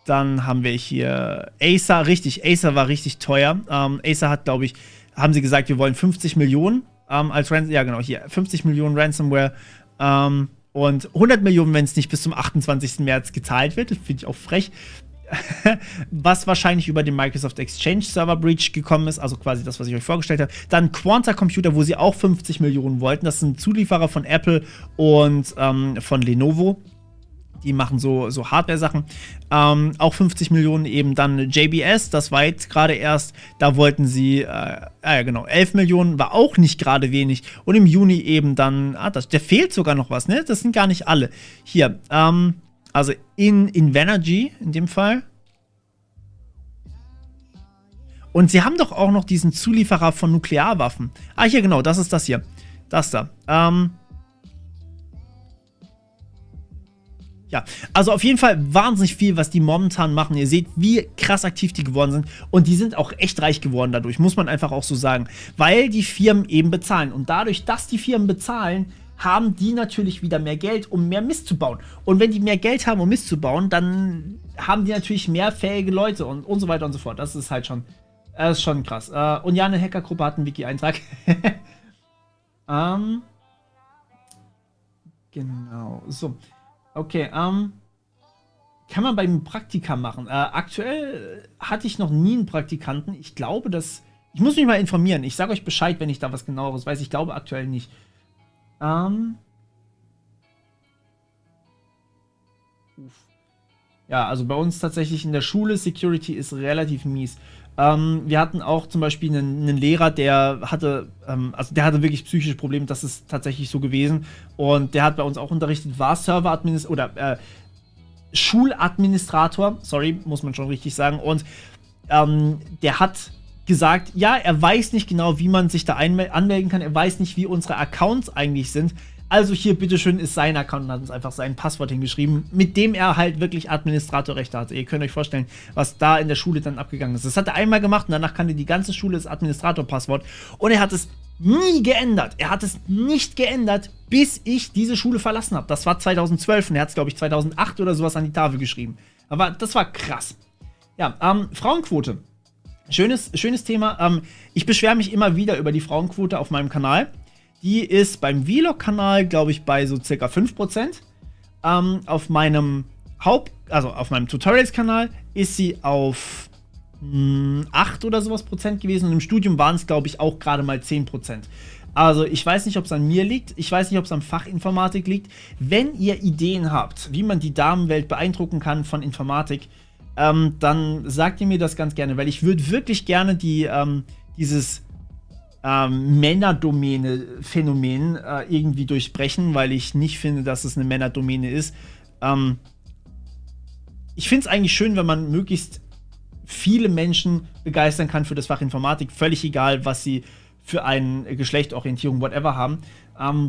Dann haben wir hier Acer, richtig, Acer war richtig teuer. Acer hat, glaube ich, haben sie gesagt, wir wollen 50 Millionen als Ransomware, ja genau, hier, 50 Millionen Ransomware und 100 Millionen, wenn es nicht bis zum 28. März gezahlt wird. Das finde ich auch frech. Was wahrscheinlich über den Microsoft Exchange Server Breach gekommen ist, also quasi das, was ich euch vorgestellt habe. Dann Quanta Computer, wo sie auch 50 Millionen wollten. Das sind Zulieferer von Apple und von Lenovo. Die machen so Hardware-Sachen. Auch 50 Millionen eben dann JBS, das war jetzt gerade erst, da wollten sie, ja genau, 11 Millionen, war auch nicht gerade wenig. Und im Juni eben dann, der fehlt sogar noch was, ne? Das sind gar nicht alle. Hier, also Invenergy in dem Fall. Und sie haben doch auch noch diesen Zulieferer von Nuklearwaffen. Hier genau, das ist das hier. Das da. Ja, also auf jeden Fall wahnsinnig viel, was die momentan machen. Ihr seht, wie krass aktiv die geworden sind. Und die sind auch echt reich geworden dadurch, muss man einfach auch so sagen. Weil die Firmen eben bezahlen. Und dadurch, dass die Firmen bezahlen, haben die natürlich wieder mehr Geld, um mehr Mist zu bauen. Und wenn die mehr Geld haben, um Mist zu bauen, dann haben die natürlich mehr fähige Leute und so weiter und so fort. Das ist halt schon, das ist schon krass. Und ja, eine Hackergruppe hat einen Wiki-Eintrag. Genau, so. Okay, kann man beim Praktika machen. Aktuell hatte ich noch nie einen Praktikanten. Ich glaube, dass. Ich muss mich mal informieren. Ich sage euch Bescheid, wenn ich da was genaueres weiß. Ich glaube aktuell nicht. Ja, also bei uns tatsächlich in der Schule, Security ist relativ mies. Wir hatten auch zum Beispiel einen Lehrer, der hatte wirklich psychische Probleme, das ist tatsächlich so gewesen. Und der hat bei uns auch unterrichtet, war Serveradministrator oder Schuladministrator, sorry, muss man schon richtig sagen. Und der hat gesagt, ja, er weiß nicht genau, wie man sich da anmelden kann. Er weiß nicht, wie unsere Accounts eigentlich sind. Also hier, bitteschön, ist sein Account und hat uns einfach sein Passwort hingeschrieben, mit dem er halt wirklich Administratorrechte hatte. Ihr könnt euch vorstellen, was da in der Schule dann abgegangen ist. Das hat er einmal gemacht und danach kannte die ganze Schule das Administratorpasswort. Und er hat es nie geändert. Er hat es nicht geändert, bis ich diese Schule verlassen habe. Das war 2012 und er hat es, glaube ich, 2008 oder sowas an die Tafel geschrieben. Aber das war krass. Ja, Frauenquote. Schönes Thema. Ich beschwere mich immer wieder über die Frauenquote auf meinem Kanal. Die ist beim Vlog-Kanal, glaube ich, bei so circa 5%. Auf meinem auf meinem Tutorials-Kanal ist sie auf 8 oder sowas Prozent gewesen. Und im Studium waren es, glaube ich, auch gerade mal 10%. Also ich weiß nicht, ob es an mir liegt. Ich weiß nicht, ob es am Fach Informatik liegt. Wenn ihr Ideen habt, wie man die Damenwelt beeindrucken kann von Informatik, dann sagt ihr mir das ganz gerne, weil ich würde wirklich gerne dieses Männerdomäne-Phänomen irgendwie durchbrechen, weil ich nicht finde, dass es eine Männerdomäne ist. Ich finde es eigentlich schön, wenn man möglichst viele Menschen begeistern kann für das Fach Informatik, völlig egal, was sie für eine Geschlechtorientierung, whatever haben,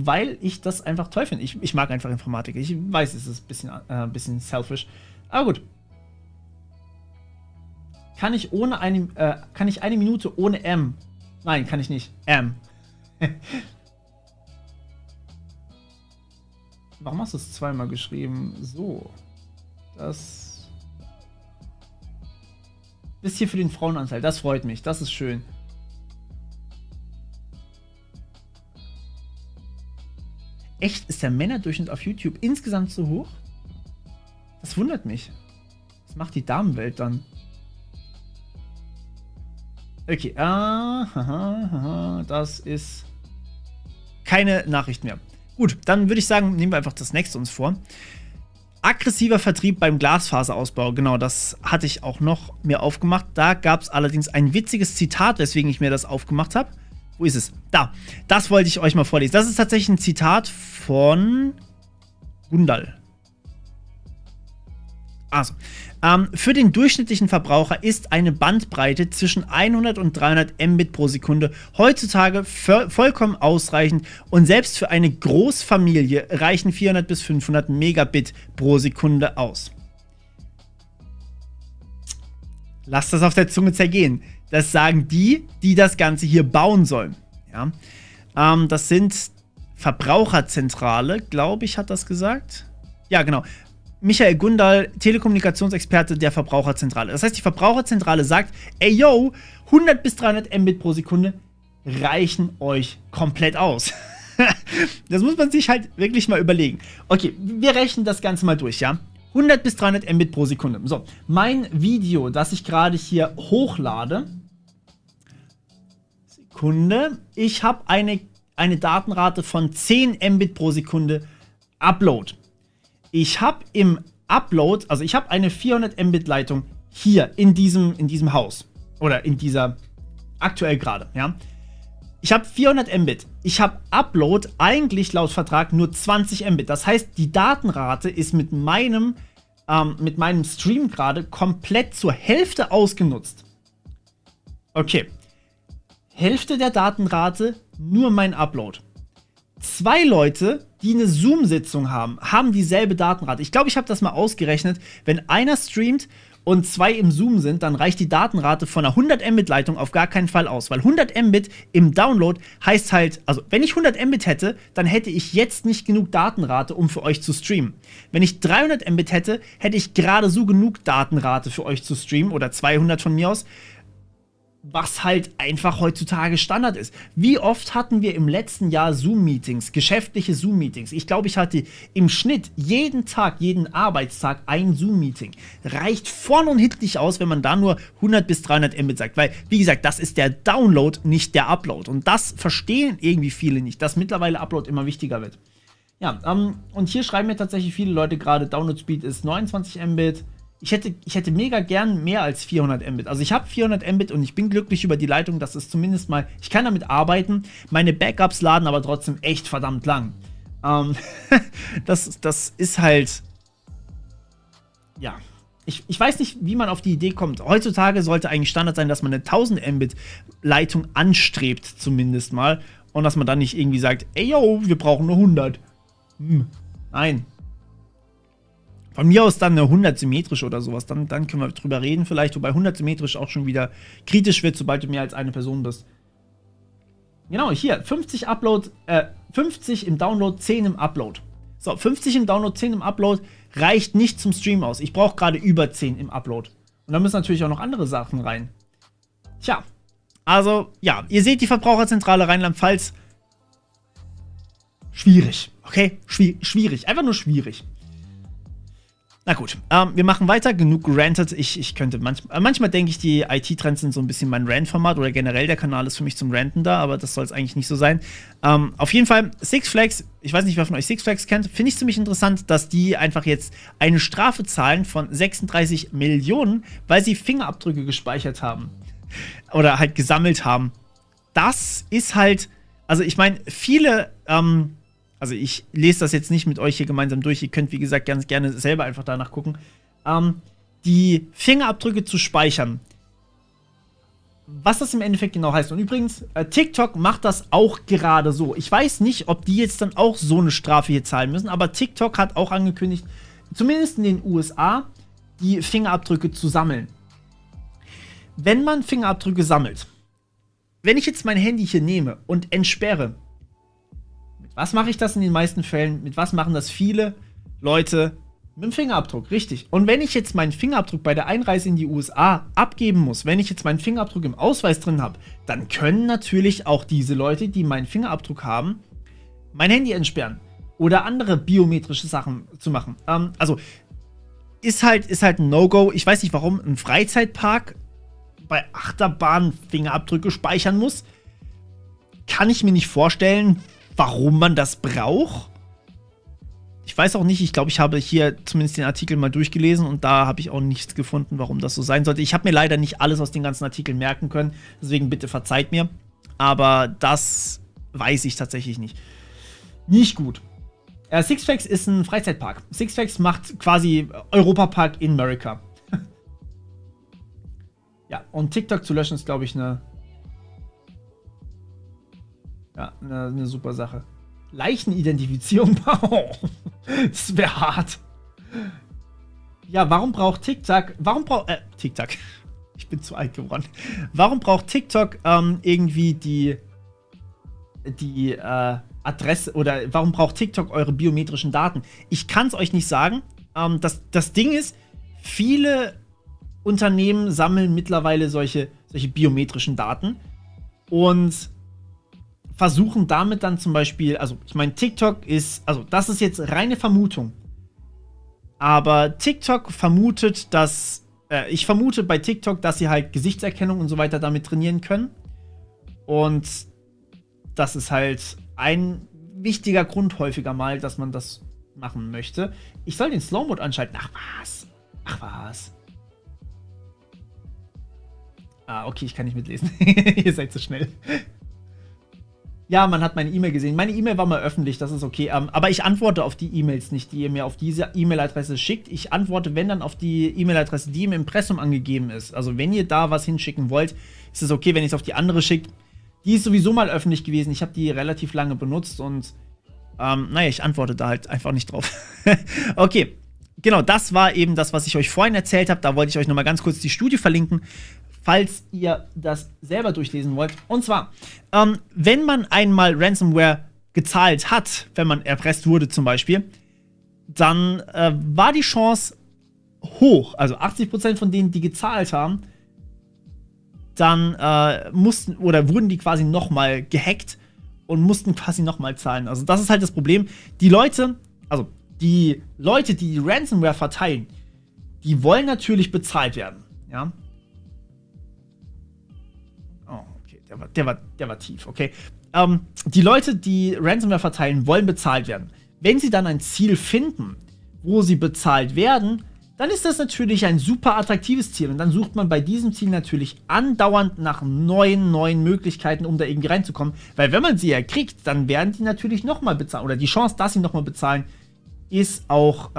weil ich das einfach toll finde. Ich mag einfach Informatik. Ich weiß, es ist ein bisschen selfish, aber gut. Kann ich eine Minute ohne M? Nein, kann ich nicht. Warum hast du es zweimal geschrieben? So. Das. Bist hier für den Frauenanteil. Das freut mich. Das ist schön. Echt? Ist der Männerdurchschnitt auf YouTube insgesamt so hoch? Das wundert mich. Was macht die Damenwelt dann? Okay, das ist keine Nachricht mehr. Gut, dann würde ich sagen, nehmen wir einfach das nächste uns vor. Aggressiver Vertrieb beim Glasfaserausbau. Genau, das hatte ich auch noch mir aufgemacht. Da gab es allerdings ein witziges Zitat, weswegen ich mir das aufgemacht habe. Wo ist es? Da. Das wollte ich euch mal vorlesen. Das ist tatsächlich ein Zitat von Gundal. Also, für den durchschnittlichen Verbraucher ist eine Bandbreite zwischen 100 und 300 Mbit pro Sekunde heutzutage vollkommen ausreichend und selbst für eine Großfamilie reichen 400 bis 500 Megabit pro Sekunde aus. Lasst das auf der Zunge zergehen. Das sagen die das Ganze hier bauen sollen. Ja? Das sind Verbraucherzentrale, glaube ich, hat das gesagt. Ja, genau. Michael Gundal, Telekommunikationsexperte der Verbraucherzentrale. Das heißt, die Verbraucherzentrale sagt, ey yo, 100 bis 300 Mbit pro Sekunde reichen euch komplett aus. Das muss man sich halt wirklich mal überlegen. Okay, wir rechnen das Ganze mal durch, ja? 100 bis 300 Mbit pro Sekunde. So, mein Video, das ich gerade hier hochlade, Sekunde, ich habe eine Datenrate von 10 Mbit pro Sekunde Upload. Ich habe im Upload, also ich habe eine 400 Mbit Leitung hier in diesem Haus. Oder in dieser, aktuell gerade, ja. Ich habe 400 Mbit. Ich habe Upload eigentlich laut Vertrag nur 20 Mbit. Das heißt, die Datenrate ist mit meinem Stream gerade komplett zur Hälfte ausgenutzt. Okay. Hälfte der Datenrate, nur mein Upload. 2 Leute, die eine Zoom-Sitzung haben dieselbe Datenrate. Ich glaube, ich habe das mal ausgerechnet. Wenn einer streamt und 2 im Zoom sind, dann reicht die Datenrate von einer 100 Mbit Leitung auf gar keinen Fall aus. Weil 100 Mbit im Download heißt halt, also wenn ich 100 Mbit hätte, dann hätte ich jetzt nicht genug Datenrate, um für euch zu streamen. Wenn ich 300 Mbit hätte, hätte ich gerade so genug Datenrate für euch zu streamen oder 200 von mir aus. Was halt einfach heutzutage Standard ist. Wie oft hatten wir im letzten Jahr Zoom-Meetings, geschäftliche Zoom-Meetings? Ich glaube, ich hatte im Schnitt jeden Tag, jeden Arbeitstag ein Zoom-Meeting. Reicht vorne und hinten nicht aus, wenn man da nur 100 bis 300 Mbit sagt. Weil, wie gesagt, das ist der Download, nicht der Upload. Und das verstehen irgendwie viele nicht, dass mittlerweile Upload immer wichtiger wird. Ja, und hier schreiben mir tatsächlich viele Leute gerade, Download-Speed ist 29 Mbit. ich hätte mega gern mehr als 400 Mbit. Also ich habe 400 Mbit und ich bin glücklich über die Leitung, dass es zumindest mal, ich kann damit arbeiten, meine Backups laden aber trotzdem echt verdammt lang. Das ist halt, ja, ich weiß nicht, wie man auf die Idee kommt. Heutzutage sollte eigentlich Standard sein, dass man eine 1000 Mbit Leitung anstrebt, zumindest mal. Und dass man dann nicht irgendwie sagt, ey yo, wir brauchen nur 100. Nein. Von mir aus dann eine 100 symmetrisch oder sowas. Dann können wir drüber reden vielleicht, wobei 100 symmetrisch auch schon wieder kritisch wird, sobald du mehr als eine Person bist. Genau, hier, 50 Upload, 50 im Download, 10 im Upload. So, 50 im Download, 10 im Upload reicht nicht zum Stream aus. Ich brauche gerade über 10 im Upload. Und da müssen natürlich auch noch andere Sachen rein. Tja, also, ja, ihr seht die Verbraucherzentrale Rheinland-Pfalz. Schwierig, okay? Schwierig, einfach nur schwierig. Na gut, wir machen weiter. Genug gerantet. Ich könnte manchmal denke ich, die IT-Trends sind so ein bisschen mein Rant-Format oder generell der Kanal ist für mich zum Ranten da, aber das soll es eigentlich nicht so sein. Auf jeden Fall, Six Flags, ich weiß nicht, wer von euch Six Flags kennt, finde ich ziemlich interessant, dass die einfach jetzt eine Strafe zahlen von 36 Millionen, weil sie Fingerabdrücke gespeichert haben. Oder halt gesammelt haben. Das ist halt, also ich meine, viele, also ich lese das jetzt nicht mit euch hier gemeinsam durch. Ihr könnt, wie gesagt, ganz gerne selber einfach danach gucken. Die Fingerabdrücke zu speichern. Was das im Endeffekt genau heißt. Und übrigens, TikTok macht das auch gerade so. Ich weiß nicht, ob die jetzt dann auch so eine Strafe hier zahlen müssen. Aber TikTok hat auch angekündigt, zumindest in den USA, die Fingerabdrücke zu sammeln. Wenn man Fingerabdrücke sammelt, wenn ich jetzt mein Handy hier nehme und entsperre, was mache ich das in den meisten Fällen? Mit was machen das viele Leute? Mit dem Fingerabdruck, richtig. Und wenn ich jetzt meinen Fingerabdruck bei der Einreise in die USA abgeben muss, wenn ich jetzt meinen Fingerabdruck im Ausweis drin habe, dann können natürlich auch diese Leute, die meinen Fingerabdruck haben, mein Handy entsperren. Oder andere biometrische Sachen zu machen. Also, ist halt ein No-Go. Ich weiß nicht, warum ein Freizeitpark bei Achterbahnen Fingerabdrücke speichern muss. Kann ich mir nicht vorstellen, warum man das braucht. Ich weiß auch nicht, ich glaube, ich habe hier zumindest den Artikel mal durchgelesen und da habe ich auch nichts gefunden, warum das so sein sollte. Ich habe mir leider nicht alles aus den ganzen Artikeln merken können, deswegen bitte verzeiht mir. Aber das weiß ich tatsächlich nicht. Nicht gut. Six Flags ist ein Freizeitpark. Six Flags macht quasi Europapark in America. Ja, und TikTok zu löschen ist, glaube ich, eine super Sache. Leichenidentifizierung. Das wäre hart. Ja, warum braucht TikTok. TikTok. Ich bin zu alt geworden. Warum braucht TikTok irgendwie die Adresse oder warum braucht TikTok eure biometrischen Daten? Ich kann es euch nicht sagen. Das Ding ist, viele Unternehmen sammeln mittlerweile solche biometrischen Daten und versuchen damit dann zum Beispiel, also ich meine, TikTok ist, also das ist jetzt reine Vermutung, aber TikTok vermutet, ich vermute bei TikTok, dass sie halt Gesichtserkennung und so weiter damit trainieren können und das ist halt ein wichtiger Grund häufiger mal, dass man das machen möchte. Ich soll den Slow-Mode anschalten. Ach was. Okay, ich kann nicht mitlesen. Ihr seid so schnell. Ja, man hat meine E-Mail gesehen. Meine E-Mail war mal öffentlich, das ist okay. Aber ich antworte auf die E-Mails nicht, die ihr mir auf diese E-Mail-Adresse schickt. Ich antworte, wenn dann, auf die E-Mail-Adresse, die im Impressum angegeben ist. Also, wenn ihr da was hinschicken wollt, ist es okay, wenn ihr es auf die andere schickt. Die ist sowieso mal öffentlich gewesen. Ich habe die relativ lange benutzt und naja, ich antworte da halt einfach nicht drauf. Okay, genau, das war eben das, was ich euch vorhin erzählt habe. Da wollte ich euch nochmal ganz kurz die Studie verlinken, falls ihr das selber durchlesen wollt. Und zwar, wenn man einmal Ransomware gezahlt hat, wenn man erpresst wurde zum Beispiel, dann war die Chance hoch, also 80% von denen, die gezahlt haben, dann wurden die quasi nochmal gehackt und mussten quasi nochmal zahlen. Also das ist halt das Problem. Die Leute, die Ransomware verteilen, die wollen natürlich bezahlt werden. Ja. Oh, okay, der war tief, okay. Die Leute, die Ransomware verteilen, wollen bezahlt werden. Wenn sie dann ein Ziel finden, wo sie bezahlt werden, dann ist das natürlich ein super attraktives Ziel. Und dann sucht man bei diesem Ziel natürlich andauernd nach neuen Möglichkeiten, um da irgendwie reinzukommen. Weil wenn man sie ja kriegt, dann werden die natürlich nochmal bezahlen. Oder die Chance, dass sie nochmal bezahlen, ist auch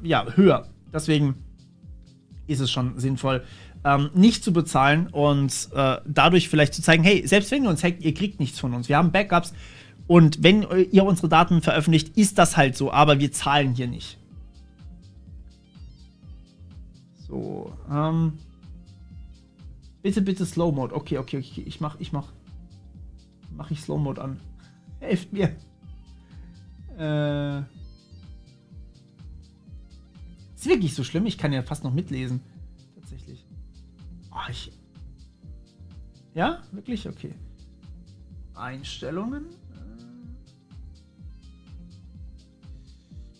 ja, höher. Deswegen ist es schon sinnvoll, nicht zu bezahlen und dadurch vielleicht zu zeigen, hey, selbst wenn ihr uns hackt, ihr kriegt nichts von uns. Wir haben Backups und wenn ihr unsere Daten veröffentlicht, ist das halt so, aber wir zahlen hier nicht. So, bitte Slow Mode. Okay. Ich mach Slow Mode an. Helft mir. Ist wirklich so schlimm? Ich kann ja fast noch mitlesen. Tatsächlich. Oh, ja, wirklich? Okay. Einstellungen.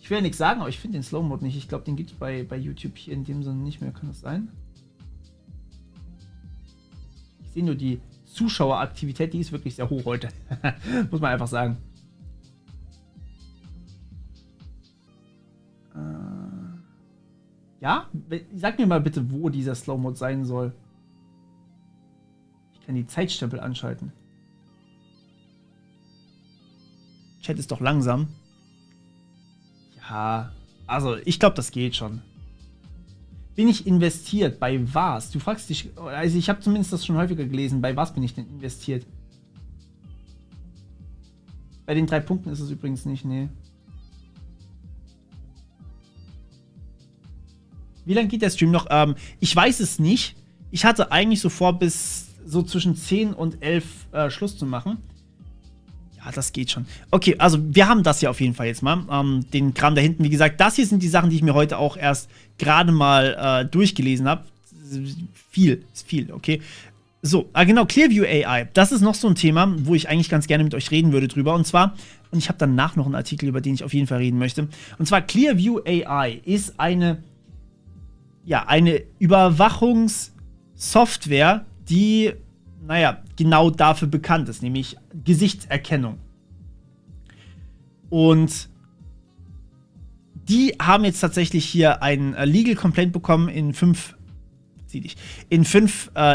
Ich will ja nichts sagen, aber ich finde den Slow Mode nicht. Ich glaube, den gibt es bei YouTube hier in dem Sinne nicht mehr. Kann das sein? Ich sehe nur die Zuschaueraktivität, die ist wirklich sehr hoch heute. Muss man einfach sagen. Ja? Sag mir mal bitte, wo dieser Slow Mode sein soll. Ich kann die Zeitstempel anschalten. Chat ist doch langsam. Ja, also ich glaube, das geht schon. Bin ich investiert? Bei was? Du fragst dich, also ich habe zumindest das schon häufiger gelesen. Bei was bin ich denn investiert? Bei den 3 Punkten ist es übrigens nicht, nee. Wie lange geht der Stream noch? Ich weiß es nicht. Ich hatte eigentlich so vor, bis so zwischen 10 und 11 Schluss zu machen. Ja, das geht schon. Okay, also wir haben das hier auf jeden Fall jetzt mal. Den Kram da hinten. Wie gesagt, das hier sind die Sachen, die ich mir heute auch erst gerade mal durchgelesen habe. Ist viel, okay. So, genau, Clearview AI. Das ist noch so ein Thema, wo ich eigentlich ganz gerne mit euch reden würde drüber. Und zwar, und ich habe danach noch einen Artikel, über den ich auf jeden Fall reden möchte. Und zwar, Clearview AI ist eine Überwachungssoftware, die, naja, genau dafür bekannt ist, nämlich Gesichtserkennung. Und die haben jetzt tatsächlich hier ein Legal Complaint bekommen in 5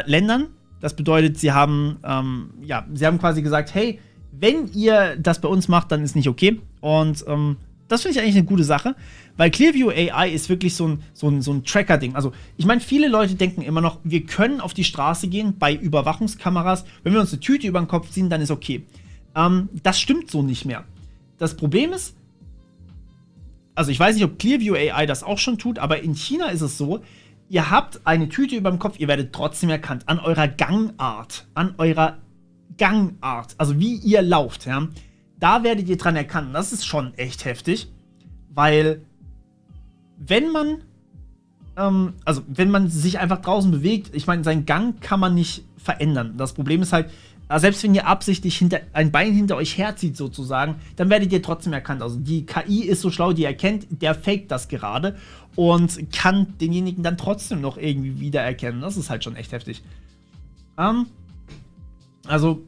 Ländern. Das bedeutet, sie haben quasi gesagt, hey, wenn ihr das bei uns macht, dann ist nicht okay. Und das finde ich eigentlich eine gute Sache, weil Clearview AI ist wirklich so ein Tracker-Ding. Also, ich meine, viele Leute denken immer noch, wir können auf die Straße gehen bei Überwachungskameras. Wenn wir uns eine Tüte über den Kopf ziehen, dann ist okay. Das stimmt so nicht mehr. Das Problem ist, also ich weiß nicht, ob Clearview AI das auch schon tut, aber in China ist es so, ihr habt eine Tüte über dem Kopf, ihr werdet trotzdem erkannt an eurer Gangart. Also wie ihr lauft, ja. Da werdet ihr dran erkannt. Das ist schon echt heftig, weil wenn man sich einfach draußen bewegt, ich meine, seinen Gang kann man nicht verändern. Das Problem ist halt, selbst wenn ihr absichtlich ein Bein hinter euch herzieht sozusagen, dann werdet ihr trotzdem erkannt. Also die KI ist so schlau, die erkennt, der faked das gerade und kann denjenigen dann trotzdem noch irgendwie wiedererkennen. Das ist halt schon echt heftig. Also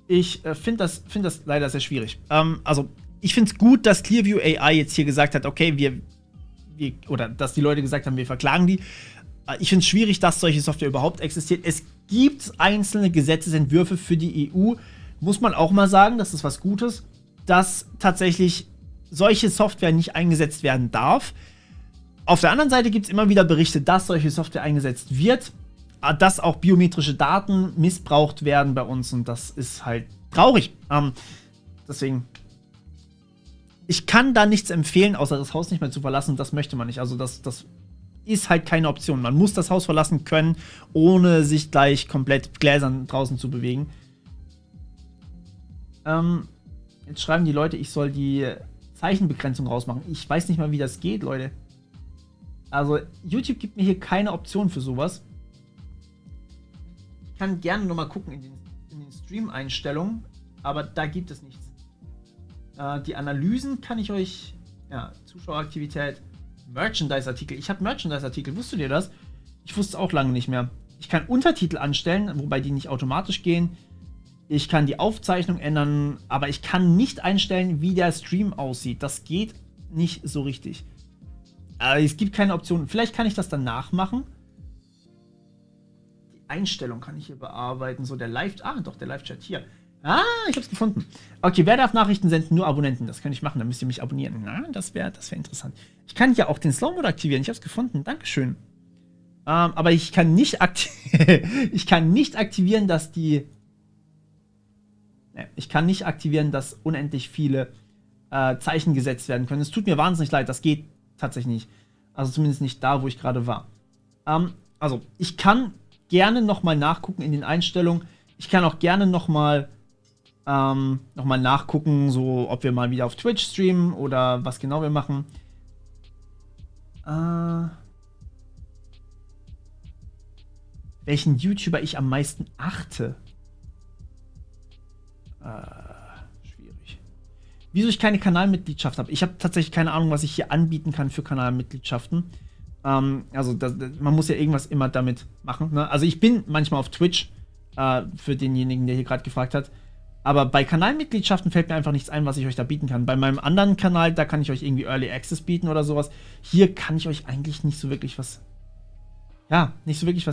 ich finde das leider sehr schwierig. Also ich finde es gut, dass Clearview AI jetzt hier gesagt hat, okay, oder dass die Leute gesagt haben, wir verklagen die. Ich finde es schwierig, dass solche Software überhaupt existiert. Es gibt einzelne Gesetzesentwürfe für die EU, muss man auch mal sagen, das ist was Gutes, dass tatsächlich solche Software nicht eingesetzt werden darf. Auf der anderen Seite gibt es immer wieder Berichte, dass solche Software eingesetzt wird, dass auch biometrische Daten missbraucht werden bei uns und das ist halt traurig. Deswegen, ich kann da nichts empfehlen, außer das Haus nicht mehr zu verlassen. Das möchte man nicht. Also das ist halt keine Option. Man muss das Haus verlassen können, ohne sich gleich komplett gläsern draußen zu bewegen. Jetzt schreiben die Leute, ich soll die Zeichenbegrenzung rausmachen. Ich weiß nicht mal, wie das geht, Leute. Also YouTube gibt mir hier keine Option für sowas. Ich kann gerne nochmal gucken in den Stream-Einstellungen, aber da gibt es nichts. Die Analysen kann ich euch... Ja, Zuschaueraktivität, Merchandise-Artikel. Ich habe Merchandise-Artikel, wusstet ihr das? Ich wusste es auch lange nicht mehr. Ich kann Untertitel anstellen, wobei die nicht automatisch gehen. Ich kann die Aufzeichnung ändern, aber ich kann nicht einstellen, wie der Stream aussieht. Das geht nicht so richtig. Es gibt keine Option. Vielleicht kann ich das dann nachmachen. Die Einstellung kann ich hier bearbeiten. So, der der Live-Chat hier. Ich hab's gefunden. Okay, wer darf Nachrichten senden? Nur Abonnenten. Das könnte ich machen, dann müsst ihr mich abonnieren. Na, das wär interessant. Ich kann ja auch den Slow-Mode aktivieren. Ich hab's gefunden. Dankeschön. Aber ich kann nicht aktivieren, dass die. Ich kann nicht aktivieren, dass unendlich viele Zeichen gesetzt werden können. Es tut mir wahnsinnig leid, das geht tatsächlich nicht. Also zumindest nicht da, wo ich gerade war. Also, ich kann gerne nochmal nachgucken in den Einstellungen. Ich kann auch gerne nochmal nachgucken, so ob wir mal wieder auf Twitch streamen oder was genau wir machen. Welchen YouTuber ich am meisten achte? Schwierig. Wieso ich keine Kanalmitgliedschaft habe? Ich habe tatsächlich keine Ahnung, was ich hier anbieten kann für Kanalmitgliedschaften. Also man muss ja irgendwas immer damit machen. Ne? Also ich bin manchmal auf Twitch, für denjenigen, der hier gerade gefragt hat. Aber bei Kanalmitgliedschaften fällt mir einfach nichts ein, was ich euch da bieten kann. Bei meinem anderen Kanal, da kann ich euch irgendwie Early Access bieten oder sowas. Hier kann ich euch eigentlich nicht so wirklich was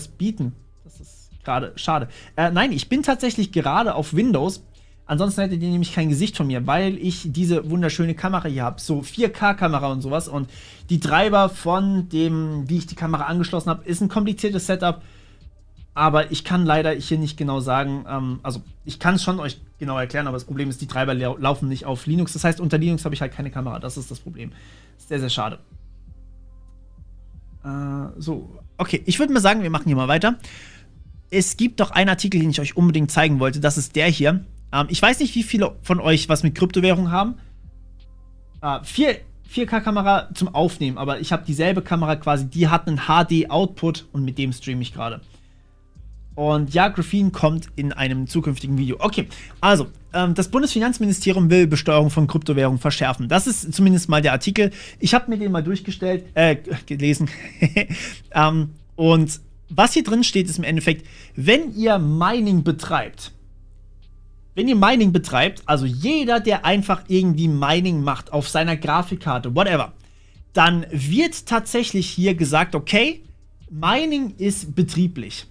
bieten. Das ist gerade schade. Nein, ich bin tatsächlich gerade auf Windows. Ansonsten hättet ihr nämlich kein Gesicht von mir, weil ich diese wunderschöne Kamera hier habe. So 4K-Kamera und sowas. Und die Treiber von dem, wie ich die Kamera angeschlossen habe, ist ein kompliziertes Setup. Aber ich kann leider hier nicht genau sagen, also ich kann es schon euch genau erklären, aber das Problem ist, die Treiber laufen nicht auf Linux. Das heißt, unter Linux habe ich halt keine Kamera. Das ist das Problem. Sehr, sehr schade. So, okay, ich würde mal sagen, wir machen hier mal weiter. Es gibt doch einen Artikel, den ich euch unbedingt zeigen wollte. Das ist der hier. Ich weiß nicht, wie viele von euch was mit Kryptowährung haben. 4K-Kamera zum Aufnehmen, aber ich habe dieselbe Kamera quasi, die hat einen HD-Output und mit dem streame ich gerade. Und ja, Graphene kommt in einem zukünftigen Video. Okay, also, das Bundesfinanzministerium will Besteuerung von Kryptowährungen verschärfen. Das ist zumindest mal der Artikel. Ich habe mir den mal gelesen. Und was hier drin steht, ist im Endeffekt, wenn ihr Mining betreibt, also jeder, der einfach irgendwie Mining macht auf seiner Grafikkarte, whatever, dann wird tatsächlich hier gesagt, okay, Mining ist betrieblich.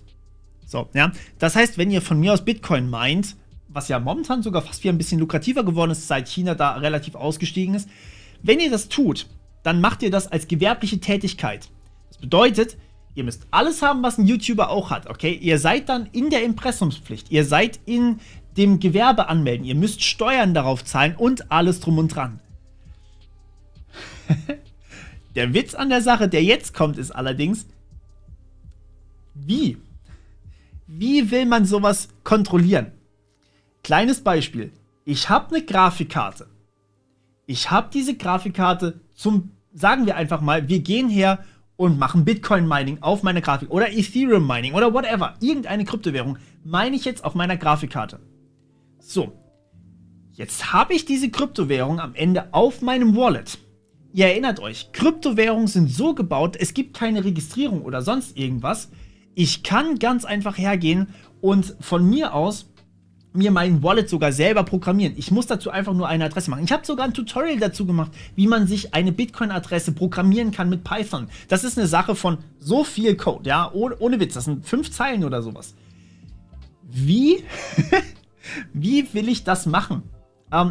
So, ja. Das heißt, wenn ihr von mir aus Bitcoin meint, was ja momentan sogar fast wieder ein bisschen lukrativer geworden ist, seit China da relativ ausgestiegen ist, wenn ihr das tut, dann macht ihr das als gewerbliche Tätigkeit. Das bedeutet, ihr müsst alles haben, was ein YouTuber auch hat, okay? Ihr seid dann in der Impressumspflicht, ihr seid in dem Gewerbe anmelden, ihr müsst Steuern darauf zahlen und alles drum und dran. Der Witz an der Sache, der jetzt kommt, ist allerdings, wie will man sowas kontrollieren? Kleines Beispiel. Ich habe eine Grafikkarte. Ich habe diese Grafikkarte sagen wir einfach mal, wir gehen her und machen Bitcoin-Mining auf meiner Grafik oder Ethereum-Mining oder whatever. Irgendeine Kryptowährung meine ich jetzt auf meiner Grafikkarte. So. Jetzt habe ich diese Kryptowährung am Ende auf meinem Wallet. Ihr erinnert euch, Kryptowährungen sind so gebaut, es gibt keine Registrierung oder sonst irgendwas. Ich kann ganz einfach hergehen und von mir aus mir mein Wallet sogar selber programmieren. Ich muss dazu einfach nur eine Adresse machen. Ich habe sogar ein Tutorial dazu gemacht, wie man sich eine Bitcoin-Adresse programmieren kann mit Python. Das ist eine Sache von so viel Code, ja, ohne Witz. Das sind 5 Zeilen oder sowas. Wie will ich das machen?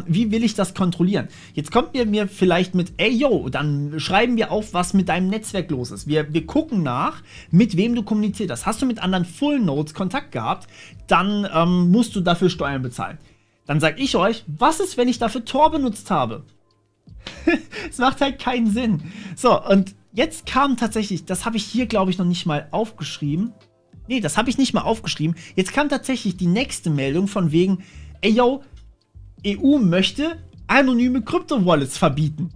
Wie will ich das kontrollieren? Jetzt kommt mir vielleicht mit, ey yo, dann schreiben wir auf, was mit deinem Netzwerk los ist. Wir gucken nach, mit wem du kommuniziert hast. Hast du mit anderen Full Nodes Kontakt gehabt, dann musst du dafür Steuern bezahlen. Dann sag ich euch, was ist, wenn ich dafür Tor benutzt habe? Es macht halt keinen Sinn. So, und jetzt kam tatsächlich, das habe ich hier, glaube ich, noch nicht mal aufgeschrieben. Nee, das habe ich nicht mal aufgeschrieben. Jetzt kam tatsächlich die nächste Meldung von wegen, ey yo, EU möchte anonyme Krypto-Wallets verbieten.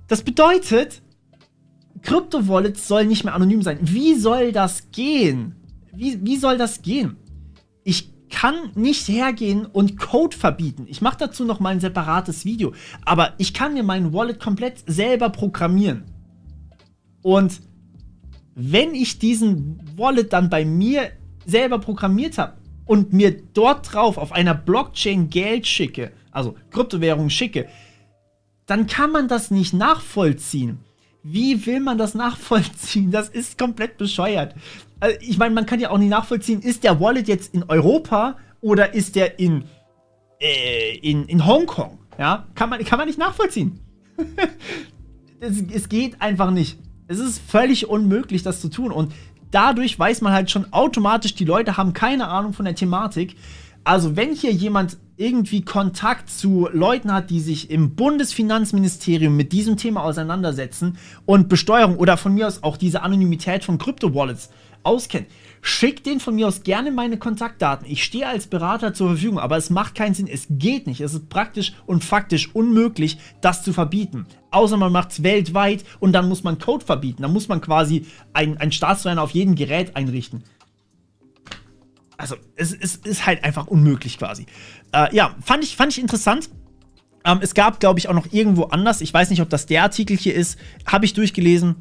Das bedeutet, Krypto-Wallets sollen nicht mehr anonym sein. Wie soll das gehen? Wie soll das gehen? Ich kann nicht hergehen und Code verbieten. Ich mache dazu noch mal ein separates Video. Aber ich kann mir mein Wallet komplett selber programmieren. Und wenn ich diesen Wallet dann bei mir selber programmiert habe und mir dort drauf auf einer Blockchain Geld schicke, also Kryptowährung schicke, dann kann man das nicht nachvollziehen. Wie will man das nachvollziehen? Das ist komplett bescheuert. Also ich meine, man kann ja auch nicht nachvollziehen, ist der Wallet jetzt in Europa oder ist der in Hongkong? Ja, kann man nicht nachvollziehen. Es geht einfach nicht. Es ist völlig unmöglich, das zu tun. Und dadurch weiß man halt schon automatisch, die Leute haben keine Ahnung von der Thematik. Also wenn hier jemand irgendwie Kontakt zu Leuten hat, die sich im Bundesfinanzministerium mit diesem Thema auseinandersetzen und Besteuerung oder von mir aus auch diese Anonymität von Krypto-Wallets auskennt, schickt den von mir aus gerne meine Kontaktdaten. Ich stehe als Berater zur Verfügung, aber es macht keinen Sinn, es geht nicht. Es ist praktisch und faktisch unmöglich, das zu verbieten. Außer man macht es weltweit und dann muss man Code verbieten. Dann muss man quasi ein Staatstrojaner auf jedem Gerät einrichten. Also, es ist halt einfach unmöglich quasi. Ja, fand ich interessant. Es gab, glaube ich, auch noch irgendwo anders. Ich weiß nicht, ob das der Artikel hier ist. Habe ich durchgelesen.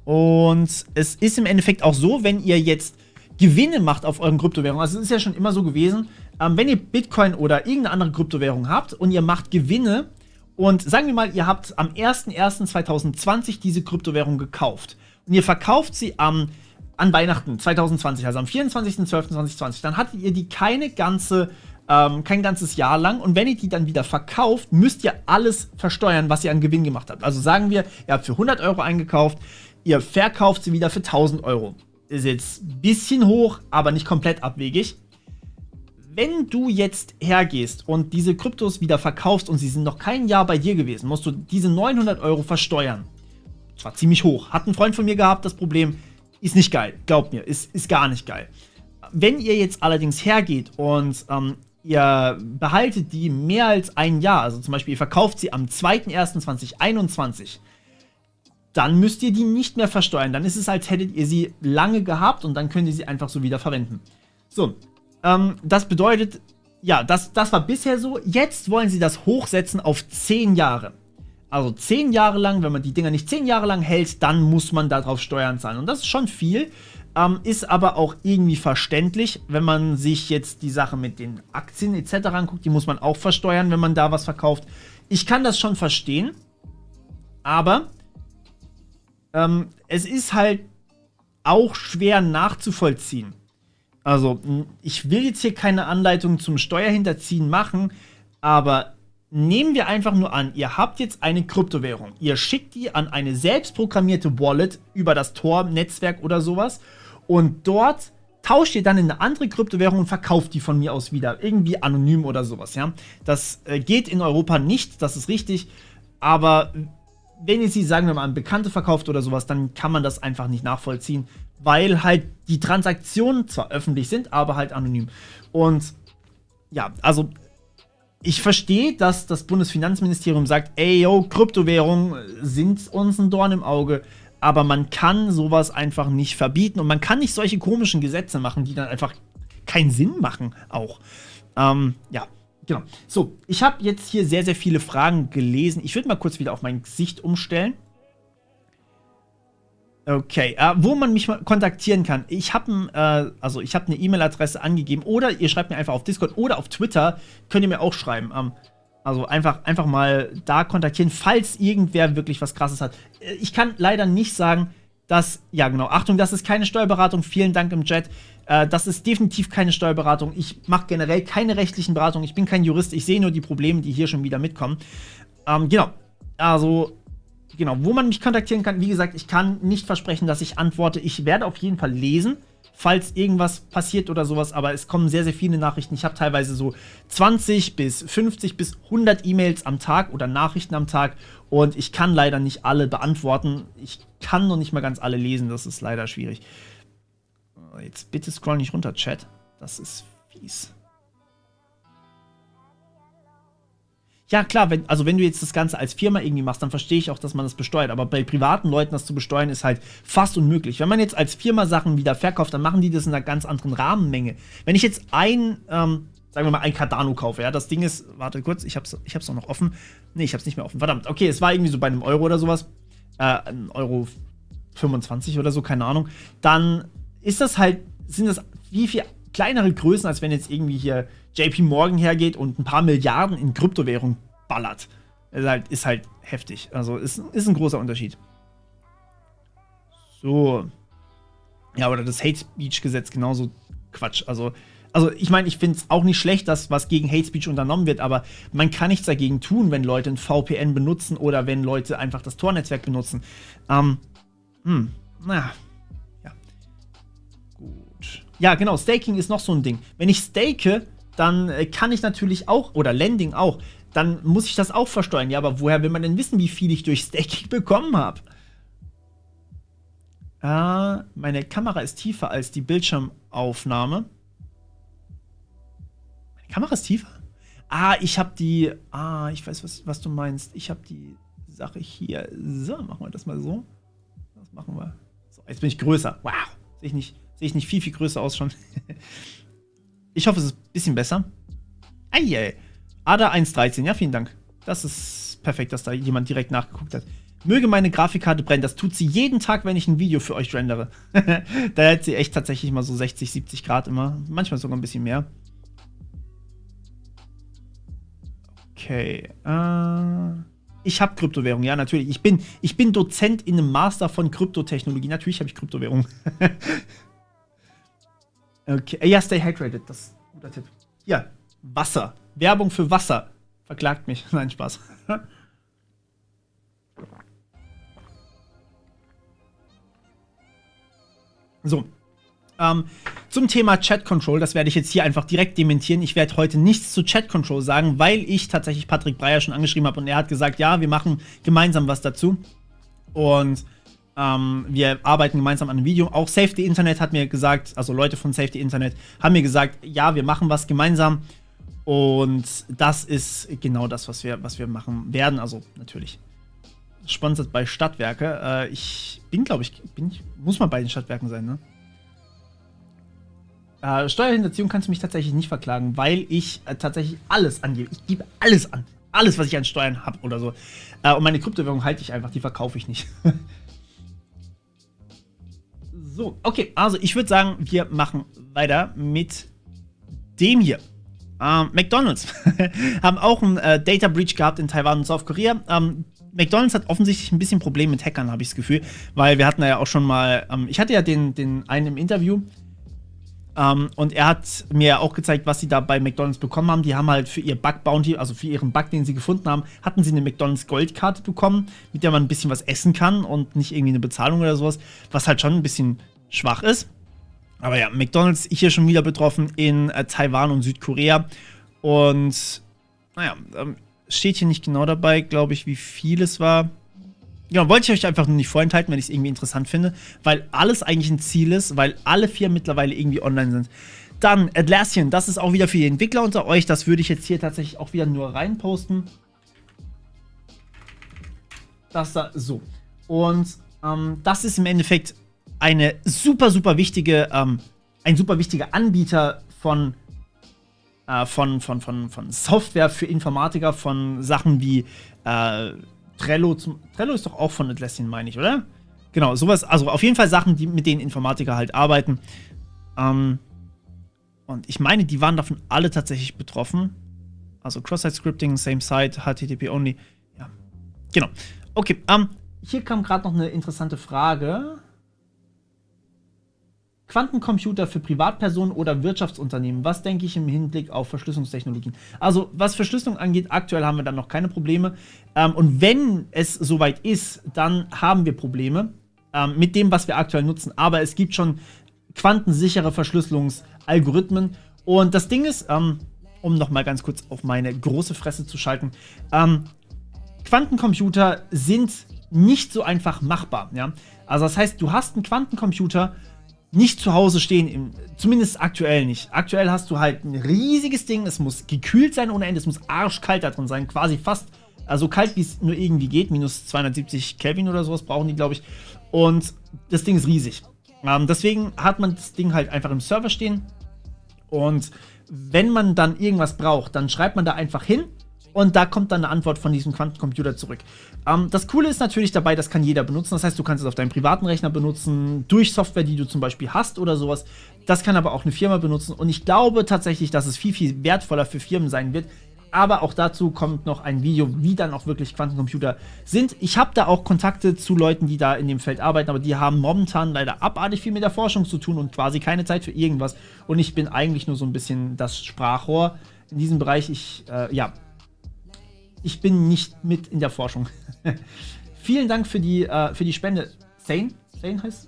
Und es ist im Endeffekt auch so, wenn ihr jetzt Gewinne macht auf euren Kryptowährungen. Also, es ist ja schon immer so gewesen, wenn ihr Bitcoin oder irgendeine andere Kryptowährung habt und ihr macht Gewinne und sagen wir mal, ihr habt am 01.01.2020 diese Kryptowährung gekauft und ihr verkauft sie an Weihnachten 2020, also am 24.12.2020, dann hattet ihr die kein ganzes Jahr lang und wenn ihr die dann wieder verkauft, müsst ihr alles versteuern, was ihr an Gewinn gemacht habt. Also sagen wir, ihr habt für 100 Euro eingekauft, ihr verkauft sie wieder für 1000 Euro. Ist jetzt ein bisschen hoch, aber nicht komplett abwegig. Wenn du jetzt hergehst und diese Kryptos wieder verkaufst und sie sind noch kein Jahr bei dir gewesen, musst du diese 900 Euro versteuern. Das war ziemlich hoch. Hat ein Freund von mir gehabt, das Problem. Ist nicht geil, glaubt mir, ist gar nicht geil. Wenn ihr jetzt allerdings hergeht und ihr behaltet die mehr als ein Jahr, also zum Beispiel ihr verkauft sie am 2.1.2021, dann müsst ihr die nicht mehr versteuern. Dann ist es, als hättet ihr sie lange gehabt und dann könnt ihr sie einfach so wieder verwenden. So, das bedeutet, ja, das war bisher so. Jetzt wollen sie das hochsetzen auf 10 Jahre. Also 10 Jahre lang, wenn man die Dinger nicht 10 Jahre lang hält, dann muss man darauf Steuern zahlen. Und das ist schon viel, ist aber auch irgendwie verständlich, wenn man sich jetzt die Sache mit den Aktien etc. anguckt, die muss man auch versteuern, wenn man da was verkauft. Ich kann das schon verstehen, aber es ist halt auch schwer nachzuvollziehen. Also, ich will jetzt hier keine Anleitung zum Steuerhinterziehen machen, aber nehmen wir einfach nur an, ihr habt jetzt eine Kryptowährung. Ihr schickt die an eine selbstprogrammierte Wallet über das Tor-Netzwerk oder sowas und dort tauscht ihr dann in eine andere Kryptowährung und verkauft die von mir aus wieder. Irgendwie anonym oder sowas, ja. Das geht in Europa nicht, das ist richtig, aber wenn ihr sie, sagen wir mal, an Bekannte verkauft oder sowas, dann kann man das einfach nicht nachvollziehen, weil halt die Transaktionen zwar öffentlich sind, aber halt anonym. Und ja, also ich verstehe, dass das Bundesfinanzministerium sagt, ey, yo, Kryptowährungen sind uns ein Dorn im Auge, aber man kann sowas einfach nicht verbieten und man kann nicht solche komischen Gesetze machen, die dann einfach keinen Sinn machen auch. Ja, genau. So, ich habe jetzt hier sehr, sehr viele Fragen gelesen. Ich würde mal kurz wieder auf mein Gesicht umstellen. Okay, wo man mich mal kontaktieren kann. Ich habe eine E-Mail-Adresse angegeben oder ihr schreibt mir einfach auf Discord oder auf Twitter, könnt ihr mir auch schreiben. Also einfach mal da kontaktieren, falls irgendwer wirklich was Krasses hat. Ich kann leider nicht sagen, dass, ja genau, Achtung, das ist keine Steuerberatung, vielen Dank im Chat. Das ist definitiv keine Steuerberatung. Ich mache generell keine rechtlichen Beratungen, ich bin kein Jurist, ich sehe nur die Probleme, die hier schon wieder mitkommen. Genau, also genau, wo man mich kontaktieren kann, wie gesagt, ich kann nicht versprechen, dass ich antworte. Ich werde auf jeden Fall lesen, falls irgendwas passiert oder sowas, aber es kommen sehr, sehr viele Nachrichten. Ich habe teilweise so 20 bis 50 bis 100 E-Mails am Tag oder Nachrichten am Tag und ich kann leider nicht alle beantworten. Ich kann noch nicht mal ganz alle lesen, das ist leider schwierig. Jetzt bitte scroll nicht runter, Chat. Das ist fies. Ja, klar, wenn du jetzt das Ganze als Firma irgendwie machst, dann verstehe ich auch, dass man das besteuert. Aber bei privaten Leuten das zu besteuern, ist halt fast unmöglich. Wenn man jetzt als Firma Sachen wieder verkauft, dann machen die das in einer ganz anderen Rahmenmenge. Wenn ich jetzt sagen wir mal, ein Cardano kaufe, ja, das Ding ist, warte kurz, ich hab's auch noch offen. Nee, ich hab's nicht mehr offen. Verdammt, okay, es war irgendwie so bei einem Euro oder sowas. 1,25 € oder so, keine Ahnung. Dann sind das wie viel kleinere Größen, als wenn jetzt irgendwie hier JP Morgan hergeht und ein paar Milliarden in Kryptowährung ballert. Ist halt heftig. Also ist ein großer Unterschied. So. Ja, oder das Hate Speech Gesetz genauso Quatsch. Also ich meine, ich finde es auch nicht schlecht, dass was gegen Hate Speech unternommen wird, aber man kann nichts dagegen tun, wenn Leute ein VPN benutzen oder wenn Leute einfach das Tor-Netzwerk benutzen. Naja. Ja. Gut. Ja, genau, Staking ist noch so ein Ding. Wenn ich stake, dann kann ich natürlich auch, oder Lending auch, dann muss ich das auch versteuern. Ja, aber woher will man denn wissen, wie viel ich durch Staking bekommen habe? Meine Kamera ist tiefer als die Bildschirmaufnahme. Meine Kamera ist tiefer? Ich habe die. Ich weiß, was du meinst. Ich habe die Sache hier. So, machen wir das mal so. Das machen wir. So, jetzt bin ich größer. Wow. Sehe ich nicht viel größer aus schon. Ich hoffe, es ist ein bisschen besser. Eieiei. Ada 1.13. Ja, vielen Dank. Das ist perfekt, dass da jemand direkt nachgeguckt hat. Möge meine Grafikkarte brennen. Das tut sie jeden Tag, wenn ich ein Video für euch rendere. Da hält sie echt tatsächlich mal so 60, 70 Grad immer. Manchmal sogar ein bisschen mehr. Okay. Ich habe Kryptowährung. Ja, natürlich. Ich bin Dozent in einem Master von Kryptotechnologie. Natürlich habe ich Kryptowährung. Okay. Ja, stay hydrated. Das ist ein guter Tipp. Ja, Wasser. Werbung für Wasser. Verklagt mich. Nein, Spaß. So, zum Thema Chat Control, das werde ich jetzt hier einfach direkt dementieren. Ich werde heute nichts zu Chat Control sagen, weil ich tatsächlich Patrick Breyer schon angeschrieben habe und er hat gesagt, ja, wir machen gemeinsam was dazu. Und wir arbeiten gemeinsam an einem Video. Auch Safety Internet hat mir gesagt, also Leute von Safety Internet haben mir gesagt, ja, wir machen was gemeinsam. Und das ist genau das, was wir machen werden. Also natürlich sponsert bei Stadtwerke. Ich bin, glaube ich, muss mal bei den Stadtwerken sein, ne? Steuerhinterziehung kannst du mich tatsächlich nicht verklagen, weil ich tatsächlich alles angebe. Ich gebe alles an. Alles, was ich an Steuern habe oder so. Und meine Kryptowährung halte ich einfach, die verkaufe ich nicht. So, okay, also ich würde sagen, wir machen weiter mit dem hier. McDonald's haben auch einen Data Breach gehabt in Taiwan und Südkorea. McDonald's hat offensichtlich ein bisschen Probleme mit Hackern, habe ich das Gefühl, weil wir hatten ja auch schon mal, ich hatte ja den einen im Interview und er hat mir auch gezeigt, was sie da bei McDonald's bekommen haben. Die haben halt für ihr Bug Bounty, also für ihren Bug, den sie gefunden haben, hatten sie eine McDonald's Goldkarte bekommen, mit der man ein bisschen was essen kann und nicht irgendwie eine Bezahlung oder sowas, was halt schon ein bisschen schwach ist. Aber ja, McDonald's hier schon wieder betroffen in Taiwan und Südkorea. Und naja, steht hier nicht genau dabei, glaube ich, wie viel es war. Ja, wollte ich euch einfach nur nicht vorenthalten, wenn ich es irgendwie interessant finde, weil alles eigentlich ein Ziel ist, weil alle Firmen mittlerweile irgendwie online sind. Dann Atlassian, das ist auch wieder für die Entwickler unter euch. Das würde ich jetzt hier tatsächlich auch wieder nur reinposten. Das da so. Und das ist im Endeffekt eine super wichtige, ein super wichtiger Anbieter von Software für Informatiker, von Sachen wie Trello. Trello ist doch auch von Atlassian, meine ich, oder? Genau, sowas, also auf jeden Fall Sachen, mit denen Informatiker halt arbeiten. Und ich meine, die waren davon alle tatsächlich betroffen. Also Cross-Site-Scripting, Same-Site, HTTP-Only. Ja, genau. Okay, hier kam gerade noch eine interessante Frage. Quantencomputer für Privatpersonen oder Wirtschaftsunternehmen. Was denke ich im Hinblick auf Verschlüsselungstechnologien? Also, was Verschlüsselung angeht, aktuell haben wir dann noch keine Probleme. Und wenn es soweit ist, dann haben wir Probleme mit dem, was wir aktuell nutzen. Aber es gibt schon quantensichere Verschlüsselungsalgorithmen. Und das Ding ist, um nochmal ganz kurz auf meine große Fresse zu schalten, Quantencomputer sind nicht so einfach machbar. Ja? Also das heißt, du hast einen Quantencomputer nicht zu Hause stehen, zumindest aktuell nicht. Aktuell hast du halt ein riesiges Ding, es muss gekühlt sein ohne Ende, es muss arschkalt da drin sein, quasi fast so kalt, wie es nur irgendwie geht, minus 270 Kelvin oder sowas brauchen die, glaube ich. Und das Ding ist riesig. Deswegen hat man das Ding halt einfach im Server stehen und wenn man dann irgendwas braucht, dann schreibt man da einfach hin und da kommt dann eine Antwort von diesem Quantencomputer zurück. Das Coole ist natürlich dabei, das kann jeder benutzen. Das heißt, du kannst es auf deinem privaten Rechner benutzen, durch Software, die du zum Beispiel hast oder sowas. Das kann aber auch eine Firma benutzen. Und ich glaube tatsächlich, dass es viel wertvoller für Firmen sein wird, Aber auch dazu kommt noch ein Video, wie dann auch wirklich Quantencomputer sind. Ich habe da auch Kontakte zu Leuten, die da in dem Feld arbeiten, aber die haben momentan leider abartig viel mit der Forschung zu tun und quasi keine Zeit für irgendwas. Und ich bin eigentlich nur so ein bisschen das Sprachrohr in diesem Bereich. Ich bin nicht mit in der Forschung. Vielen Dank für die Spende. Sane? Sane heißt?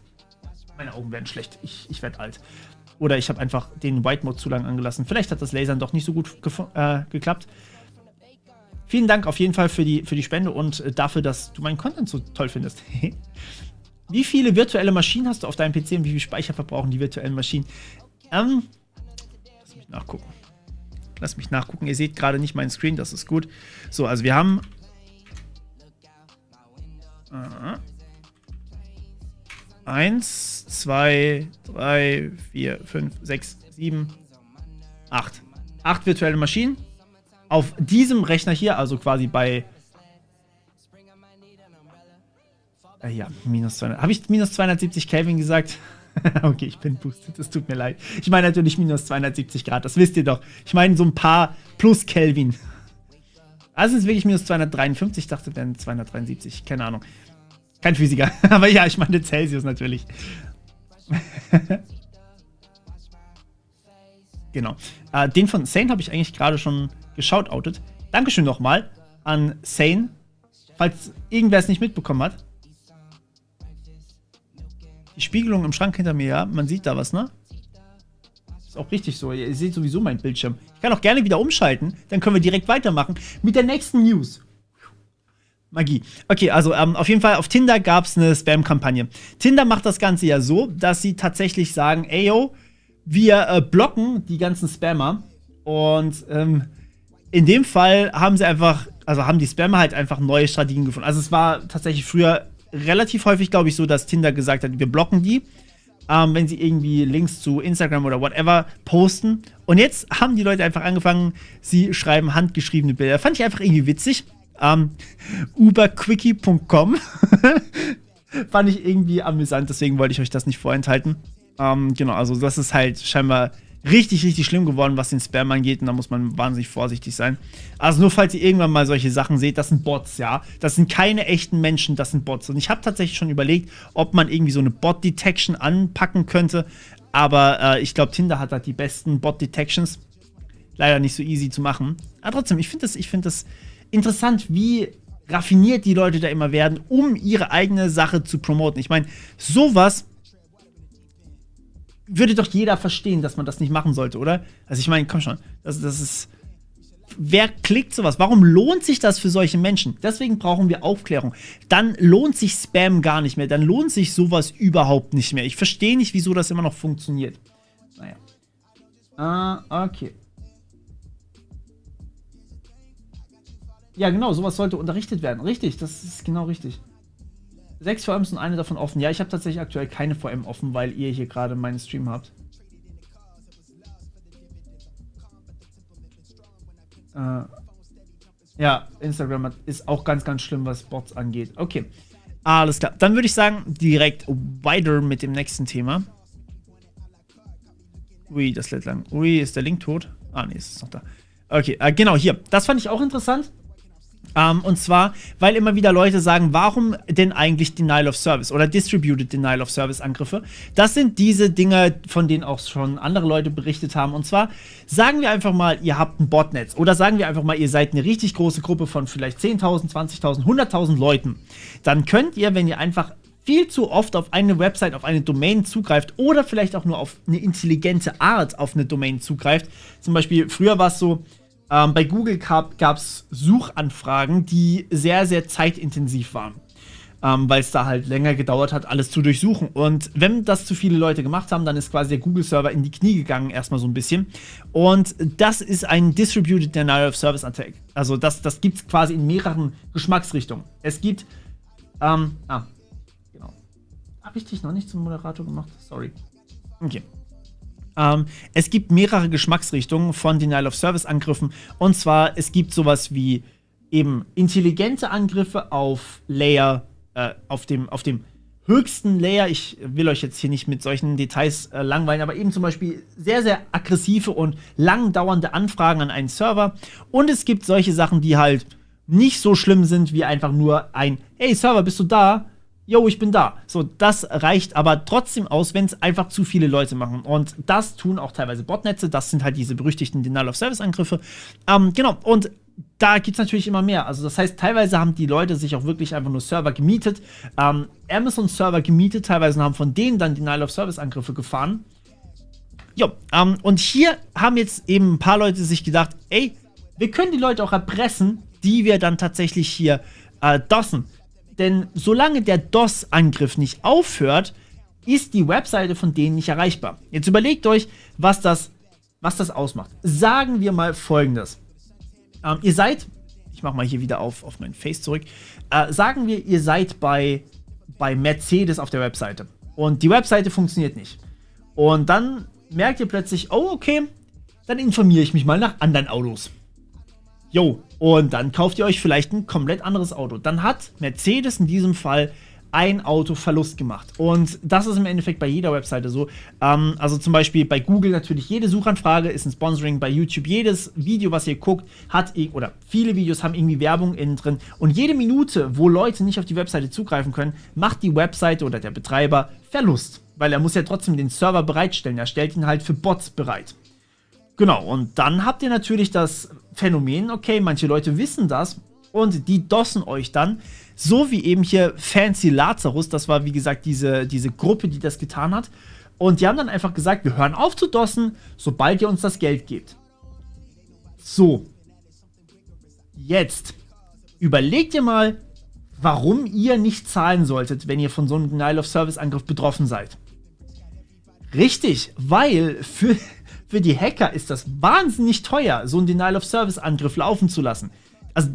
Meine Augen werden schlecht. Ich werde alt. Oder ich habe einfach den White Mode zu lang angelassen. Vielleicht hat das Lasern doch nicht so gut geklappt. Vielen Dank auf jeden Fall für die Spende und dafür, dass du meinen Content so toll findest. Wie viele virtuelle Maschinen hast du auf deinem PC und wie viel Speicher verbrauchen die virtuellen Maschinen? Lass mich nachgucken. Ihr seht gerade nicht meinen Screen, das ist gut. So, also wir haben 1, 2, 3, 4, 5, 6, 7, 8. 8 virtuelle Maschinen. Auf diesem Rechner hier, also quasi bei... ja, minus 200. Habe ich minus 270 Kelvin gesagt? Okay, ich bin boosted, das tut mir leid. Ich meine natürlich minus 270 Grad, das wisst ihr doch. Ich meine so ein paar plus Kelvin. Also es ist wirklich minus 253, ich dachte dann 273, keine Ahnung. Kein Physiker, aber ja, ich meine Celsius natürlich. Genau. Den von Sane habe ich eigentlich gerade schon geshoutoutet. Dankeschön nochmal an Sane, falls irgendwer es nicht mitbekommen hat. Die Spiegelung im Schrank hinter mir, ja, man sieht da was, ne? Ist auch richtig so, ihr seht sowieso meinen Bildschirm. Ich kann auch gerne wieder umschalten, dann können wir direkt weitermachen mit der nächsten News. Magie. Okay, also auf jeden Fall auf Tinder gab es eine Spam-Kampagne. Tinder macht das Ganze ja so, dass sie tatsächlich sagen, ey yo, wir blocken die ganzen Spammer. Und in dem Fall haben sie einfach, also haben die Spammer halt einfach neue Strategien gefunden. Also es war tatsächlich früher relativ häufig, glaube ich, so, dass Tinder gesagt hat, wir blocken die, wenn sie irgendwie Links zu Instagram oder whatever posten. Und jetzt haben die Leute einfach angefangen, sie schreiben handgeschriebene Bilder. Fand ich einfach irgendwie witzig. Uberquickie.com fand ich irgendwie amüsant, deswegen wollte ich euch das nicht vorenthalten. Genau, also das ist halt scheinbar richtig, richtig schlimm geworden, was den Spam angeht, und da muss man wahnsinnig vorsichtig sein. Also nur falls ihr irgendwann mal solche Sachen seht, das sind Bots, ja. Das sind keine echten Menschen, das sind Bots. Und ich habe tatsächlich schon überlegt, ob man irgendwie so eine Bot-Detection anpacken könnte, aber ich glaube, Tinder hat halt die besten Bot-Detections. Leider nicht so easy zu machen. Aber trotzdem, ich finde das interessant, wie raffiniert die Leute da immer werden, um ihre eigene Sache zu promoten. Ich meine, sowas würde doch jeder verstehen, dass man das nicht machen sollte, oder? Also ich meine, komm schon, das ist... Wer klickt sowas? Warum lohnt sich das für solche Menschen? Deswegen brauchen wir Aufklärung. Dann lohnt sich Spam gar nicht mehr. Dann lohnt sich sowas überhaupt nicht mehr. Ich verstehe nicht, wieso das immer noch funktioniert. Naja. Okay. Ja, genau, sowas sollte unterrichtet werden. Richtig, das ist genau richtig. 6 VMs und eine davon offen. Ja, ich habe tatsächlich aktuell keine VM offen, weil ihr hier gerade meinen Stream habt. Ja, Instagram ist auch ganz, ganz schlimm, was Bots angeht. Okay, alles klar. Dann würde ich sagen, direkt weiter mit dem nächsten Thema. Ui, das lädt lang. Ui, ist der Link tot? Ah, nee, ist noch da. Okay, genau, hier. Das fand ich auch interessant. Und zwar, weil immer wieder Leute sagen, warum denn eigentlich Denial of Service oder Distributed Denial of Service Angriffe? Das sind diese Dinge, von denen auch schon andere Leute berichtet haben. Und zwar, sagen wir einfach mal, ihr habt ein Botnetz. Oder sagen wir einfach mal, ihr seid eine richtig große Gruppe von vielleicht 10.000, 20.000, 100.000 Leuten. Dann könnt ihr, wenn ihr einfach viel zu oft auf eine Website, auf eine Domain zugreift oder vielleicht auch nur auf eine intelligente Art auf eine Domain zugreift. Zum Beispiel, früher war es so, bei Google gab es Suchanfragen, die sehr, sehr zeitintensiv waren, weil es da halt länger gedauert hat, alles zu durchsuchen. Und wenn das zu viele Leute gemacht haben, dann ist quasi der Google-Server in die Knie gegangen, erstmal so ein bisschen. Und das ist ein Distributed Denial of Service Attack. Also das gibt es quasi in mehreren Geschmacksrichtungen. Es gibt, genau. Habe ich dich noch nicht zum Moderator gemacht? Sorry. Okay. Es gibt mehrere Geschmacksrichtungen von Denial-of-Service-Angriffen. Und zwar, es gibt sowas wie eben intelligente Angriffe auf Layer, auf dem höchsten Layer, ich will euch jetzt hier nicht mit solchen Details langweilen, aber eben zum Beispiel sehr, sehr aggressive und lang dauernde Anfragen an einen Server. Und es gibt solche Sachen, die halt nicht so schlimm sind, wie einfach nur ein hey Server, bist du da? Jo, ich bin da. So, das reicht aber trotzdem aus, wenn es einfach zu viele Leute machen. Und das tun auch teilweise Botnetze. Das sind halt diese berüchtigten Denial-of-Service-Angriffe. Genau, und da gibt es natürlich immer mehr. Also das heißt, teilweise haben die Leute sich auch wirklich einfach nur Server gemietet, Amazon-Server gemietet, teilweise haben von denen dann Denial-of-Service-Angriffe gefahren. Jo, und hier haben jetzt eben ein paar Leute sich gedacht, ey, wir können die Leute auch erpressen, die wir dann tatsächlich hier DOSen. Denn solange der DOS-Angriff nicht aufhört, ist die Webseite von denen nicht erreichbar. Jetzt überlegt euch, was das ausmacht. Sagen wir mal Folgendes. Ihr seid, ich mache mal hier wieder auf mein Face zurück, sagen wir, ihr seid bei Mercedes auf der Webseite und die Webseite funktioniert nicht. Und dann merkt ihr plötzlich, oh okay, dann informiere ich mich mal nach anderen Autos. Jo, und dann kauft ihr euch vielleicht ein komplett anderes Auto. Dann hat Mercedes in diesem Fall ein Autoverlust gemacht. Und das ist im Endeffekt bei jeder Webseite so. Also zum Beispiel bei Google natürlich, jede Suchanfrage ist ein Sponsoring. Bei YouTube, jedes Video, was ihr guckt, oder viele Videos haben irgendwie Werbung innen drin. Und jede Minute, wo Leute nicht auf die Webseite zugreifen können, macht die Webseite oder der Betreiber Verlust. Weil er muss ja trotzdem den Server bereitstellen. Er stellt ihn halt für Bots bereit. Genau, und dann habt ihr natürlich das Phänomen, okay, manche Leute wissen das und die dossen euch dann, so wie eben hier Fancy Lazarus, das war wie gesagt diese Gruppe, die das getan hat. Und die haben dann einfach gesagt, wir hören auf zu dossen, sobald ihr uns das Geld gebt. So, jetzt überlegt ihr mal, warum ihr nicht zahlen solltet, wenn ihr von so einem Denial-of-Service-Angriff betroffen seid. Richtig, weil für die Hacker ist das wahnsinnig teuer, so einen Denial-of-Service-Angriff laufen zu lassen. Also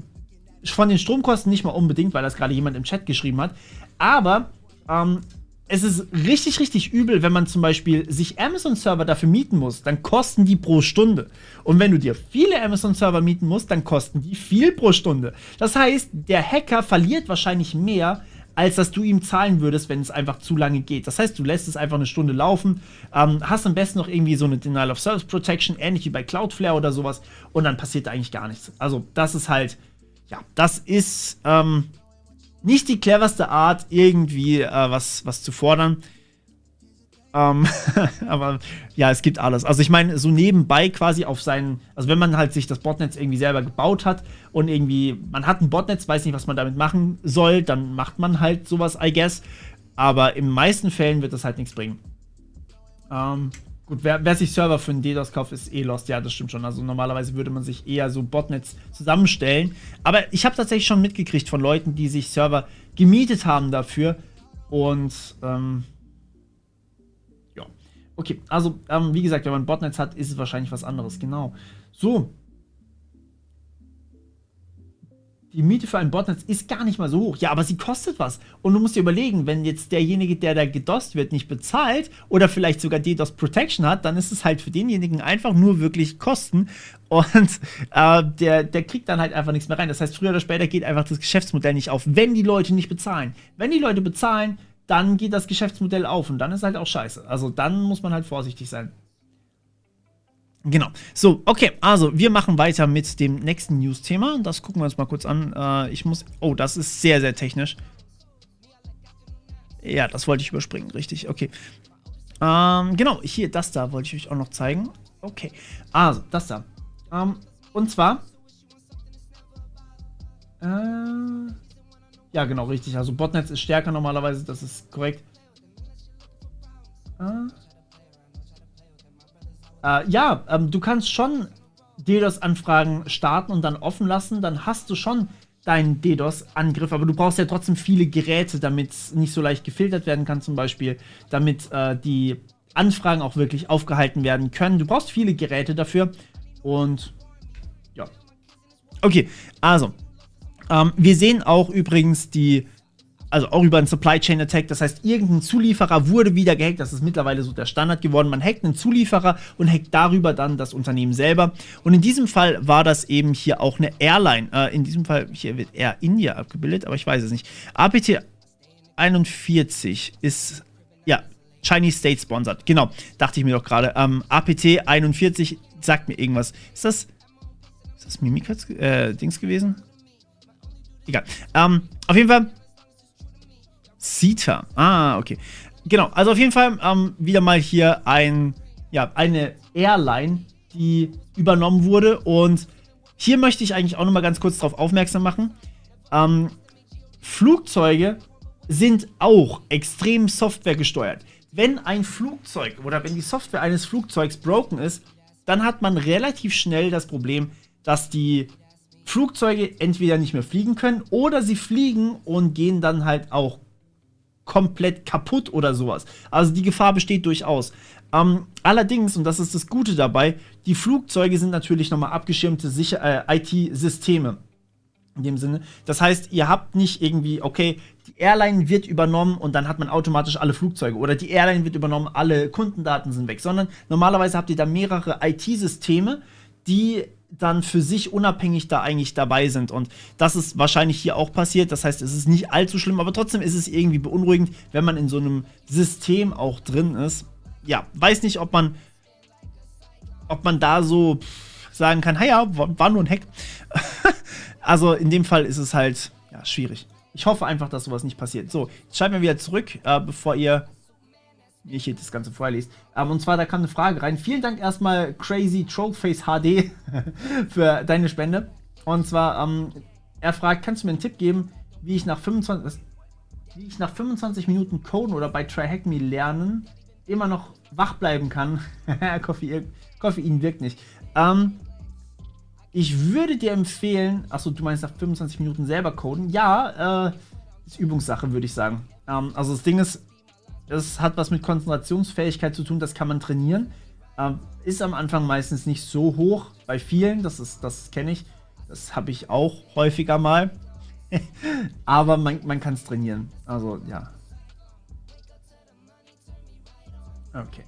von den Stromkosten nicht mal unbedingt, weil das gerade jemand im Chat geschrieben hat. Aber es ist richtig, richtig übel, wenn man zum Beispiel sich Amazon-Server dafür mieten muss, dann kosten die pro Stunde. Und wenn du dir viele Amazon-Server mieten musst, dann kosten die viel pro Stunde. Das heißt, der Hacker verliert wahrscheinlich mehr, als dass du ihm zahlen würdest, wenn es einfach zu lange geht. Das heißt, du lässt es einfach eine Stunde laufen, hast am besten noch irgendwie so eine Denial-of-Service-Protection, ähnlich wie bei Cloudflare oder sowas, und dann passiert da eigentlich gar nichts. Also das ist halt, ja, das ist nicht die cleverste Art, irgendwie was zu fordern. Aber ja, es gibt alles. Also ich meine, so nebenbei quasi auf seinen, also wenn man halt sich das Botnetz irgendwie selber gebaut hat und irgendwie, man hat ein Botnetz, weiß nicht, was man damit machen soll, dann macht man halt sowas, I guess. Aber in den meisten Fällen wird das halt nichts bringen. Gut, wer sich Server für einen DDoS kauft, ist eh lost. Ja, das stimmt schon. Also normalerweise würde man sich eher so Botnets zusammenstellen. Aber ich habe tatsächlich schon mitgekriegt von Leuten, die sich Server gemietet haben dafür. Und ja. Okay, also wie gesagt, wenn man Botnets hat, ist es wahrscheinlich was anderes. Genau. So. Die Miete für ein Botnetz ist gar nicht mal so hoch. Ja, aber sie kostet was. Und du musst dir überlegen, wenn jetzt derjenige, der da gedost wird, nicht bezahlt oder vielleicht sogar DDoS Protection hat, dann ist es halt für denjenigen einfach nur wirklich Kosten. Und der kriegt dann halt einfach nichts mehr rein. Das heißt, früher oder später geht einfach das Geschäftsmodell nicht auf, wenn die Leute nicht bezahlen. Wenn die Leute bezahlen, dann geht das Geschäftsmodell auf und dann ist halt auch scheiße. Also dann muss man halt vorsichtig sein. Genau. So, okay, also wir machen weiter mit dem nächsten News-Thema. Das gucken wir uns mal kurz an. Oh, das ist sehr, sehr technisch. Ja, das wollte ich überspringen, richtig, okay. Genau, hier, das da wollte ich euch auch noch zeigen. Okay, also, das da. Und zwar ja, genau, richtig. Also Botnetz ist stärker normalerweise, das ist korrekt. Ja, du kannst schon DDoS-Anfragen starten und dann offen lassen, dann hast du schon deinen DDoS-Angriff, aber du brauchst ja trotzdem viele Geräte, damit es nicht so leicht gefiltert werden kann zum Beispiel, damit die Anfragen auch wirklich aufgehalten werden können. Du brauchst viele Geräte dafür und ja. Okay, also, wir sehen auch übrigens also auch über einen Supply Chain Attack, das heißt, irgendein Zulieferer wurde wieder gehackt, das ist mittlerweile so der Standard geworden, man hackt einen Zulieferer und hackt darüber dann das Unternehmen selber und in diesem Fall war das eben hier auch eine Airline, in diesem Fall, hier wird Air India abgebildet, aber ich weiß es nicht, APT, 41 ist, ja, Chinese State Sponsored. Genau, dachte ich mir doch gerade. APT 41 sagt mir irgendwas. Ist das Mimikatz Dings gewesen? Egal. Auf jeden Fall CETA. Ah, okay. Genau, also auf jeden Fall wieder mal hier eine Airline, die übernommen wurde. Und hier möchte ich eigentlich auch nochmal ganz kurz darauf aufmerksam machen. Flugzeuge sind auch extrem softwaregesteuert. Wenn ein Flugzeug oder wenn die Software eines Flugzeugs broken ist, dann hat man relativ schnell das Problem, dass die Flugzeuge entweder nicht mehr fliegen können oder sie fliegen und gehen dann halt auch komplett kaputt oder sowas. Also die Gefahr besteht durchaus. Allerdings, und das ist das Gute dabei, die Flugzeuge sind natürlich nochmal abgeschirmte IT-Systeme. In dem Sinne. Das heißt, ihr habt nicht irgendwie, okay, die Airline wird übernommen und dann hat man automatisch alle Flugzeuge. Oder die Airline wird übernommen, alle Kundendaten sind weg. Sondern normalerweise habt ihr da mehrere IT-Systeme, die dann für sich unabhängig da eigentlich dabei sind. Und das ist wahrscheinlich hier auch passiert. Das heißt, es ist nicht allzu schlimm, aber trotzdem ist es irgendwie beunruhigend, wenn man in so einem System auch drin ist. Ja, weiß nicht, ob man da so sagen kann, ja, war nur ein Hack. Also in dem Fall ist es halt, ja, schwierig. Ich hoffe einfach, dass sowas nicht passiert. So, jetzt schalten wir wieder zurück, bevor ihr hier das Ganze vorher lest. Und zwar, da kam eine Frage rein. Vielen Dank erstmal Crazy Trollface HD für deine Spende. Und zwar, er fragt, kannst du mir einen Tipp geben, wie ich nach 25 Minuten Coden oder bei Try Hack Me lernen immer noch wach bleiben kann? Koffein wirkt nicht. Ich würde dir empfehlen, achso, du meinst nach 25 Minuten selber coden? Ja, ist Übungssache, würde ich sagen. Also das Ding ist, das hat was mit Konzentrationsfähigkeit zu tun, das kann man trainieren. Ist am Anfang meistens nicht so hoch, bei vielen, das kenne ich. Das habe ich auch häufiger mal. Aber man kann es trainieren. Also, ja. Okay.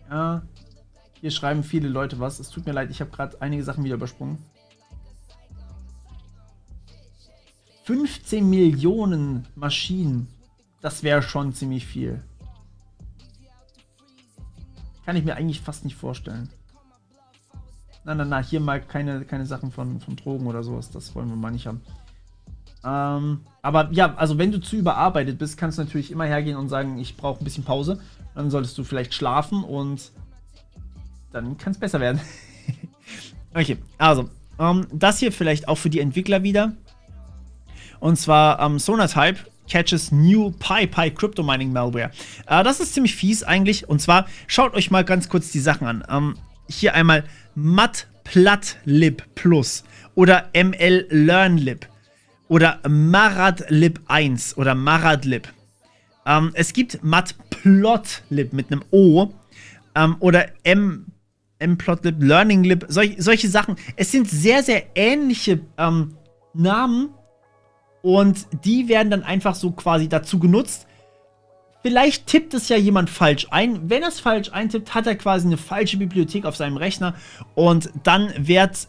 Hier schreiben viele Leute was. Es tut mir leid, ich habe gerade einige Sachen wieder übersprungen. 15 Millionen Maschinen. Das wäre schon ziemlich viel. Kann ich mir eigentlich fast nicht vorstellen. Na, hier mal keine Sachen von Drogen oder sowas. Das wollen wir mal nicht haben. Aber ja, also wenn du zu überarbeitet bist, kannst du natürlich immer hergehen und sagen, ich brauche ein bisschen Pause. Dann solltest du vielleicht schlafen und dann kann es besser werden. Okay, also das hier vielleicht auch für die Entwickler wieder. Und zwar Sonatype catches new PyPy Crypto Mining Malware. Das ist ziemlich fies eigentlich. Und zwar schaut euch mal ganz kurz die Sachen an. Hier einmal Matplotlib Plus oder MLLearnlib oder Maradlib 1 oder Maradlib. Es gibt Matplotlib mit einem O oder Mplotlib, LearningLib, solche Sachen. Es sind sehr, sehr ähnliche Namen. Und die werden dann einfach so quasi dazu genutzt. Vielleicht tippt es ja jemand falsch ein. Wenn er es falsch eintippt, hat er quasi eine falsche Bibliothek auf seinem Rechner. Und dann wird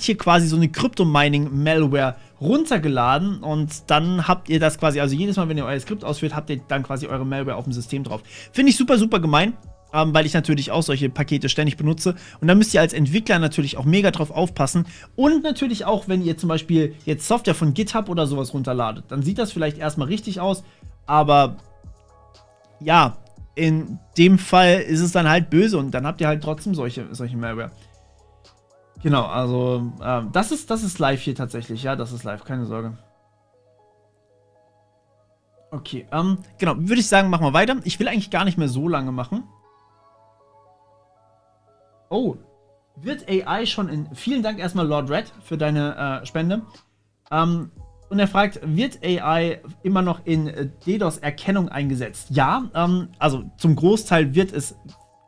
hier quasi so eine Crypto-Mining-Malware runtergeladen. Und dann habt ihr das quasi, also jedes Mal, wenn ihr euer Skript ausführt, habt ihr dann quasi eure Malware auf dem System drauf. Finde ich super, super gemein. Weil ich natürlich auch solche Pakete ständig benutze. Und da müsst ihr als Entwickler natürlich auch mega drauf aufpassen. Und natürlich auch, wenn ihr zum Beispiel jetzt Software von GitHub oder sowas runterladet, dann sieht das vielleicht erstmal richtig aus. Aber ja, in dem Fall ist es dann halt böse und dann habt ihr halt trotzdem solche Malware. Genau, also das ist live hier tatsächlich. Ja, das ist live, keine Sorge. Okay, genau, würde ich sagen, machen wir weiter. Ich will eigentlich gar nicht mehr so lange machen. Oh, wird AI schon in... Vielen Dank erstmal, Lord Red, für deine Spende. Und er fragt, wird AI immer noch in DDoS-Erkennung eingesetzt? Ja, also zum Großteil wird es...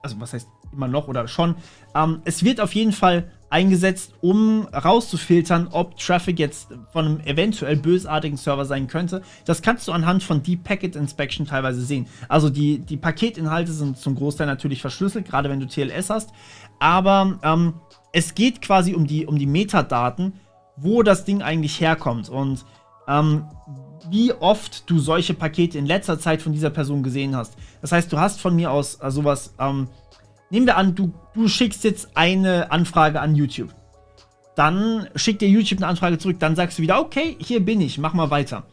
Also was heißt immer noch oder schon? Es wird auf jeden Fall eingesetzt, um rauszufiltern, ob Traffic jetzt von einem eventuell bösartigen Server sein könnte. Das kannst du anhand von Deep Packet Inspection teilweise sehen. Also die Paketinhalte sind zum Großteil natürlich verschlüsselt, gerade wenn du TLS hast. Aber es geht quasi um die Metadaten, wo das Ding eigentlich herkommt. Und wie oft du solche Pakete in letzter Zeit von dieser Person gesehen hast. Das heißt, du hast von mir aus sowas, nehmen wir an, du schickst jetzt eine Anfrage an YouTube. Dann schickt dir YouTube eine Anfrage zurück, dann sagst du wieder, okay, hier bin ich, mach mal weiter.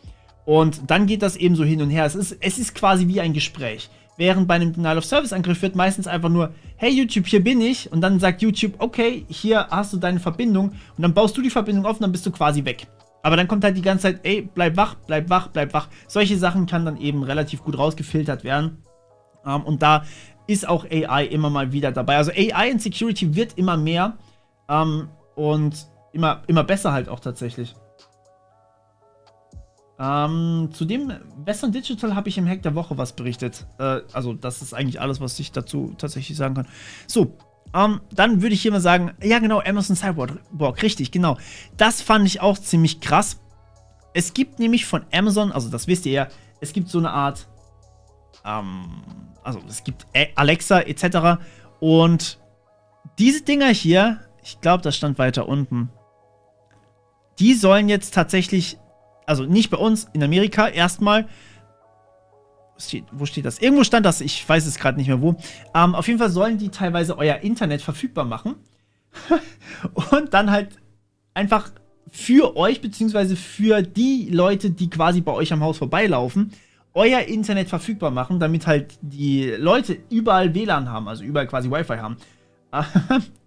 Und dann geht das eben so hin und her. Es ist quasi wie ein Gespräch. Während bei einem Denial-of-Service-Angriff wird meistens einfach nur, hey YouTube, hier bin ich. Und dann sagt YouTube, okay, hier hast du deine Verbindung. Und dann baust du die Verbindung auf und dann bist du quasi weg. Aber dann kommt halt die ganze Zeit, ey, bleib wach, bleib wach, bleib wach. Solche Sachen kann dann eben relativ gut rausgefiltert werden. Und da ist auch AI immer mal wieder dabei. Also AI in Security wird immer mehr und immer besser halt auch tatsächlich. Zu dem Western Digital habe ich im Hack der Woche was berichtet. Also das ist eigentlich alles, was ich dazu tatsächlich sagen kann. So, dann würde ich hier mal sagen, ja genau, Amazon Cyborg, richtig, genau. Das fand ich auch ziemlich krass. Es gibt nämlich von Amazon, also das wisst ihr ja, es gibt so eine Art, also es gibt Alexa etc. Und diese Dinger hier, ich glaube, das stand weiter unten, die sollen jetzt tatsächlich, also nicht bei uns, in Amerika erstmal, wo steht das? Irgendwo stand das, ich weiß es gerade nicht mehr wo. Auf jeden Fall sollen die teilweise euer Internet verfügbar machen und dann halt einfach für euch, beziehungsweise für die Leute, die quasi bei euch am Haus vorbeilaufen, euer Internet verfügbar machen, damit halt die Leute überall WLAN haben, also überall quasi Wi-Fi haben.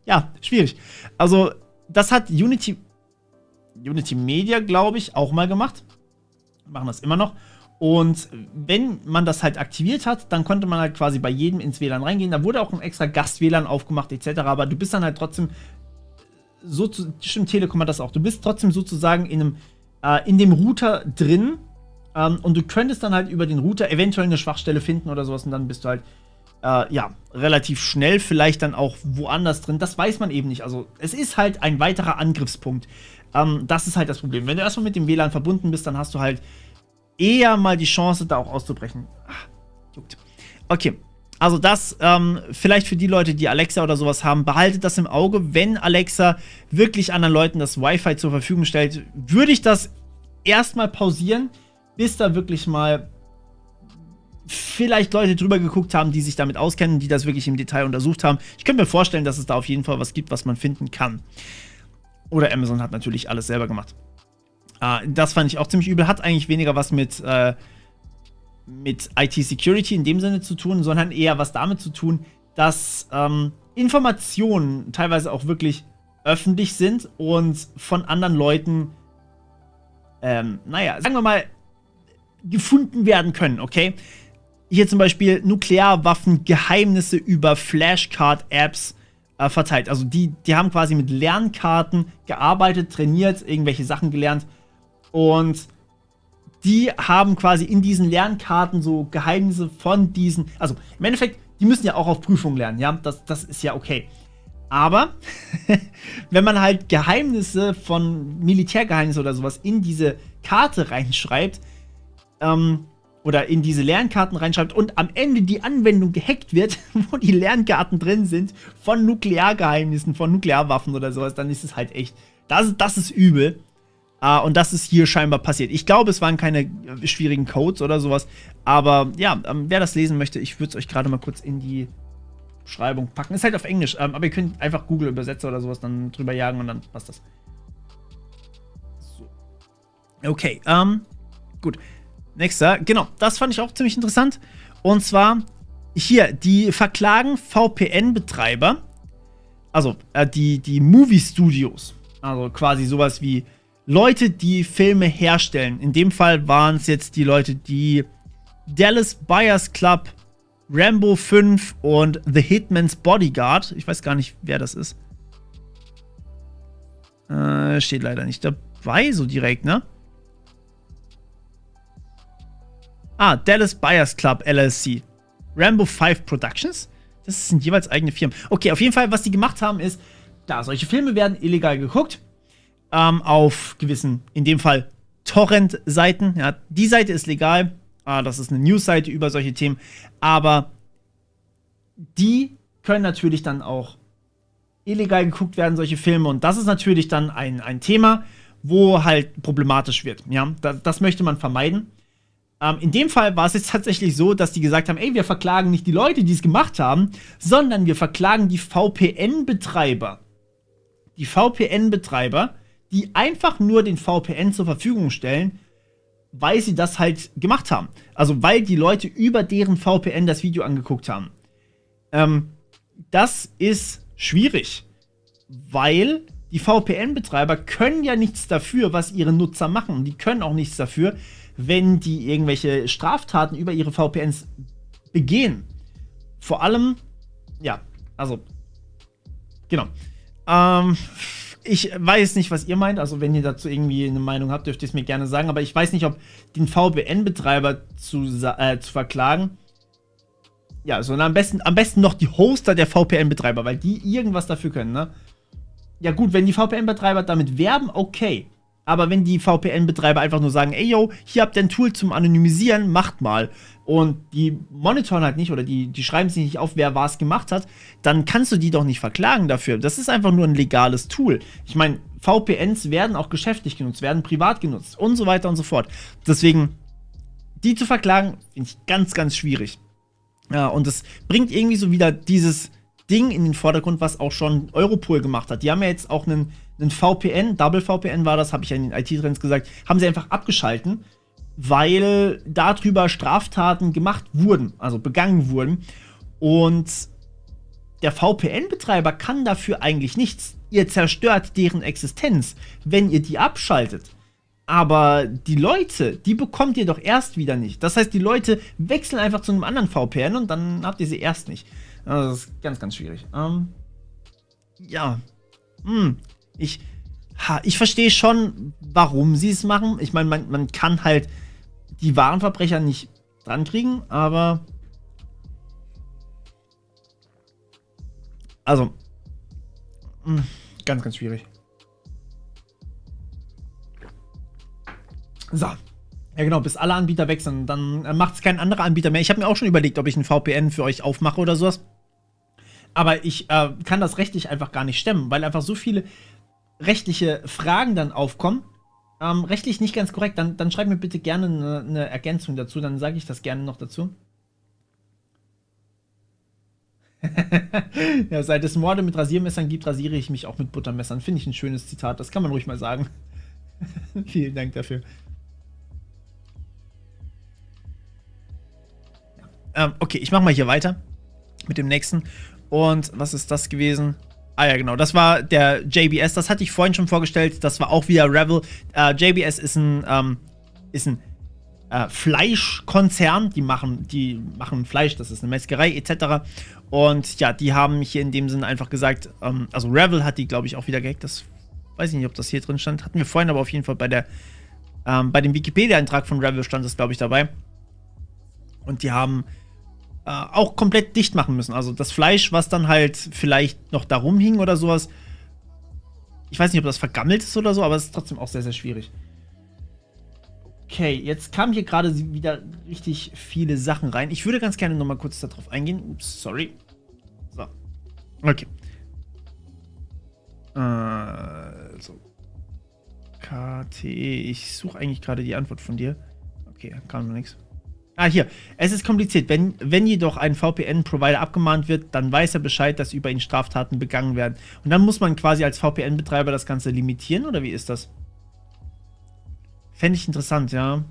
Ja, schwierig. Also, das hat Unity Media, glaube ich, auch mal gemacht. Machen das immer noch. Und wenn man das halt aktiviert hat, dann konnte man halt quasi bei jedem ins WLAN reingehen. Da wurde auch ein extra Gast-WLAN aufgemacht, etc. Aber du bist dann halt trotzdem, stimmt, Telekom hat das auch, du bist trotzdem sozusagen in dem Router drin. Und du könntest dann halt über den Router eventuell eine Schwachstelle finden oder sowas. Und dann bist du halt, ja, relativ schnell vielleicht dann auch woanders drin. Das weiß man eben nicht. Also es ist halt ein weiterer Angriffspunkt. Das ist halt das Problem. Wenn du erstmal mit dem WLAN verbunden bist, dann hast du halt eher mal die Chance, da auch auszubrechen. Ach, juckt. Okay, also das vielleicht für die Leute, die Alexa oder sowas haben, behaltet das im Auge. Wenn Alexa wirklich anderen Leuten das Wi-Fi zur Verfügung stellt, würde ich das erstmal pausieren, bis da wirklich mal vielleicht Leute drüber geguckt haben, die sich damit auskennen, die das wirklich im Detail untersucht haben. Ich könnte mir vorstellen, dass es da auf jeden Fall was gibt, was man finden kann. Oder Amazon hat natürlich alles selber gemacht. Das fand ich auch ziemlich übel. Hat eigentlich weniger was mit IT-Security in dem Sinne zu tun, sondern eher was damit zu tun, dass Informationen teilweise auch wirklich öffentlich sind und von anderen Leuten, naja, sagen wir mal, gefunden werden können, okay? Hier zum Beispiel Nuklearwaffen, Geheimnisse über Flashcard-Apps verteilt. Also die haben quasi mit Lernkarten gearbeitet, trainiert, irgendwelche Sachen gelernt. Und die haben quasi in diesen Lernkarten so Geheimnisse von diesen, also im Endeffekt, die müssen ja auch auf Prüfung lernen, ja, das ist ja okay. Aber wenn man halt Geheimnisse von Militärgeheimnissen oder sowas in diese Karte reinschreibt, oder in diese Lernkarten reinschreibt und am Ende die Anwendung gehackt wird, wo die Lernkarten drin sind von Nukleargeheimnissen, von Nuklearwaffen oder sowas, dann ist es halt echt, das ist übel. Und das ist hier scheinbar passiert. Ich glaube, es waren keine schwierigen Codes oder sowas, aber ja, wer das lesen möchte, ich würde es euch gerade mal kurz in die Beschreibung packen. Ist halt auf Englisch, aber ihr könnt einfach Google Übersetzer oder sowas dann drüber jagen und dann passt das. So. Okay, gut. Nächster, genau, das fand ich auch ziemlich interessant. Und zwar hier, die verklagen VPN-Betreiber, also die Movie-Studios, also quasi sowas wie Leute, die Filme herstellen. In dem Fall waren es jetzt die Leute, die Dallas Buyers Club, Rambo 5 und The Hitman's Bodyguard, ich weiß gar nicht, wer das ist. Steht leider nicht dabei so direkt, ne? Dallas Buyers Club LLC. Rambo 5 Productions. Das sind jeweils eigene Firmen. Okay, auf jeden Fall, was die gemacht haben, ist, klar, solche Filme werden illegal geguckt. Auf gewissen, in dem Fall, Torrent-Seiten. Ja, die Seite ist legal. Das ist eine News-Seite über solche Themen. Aber die können natürlich dann auch illegal geguckt werden, solche Filme. Und das ist natürlich dann ein Thema, wo halt problematisch wird. Ja, das möchte man vermeiden. In dem Fall war es jetzt tatsächlich so, dass die gesagt haben, ey, wir verklagen nicht die Leute, die es gemacht haben, sondern wir verklagen die VPN-Betreiber. Die VPN-Betreiber, die einfach nur den VPN zur Verfügung stellen, weil sie das halt gemacht haben. Also weil die Leute über deren VPN das Video angeguckt haben. Das ist schwierig, weil die VPN-Betreiber können ja nichts dafür, was ihre Nutzer machen. Die können auch nichts dafür, wenn die irgendwelche Straftaten über ihre VPNs begehen. Vor allem, ja, also, genau. Ich weiß nicht, was ihr meint. Also, wenn ihr dazu irgendwie eine Meinung habt, dürft ihr es mir gerne sagen. Aber ich weiß nicht, ob den VPN-Betreiber zu verklagen. Ja, sondern am besten noch die Hoster der VPN-Betreiber, weil die irgendwas dafür können, ne? Ja gut, wenn die VPN-Betreiber damit werben, okay. Aber wenn die VPN-Betreiber einfach nur sagen, ey yo, hier habt ihr ein Tool zum Anonymisieren, macht mal. Und die monitoren halt nicht oder die schreiben sich nicht auf, wer was gemacht hat, dann kannst du die doch nicht verklagen dafür. Das ist einfach nur ein legales Tool. Ich meine, VPNs werden auch geschäftlich genutzt, werden privat genutzt und so weiter und so fort. Deswegen, die zu verklagen, finde ich ganz, ganz schwierig. Ja, und es bringt irgendwie so wieder dieses Ding in den Vordergrund, was auch schon Europol gemacht hat. Die haben ja jetzt auch einen VPN, Double VPN war das, habe ich ja in den IT-Trends gesagt, haben sie einfach abgeschalten, weil darüber Straftaten gemacht wurden, also begangen wurden. Und der VPN-Betreiber kann dafür eigentlich nichts. Ihr zerstört deren Existenz, wenn ihr die abschaltet. Aber die Leute, die bekommt ihr doch erst wieder nicht. Das heißt, die Leute wechseln einfach zu einem anderen VPN und dann habt ihr sie erst nicht. Also das ist ganz, ganz schwierig. Ja. Ich verstehe schon, warum sie es machen. Ich meine, man kann halt die wahren Verbrecher nicht dran kriegen, aber also ganz, ganz schwierig. So. Ja genau, bis alle Anbieter wechseln, dann macht es kein anderer Anbieter mehr. Ich habe mir auch schon überlegt, ob ich ein VPN für euch aufmache oder sowas. Aber ich kann das rechtlich einfach gar nicht stemmen, weil einfach so viele rechtliche Fragen dann aufkommen. Rechtlich nicht ganz korrekt, dann schreibt mir bitte gerne eine Ergänzung dazu, dann sage ich das gerne noch dazu. Ja, seit es Morde mit Rasiermessern gibt, rasiere ich mich auch mit Buttermessern. Finde ich ein schönes Zitat, das kann man ruhig mal sagen. Vielen Dank dafür. Ja. Okay, ich mache mal hier weiter mit dem nächsten. Und was ist das gewesen? Ah ja, genau, das war der JBS, das hatte ich vorhin schon vorgestellt, das war auch wieder Revell. JBS ist ein Fleischkonzern, die machen Fleisch, das ist eine Metzgerei etc. Und ja, die haben hier in dem Sinne einfach gesagt, also Revell hat die, glaube ich, auch wieder gehackt, das weiß ich nicht, ob das hier drin stand, hatten wir vorhin aber auf jeden Fall bei dem Wikipedia-Eintrag von Revell stand das, glaube ich, dabei. Und die haben auch komplett dicht machen müssen. Also das Fleisch, was dann halt vielleicht noch da rumhing oder sowas. Ich weiß nicht, ob das vergammelt ist oder so, aber es ist trotzdem auch sehr, sehr schwierig. Okay, jetzt kamen hier gerade wieder richtig viele Sachen rein. Ich würde ganz gerne nochmal kurz darauf eingehen. Ups, sorry. So. Okay. Also. KTE. Ich suche eigentlich gerade die Antwort von dir. Okay, kam noch nichts. Ah, hier. Es ist kompliziert. Wenn jedoch ein VPN-Provider abgemahnt wird, dann weiß er Bescheid, dass über ihn Straftaten begangen werden. Und dann muss man quasi als VPN-Betreiber das Ganze limitieren, oder wie ist das? Fände ich interessant, ja.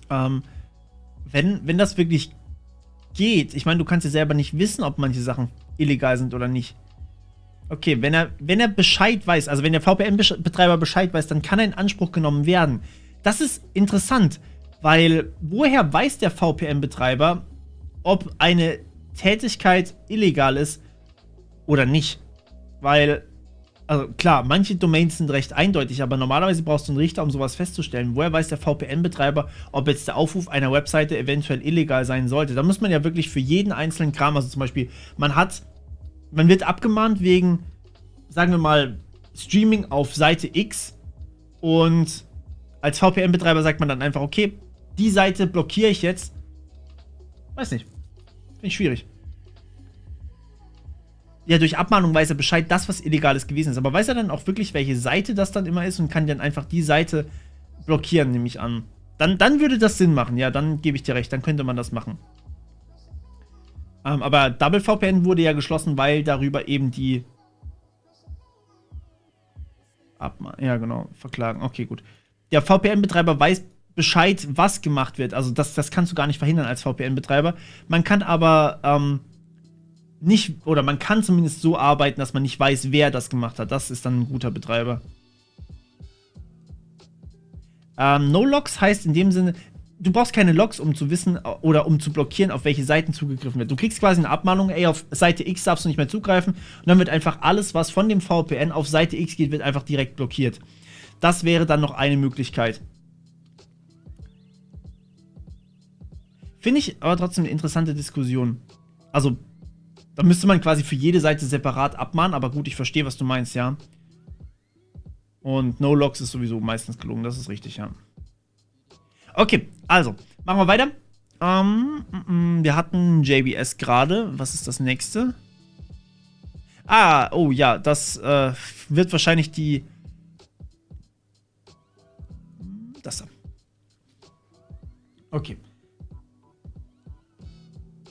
Wenn das wirklich geht, ich meine, du kannst ja selber nicht wissen, ob manche Sachen illegal sind oder nicht. Okay, wenn er Bescheid weiß, also wenn der VPN-Betreiber Bescheid weiß, dann kann er in Anspruch genommen werden. Das ist interessant. Weil, woher weiß der VPN-Betreiber, ob eine Tätigkeit illegal ist oder nicht? Weil, also klar, manche Domains sind recht eindeutig, aber normalerweise brauchst du einen Richter, um sowas festzustellen. Woher weiß der VPN-Betreiber, ob jetzt der Aufruf einer Webseite eventuell illegal sein sollte? Da muss man ja wirklich für jeden einzelnen Kram, also zum Beispiel, man wird abgemahnt wegen, sagen wir mal, Streaming auf Seite X und als VPN-Betreiber sagt man dann einfach, okay, die Seite blockiere ich jetzt. Weiß nicht. Finde ich schwierig. ja, durch Abmahnung weiß er Bescheid, das, was Illegales gewesen ist. Aber weiß er dann auch wirklich, welche Seite das dann immer ist und kann dann einfach die Seite blockieren, nehme ich an. Dann würde das Sinn machen, ja, dann gebe ich dir recht, dann könnte man das machen. Aber Double VPN wurde ja geschlossen, weil darüber eben die ja, genau, verklagen. Okay, gut. Der VPN-Betreiber weiß Bescheid, was gemacht wird. Also das kannst du gar nicht verhindern als VPN-Betreiber. Man kann aber nicht, oder man kann zumindest so arbeiten, dass man nicht weiß, wer das gemacht hat. Das ist dann ein guter Betreiber. No-Logs heißt in dem Sinne, du brauchst keine Logs, um zu wissen oder um zu blockieren, auf welche Seiten zugegriffen wird. Du kriegst quasi eine Abmahnung, ey, auf Seite X darfst du nicht mehr zugreifen und dann wird einfach alles, was von dem VPN auf Seite X geht, wird einfach direkt blockiert. Das wäre dann noch eine Möglichkeit. Finde ich aber trotzdem eine interessante Diskussion. Also, da müsste man quasi für jede Seite separat abmahnen, aber gut, ich verstehe, was du meinst, ja. Und No-Logs ist sowieso meistens gelungen, das ist richtig, ja. Okay, also, machen wir weiter. Wir hatten JBS gerade. Was ist das nächste? Oh ja, das wird wahrscheinlich die... Das da. Okay.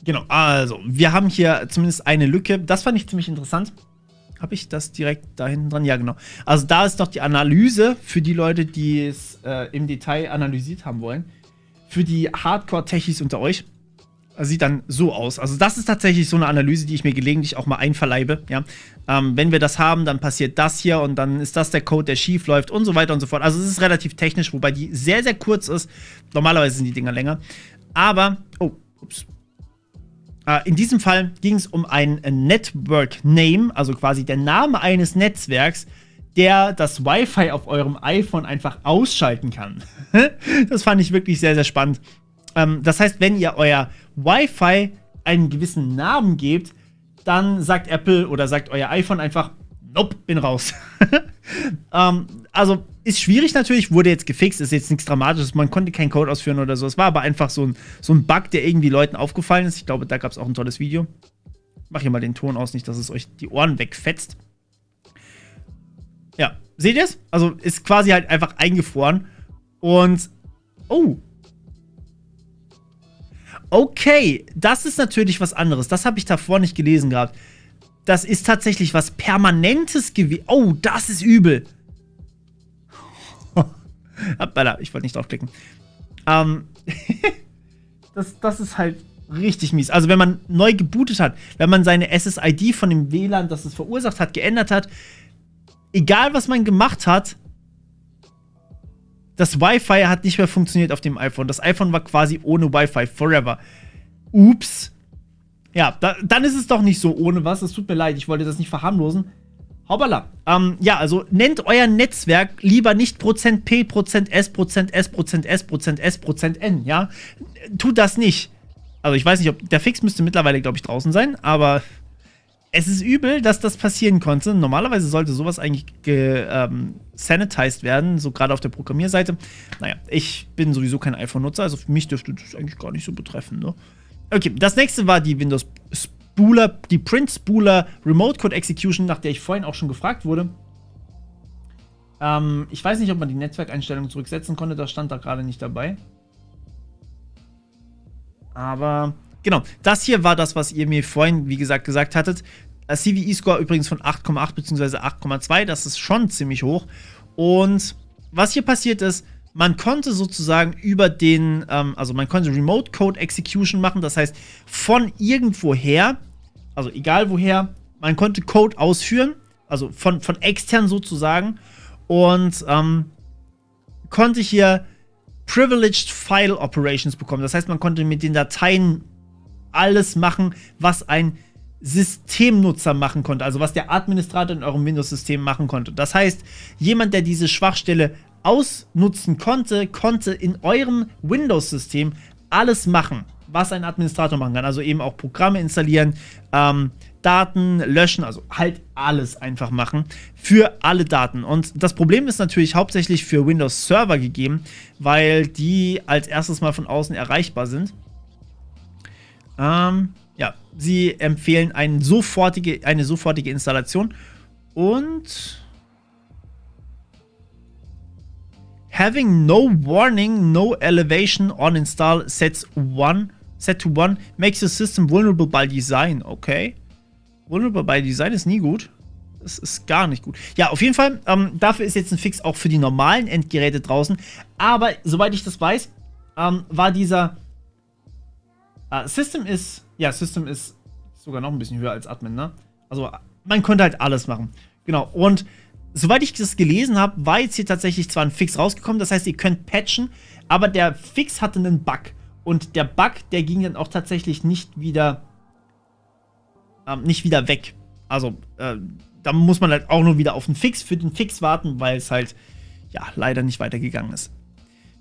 Genau, also, wir haben hier zumindest eine Lücke. Das fand ich ziemlich interessant. Habe ich das direkt da hinten dran? Ja, genau. Also da ist noch die Analyse für die Leute, die es im Detail analysiert haben wollen. Für die Hardcore-Techies unter euch. Sieht dann so aus. Also das ist tatsächlich so eine Analyse, die ich mir gelegentlich auch mal einverleibe. Ja? Wenn wir das haben, dann passiert das hier und dann ist das der Code, der schief läuft und so weiter und so fort. Also es ist relativ technisch, wobei die sehr, sehr kurz ist. Normalerweise sind die Dinger länger. Aber, oh, ups. In diesem Fall ging es um ein Network Name, also quasi der Name eines Netzwerks, der das Wi-Fi auf eurem iPhone einfach ausschalten kann. Das fand ich wirklich sehr, sehr spannend. Das heißt, wenn ihr euer Wi-Fi einen gewissen Namen gebt, dann sagt Apple oder sagt euer iPhone einfach, nope, bin raus. Also ist schwierig natürlich, wurde jetzt gefixt, ist jetzt nichts Dramatisches, man konnte keinen Code ausführen oder so. Es war aber einfach so ein Bug, der irgendwie Leuten aufgefallen ist. Ich glaube, da gab es auch ein tolles Video. Mach hier mal den Ton aus, nicht, dass es euch die Ohren wegfetzt. Ja, seht ihr es? Also ist quasi halt einfach eingefroren. Und, oh. Okay, das ist natürlich was anderes. Das habe ich davor nicht gelesen gehabt. Das ist tatsächlich was Permanentes gewesen. Oh, das ist übel. Ich wollte nicht draufklicken. Das ist halt richtig mies. Also wenn man neu gebootet hat, wenn man seine SSID von dem WLAN, das es verursacht hat, geändert hat, egal was man gemacht hat, das Wi-Fi hat nicht mehr funktioniert auf dem iPhone. Das iPhone war quasi ohne Wi-Fi forever. Ups. Ja, dann ist es doch nicht so ohne was. Es tut mir leid, ich wollte das nicht verharmlosen. Hoppala. Ja, also nennt euer Netzwerk lieber nicht %P, %S, %S, %S, %S, %N, ja? Tut das nicht. Also ich weiß nicht, ob der Fix müsste mittlerweile, glaube ich, draußen sein, aber es ist übel, dass das passieren konnte. Normalerweise sollte sowas eigentlich sanitized werden, so gerade auf der Programmierseite. Naja, ich bin sowieso kein iPhone-Nutzer, also für mich dürfte das eigentlich gar nicht so betreffen, ne? Okay, das nächste war die Windows Spooler, die Print Spooler Remote Code Execution, nach der ich vorhin auch schon gefragt wurde. Ich weiß nicht, ob man die Netzwerkeinstellungen zurücksetzen konnte, das stand da gerade nicht dabei. Aber genau, das hier war das, was ihr mir vorhin, wie gesagt hattet. CVE-Score übrigens von 8,8 bzw. 8,2, das ist schon ziemlich hoch. Und was hier passiert ist, man konnte sozusagen über den, also man konnte Remote Code Execution machen, das heißt von irgendwoher, also egal woher, man konnte Code ausführen, also von extern sozusagen und konnte hier Privileged File Operations bekommen. Das heißt, man konnte mit den Dateien alles machen, was ein Systemnutzer machen konnte, also was der Administrator in eurem Windows-System machen konnte. Das heißt, jemand, der diese Schwachstelle ausnutzen konnte, konnte in eurem Windows-System alles machen, was ein Administrator machen kann. Also eben auch Programme installieren, Daten löschen, also halt alles einfach machen für alle Daten. Und das Problem ist natürlich hauptsächlich für Windows Server gegeben, weil die als erstes mal von außen erreichbar sind. Ja, ja, sie empfehlen eine sofortige Installation. Und having no warning, no elevation on install set to 1 makes your system vulnerable by design. Okay. Vulnerable by design ist nie gut. Das ist gar nicht gut. Ja, auf jeden Fall, dafür ist jetzt ein Fix auch für die normalen Endgeräte draußen. Aber, soweit ich das weiß, war dieser System ist sogar noch ein bisschen höher als Admin, ne? Also, man konnte halt alles machen. Genau, und soweit ich das gelesen habe, war jetzt hier tatsächlich zwar ein Fix rausgekommen, das heißt, ihr könnt patchen, aber der Fix hatte einen Bug. Und der Bug, der ging dann auch tatsächlich nicht wieder weg. Also, da muss man halt auch nur wieder auf den Fix warten, weil es halt, ja, leider nicht weitergegangen ist.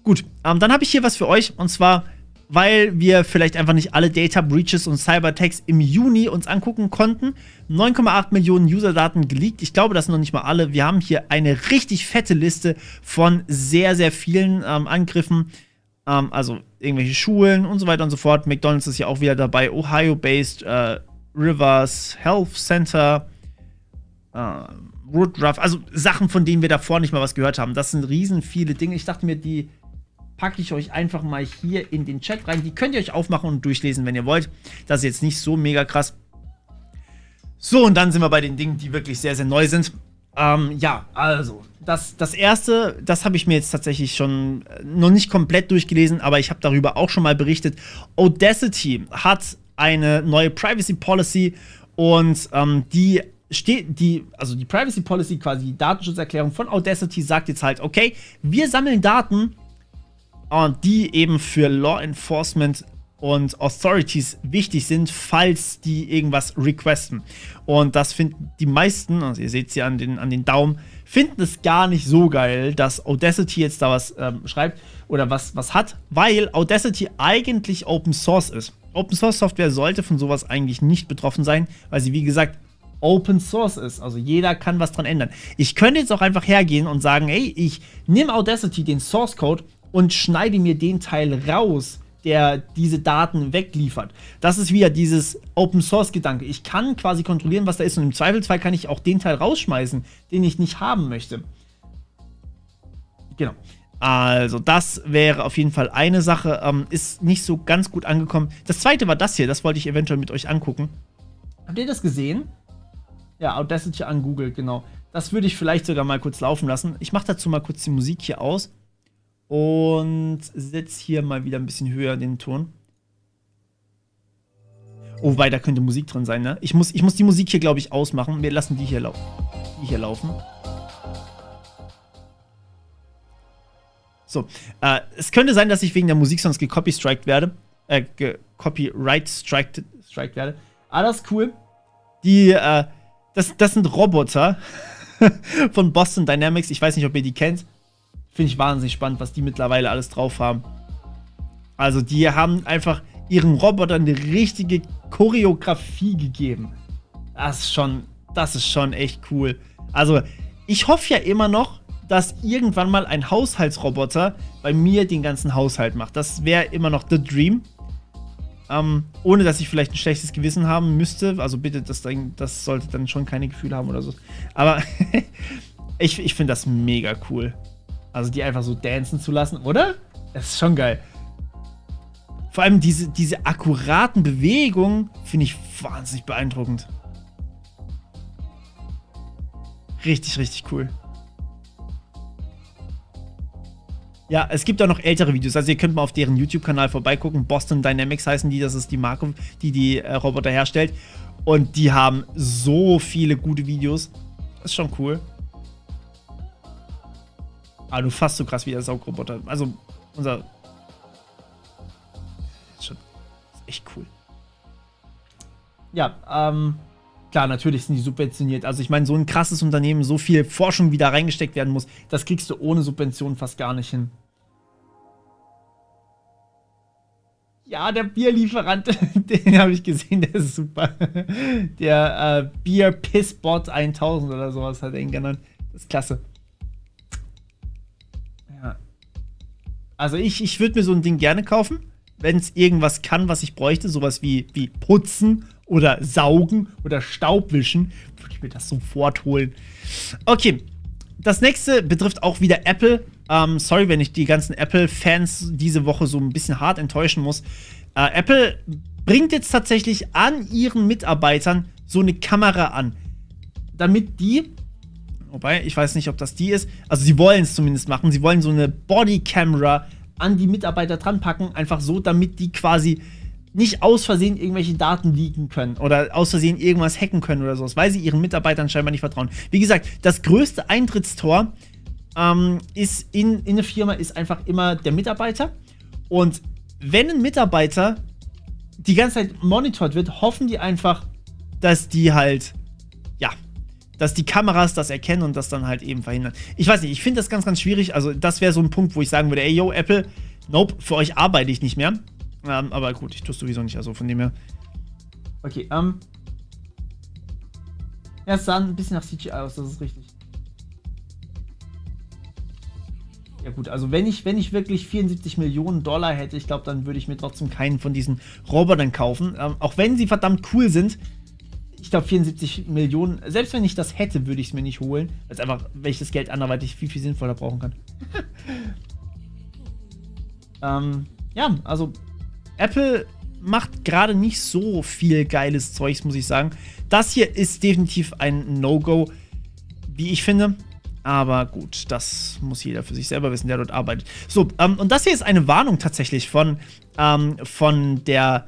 Gut, dann habe ich hier was für euch, und zwar, weil wir vielleicht einfach nicht alle Data Breaches und Cyberattacks im Juni uns angucken konnten. 9,8 Millionen User-Daten geleakt. Ich glaube, das sind noch nicht mal alle. Wir haben hier eine richtig fette Liste von sehr, sehr vielen Angriffen. Also irgendwelche Schulen und so weiter und so fort. McDonald's ist ja auch wieder dabei. Ohio-based, Rivers, Health Center, Woodruff. Also Sachen, von denen wir davor nicht mal was gehört haben. Das sind riesen viele Dinge. Ich dachte mir, die packe ich euch einfach mal hier in den Chat rein. Die könnt ihr euch aufmachen und durchlesen, wenn ihr wollt. Das ist jetzt nicht so mega krass. So, und dann sind wir bei den Dingen, die wirklich sehr, sehr neu sind. Ja, also, das erste, das habe ich mir jetzt tatsächlich schon noch nicht komplett durchgelesen, aber ich habe darüber auch schon mal berichtet. Audacity hat eine neue Privacy Policy, und die Privacy Policy, quasi die Datenschutzerklärung von Audacity, sagt jetzt halt, okay, wir sammeln Daten, die eben für Law Enforcement und Authorities wichtig sind, falls die irgendwas requesten. Und das finden die meisten, also ihr seht es hier an den Daumen, finden es gar nicht so geil, dass Audacity jetzt da was schreibt oder was hat, weil Audacity eigentlich Open Source ist. Open Source Software sollte von sowas eigentlich nicht betroffen sein, weil sie, wie gesagt, Open Source ist. Also jeder kann was dran ändern. Ich könnte jetzt auch einfach hergehen und sagen, ey, ich nehme Audacity, den Source Code, und schneide mir den Teil raus, der diese Daten wegliefert. Das ist wieder dieses Open-Source-Gedanke. Ich kann quasi kontrollieren, was da ist, und im Zweifelsfall kann ich auch den Teil rausschmeißen, den ich nicht haben möchte. Genau. Also, das wäre auf jeden Fall eine Sache. Ist nicht so ganz gut angekommen. Das zweite war das hier. Das wollte ich eventuell mit euch angucken. Habt ihr das gesehen? Ja, Audacity an Google, genau. Das würde ich vielleicht sogar mal kurz laufen lassen. Ich mache dazu mal kurz die Musik hier aus. Und setze hier mal wieder ein bisschen höher den Ton. Oh, wobei, da könnte Musik drin sein, ne? Ich muss die Musik hier, glaube ich, ausmachen. Wir lassen die hier laufen. So, es könnte sein, dass ich wegen der Musik sonst gecopystriked werde. Copyright-striked werde. Ah, das ist cool. Das sind Roboter von Boston Dynamics. Ich weiß nicht, ob ihr die kennt. Finde ich wahnsinnig spannend, was die mittlerweile alles drauf haben. Also, die haben einfach ihren Robotern eine richtige Choreografie gegeben. Das ist schon echt cool. Also, ich hoffe ja immer noch, dass irgendwann mal ein Haushaltsroboter bei mir den ganzen Haushalt macht. Das wäre immer noch the dream. Ohne, dass ich vielleicht ein schlechtes Gewissen haben müsste. Also bitte, das sollte dann schon keine Gefühle haben oder so. Aber ich finde das mega cool. Also die einfach so dancen zu lassen, oder? Das ist schon geil. Vor allem diese akkuraten Bewegungen finde ich wahnsinnig beeindruckend. Richtig, richtig cool. Ja, es gibt auch noch ältere Videos. Also ihr könnt mal auf deren YouTube-Kanal vorbeigucken. Boston Dynamics heißen die. Das ist die Marke, die Roboter herstellt. Und die haben so viele gute Videos. Das ist schon cool. Aber du fast so krass wie der Saugroboter. Also, unser. Ist echt cool. Ja, klar, natürlich sind die subventioniert. Also, ich meine, so ein krasses Unternehmen, so viel Forschung, wie da reingesteckt werden muss, das kriegst du ohne Subvention fast gar nicht hin. Ja, der Bierlieferant, den habe ich gesehen, der ist super. Der Beer Pissbot 1000 oder sowas hat er ihn genannt. Das ist klasse. Ja. Also ich würde mir so ein Ding gerne kaufen. wenn es irgendwas kann, was ich bräuchte, sowas wie putzen oder saugen oder Staubwischen, würde ich mir das sofort holen. Okay, das nächste betrifft auch wieder Apple. Sorry, wenn ich die ganzen Apple-Fans diese Woche so ein bisschen hart enttäuschen muss. Apple bringt jetzt tatsächlich an ihren Mitarbeitern so eine Kamera an, damit die, wobei, ich weiß nicht, ob das die ist, also sie wollen es zumindest machen, sie wollen so eine Bodycamera an die Mitarbeiter dran packen, einfach so, damit die quasi nicht aus Versehen irgendwelche Daten leaken können oder aus Versehen irgendwas hacken können oder sowas, weil sie ihren Mitarbeitern scheinbar nicht vertrauen. Wie gesagt, das größte Eintrittstor ist in eine Firma ist einfach immer der Mitarbeiter. Und wenn ein Mitarbeiter die ganze Zeit monitort wird, hoffen die einfach, dass die halt, ja, dass die Kameras das erkennen und das dann halt eben verhindern. Ich weiß nicht, ich finde das ganz, ganz schwierig. Also das wäre so ein Punkt, wo ich sagen würde, ey, yo, Apple, nope, für euch arbeite ich nicht mehr. Aber gut, ich tue es sowieso nicht, also von dem her. Okay, ja, es sah ein bisschen nach CGI aus, das ist richtig. Ja gut, also wenn ich wirklich 74 Millionen Dollar hätte, ich glaube, dann würde ich mir trotzdem keinen von diesen Robotern kaufen. Auch wenn sie verdammt cool sind. Ich glaube, 74 Millionen, selbst wenn ich das hätte, würde ich es mir nicht holen. Weil einfach, wenn ich das Geld anderweitig viel, viel sinnvoller brauchen kann. Ja, also Apple macht gerade nicht so viel geiles Zeugs, muss ich sagen. Das hier ist definitiv ein No-Go, wie ich finde. Aber gut, das muss jeder für sich selber wissen, der dort arbeitet. So, und das hier ist eine Warnung tatsächlich von der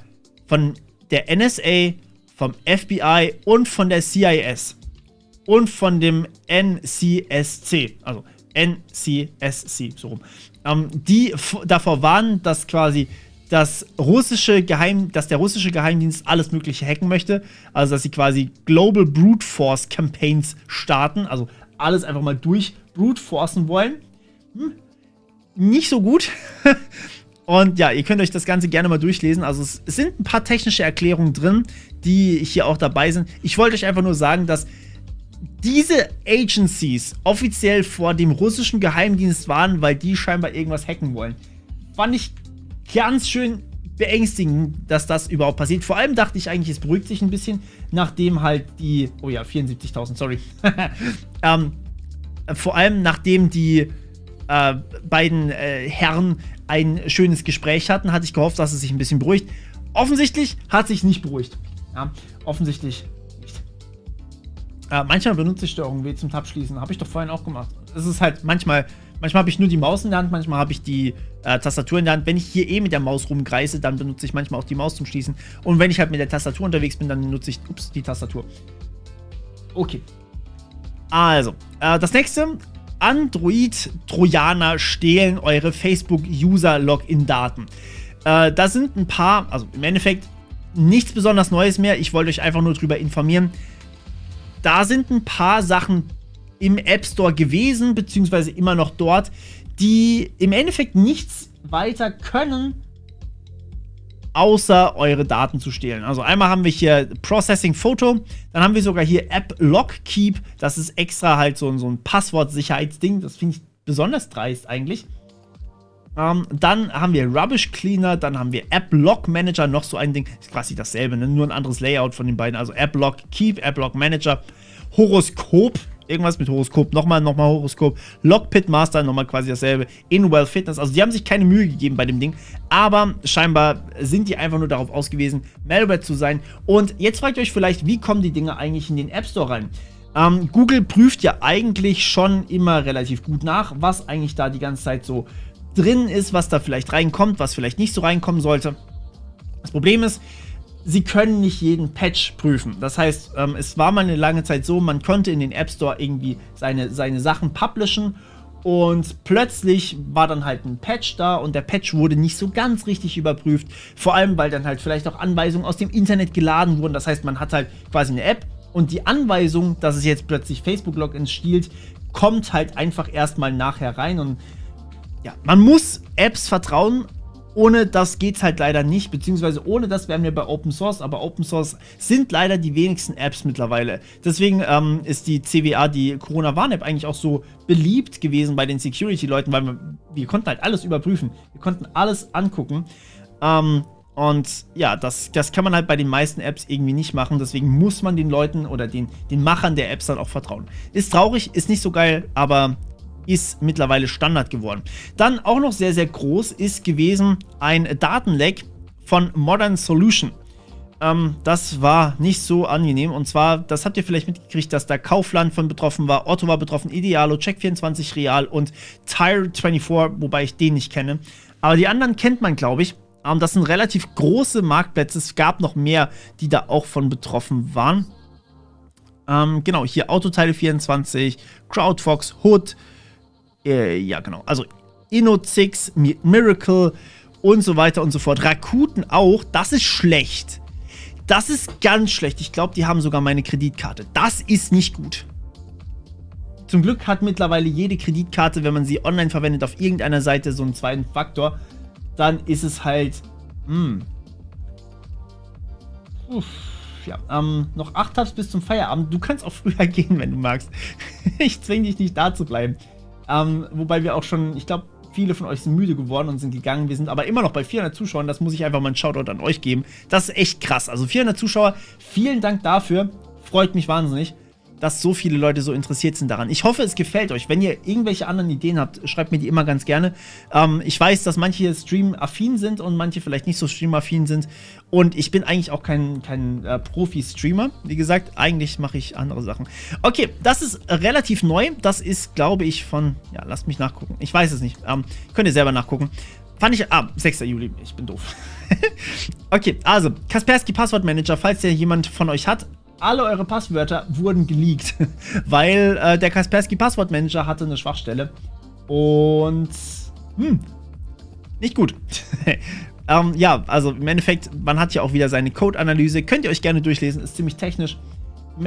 NSA, vom FBI und von der CIS und von dem NCSC, also NCSC, so rum, die davor warnen, dass quasi dass der russische Geheimdienst alles Mögliche hacken möchte, also dass sie quasi Global Brute Force Campaigns starten, also alles einfach mal durch Brute Forcen wollen. Nicht so gut. Und ja, ihr könnt euch das Ganze gerne mal durchlesen. Also es sind ein paar technische Erklärungen drin, die hier auch dabei sind. Ich wollte euch einfach nur sagen, dass diese Agencies offiziell vor dem russischen Geheimdienst waren, weil die scheinbar irgendwas hacken wollen. Fand ich ganz schön beängstigend, dass das überhaupt passiert. Vor allem dachte ich eigentlich, es beruhigt sich ein bisschen, nachdem halt die, oh ja, 74.000, sorry. Vor allem nachdem die beiden Herren ein schönes Gespräch hatten, hatte ich gehofft, dass es sich ein bisschen beruhigt. Offensichtlich hat sich nicht beruhigt. Ja, offensichtlich nicht. Manchmal benutze ich Steuerung W zum Tab-Schließen. Habe ich doch vorhin auch gemacht. Es ist halt manchmal habe ich nur die Maus in der Hand, manchmal habe ich die Tastatur in der Hand. Wenn ich hier mit der Maus rumkreise, dann benutze ich manchmal auch die Maus zum Schließen. Und wenn ich halt mit der Tastatur unterwegs bin, dann nutze ich, die Tastatur. Okay. Also, das nächste. Android-Trojaner stehlen eure Facebook-User-Login-Daten. Da sind ein paar, also im Endeffekt nichts besonders Neues mehr. Ich wollte euch einfach nur drüber informieren. Da sind ein paar Sachen im App Store gewesen, beziehungsweise immer noch dort, die im Endeffekt nichts weiter können, außer eure Daten zu stehlen. Also einmal haben wir hier Processing Photo, dann haben wir sogar hier App Lock Keep, das ist extra halt so ein Passwort-Sicherheitsding, das finde ich besonders dreist eigentlich. Dann haben wir Rubbish Cleaner, dann haben wir App Lock Manager, noch so ein Ding, ist quasi dasselbe, ne? Nur ein anderes Layout von den beiden, also App Lock Keep, App Lock Manager, Horoskop, irgendwas mit Horoskop, nochmal Horoskop, Lockpit Master, nochmal quasi dasselbe, InWell Fitness, also die haben sich keine Mühe gegeben bei dem Ding, aber scheinbar sind die einfach nur darauf ausgewiesen, Malware zu sein. Und jetzt fragt ihr euch vielleicht, wie kommen die Dinge eigentlich in den App Store rein? Google prüft ja eigentlich schon immer relativ gut nach, was eigentlich da die ganze Zeit so drin ist, was da vielleicht reinkommt, was vielleicht nicht so reinkommen sollte. Das Problem ist, sie können nicht jeden Patch prüfen. Das heißt, es war mal eine lange Zeit so, man konnte in den App Store irgendwie seine Sachen publishen und plötzlich war dann halt ein Patch da und der Patch wurde nicht so ganz richtig überprüft. Vor allem, weil dann halt vielleicht auch Anweisungen aus dem Internet geladen wurden. Das heißt, man hat halt quasi eine App und die Anweisung, dass es jetzt plötzlich Facebook-Logins stiehlt, kommt halt einfach erstmal nachher rein. Und ja, man muss Apps vertrauen. Ohne das geht's halt leider nicht, beziehungsweise ohne das wären wir bei Open Source, aber Open Source sind leider die wenigsten Apps mittlerweile. Deswegen ist die CWA, die Corona-Warn-App, eigentlich auch so beliebt gewesen bei den Security-Leuten, weil wir konnten halt alles überprüfen. Wir konnten alles angucken. Und ja, das kann man halt bei den meisten Apps irgendwie nicht machen. Deswegen muss man den Leuten oder den Machern der Apps dann auch vertrauen. Ist traurig, ist nicht so geil, aber ist mittlerweile Standard geworden. Dann auch noch sehr, sehr groß ist gewesen ein Datenleck von Modern Solution. Das war nicht so angenehm. Und zwar, das habt ihr vielleicht mitgekriegt, dass da Kaufland von betroffen war, Otto war betroffen, Idealo, Check24 Real und Tire24, wobei ich den nicht kenne. Aber die anderen kennt man, glaube ich. Das sind relativ große Marktplätze. Es gab noch mehr, die da auch von betroffen waren. Genau, hier Autoteile24, Crowdfox, Hood. Ja, genau. Also Innozix, Miracle und so weiter und so fort. Rakuten auch. Das ist schlecht. Das ist ganz schlecht. Ich glaube, die haben sogar meine Kreditkarte. Das ist nicht gut. Zum Glück hat mittlerweile jede Kreditkarte, wenn man sie online verwendet, auf irgendeiner Seite so einen zweiten Faktor. Dann ist es halt. Ja, noch 8 Tabs bis zum Feierabend. Du kannst auch früher gehen, wenn du magst. Ich zwinge dich nicht, da zu bleiben. Wobei wir auch schon, ich glaube, viele von euch sind müde geworden und sind gegangen. Wir sind aber immer noch bei 400 Zuschauern. Das muss ich einfach mal einen Shoutout an euch geben. Das ist echt krass. Also 400 Zuschauer, vielen Dank dafür. Freut mich wahnsinnig, dass so viele Leute so interessiert sind daran. Ich hoffe, es gefällt euch. Wenn ihr irgendwelche anderen Ideen habt, schreibt mir die immer ganz gerne. Ich weiß, dass manche Stream-affin sind und manche vielleicht nicht so Stream-affin sind. Und ich bin eigentlich auch kein Profi-Streamer. Wie gesagt, eigentlich mache ich andere Sachen. Okay, das ist relativ neu. Das ist, glaube ich, von... Ja, lasst mich nachgucken. Ich weiß es nicht. Könnt ihr selber nachgucken. Fand ich... 6. Juli. Ich bin doof. Okay, also, Kaspersky Passwortmanager, falls der jemand von euch hat. Alle eure Passwörter wurden geleakt, weil der Kaspersky Passwortmanager hatte eine Schwachstelle und nicht gut. Ja, also im Endeffekt, man hat ja auch wieder seine Code-Analyse, könnt ihr euch gerne durchlesen, ist ziemlich technisch.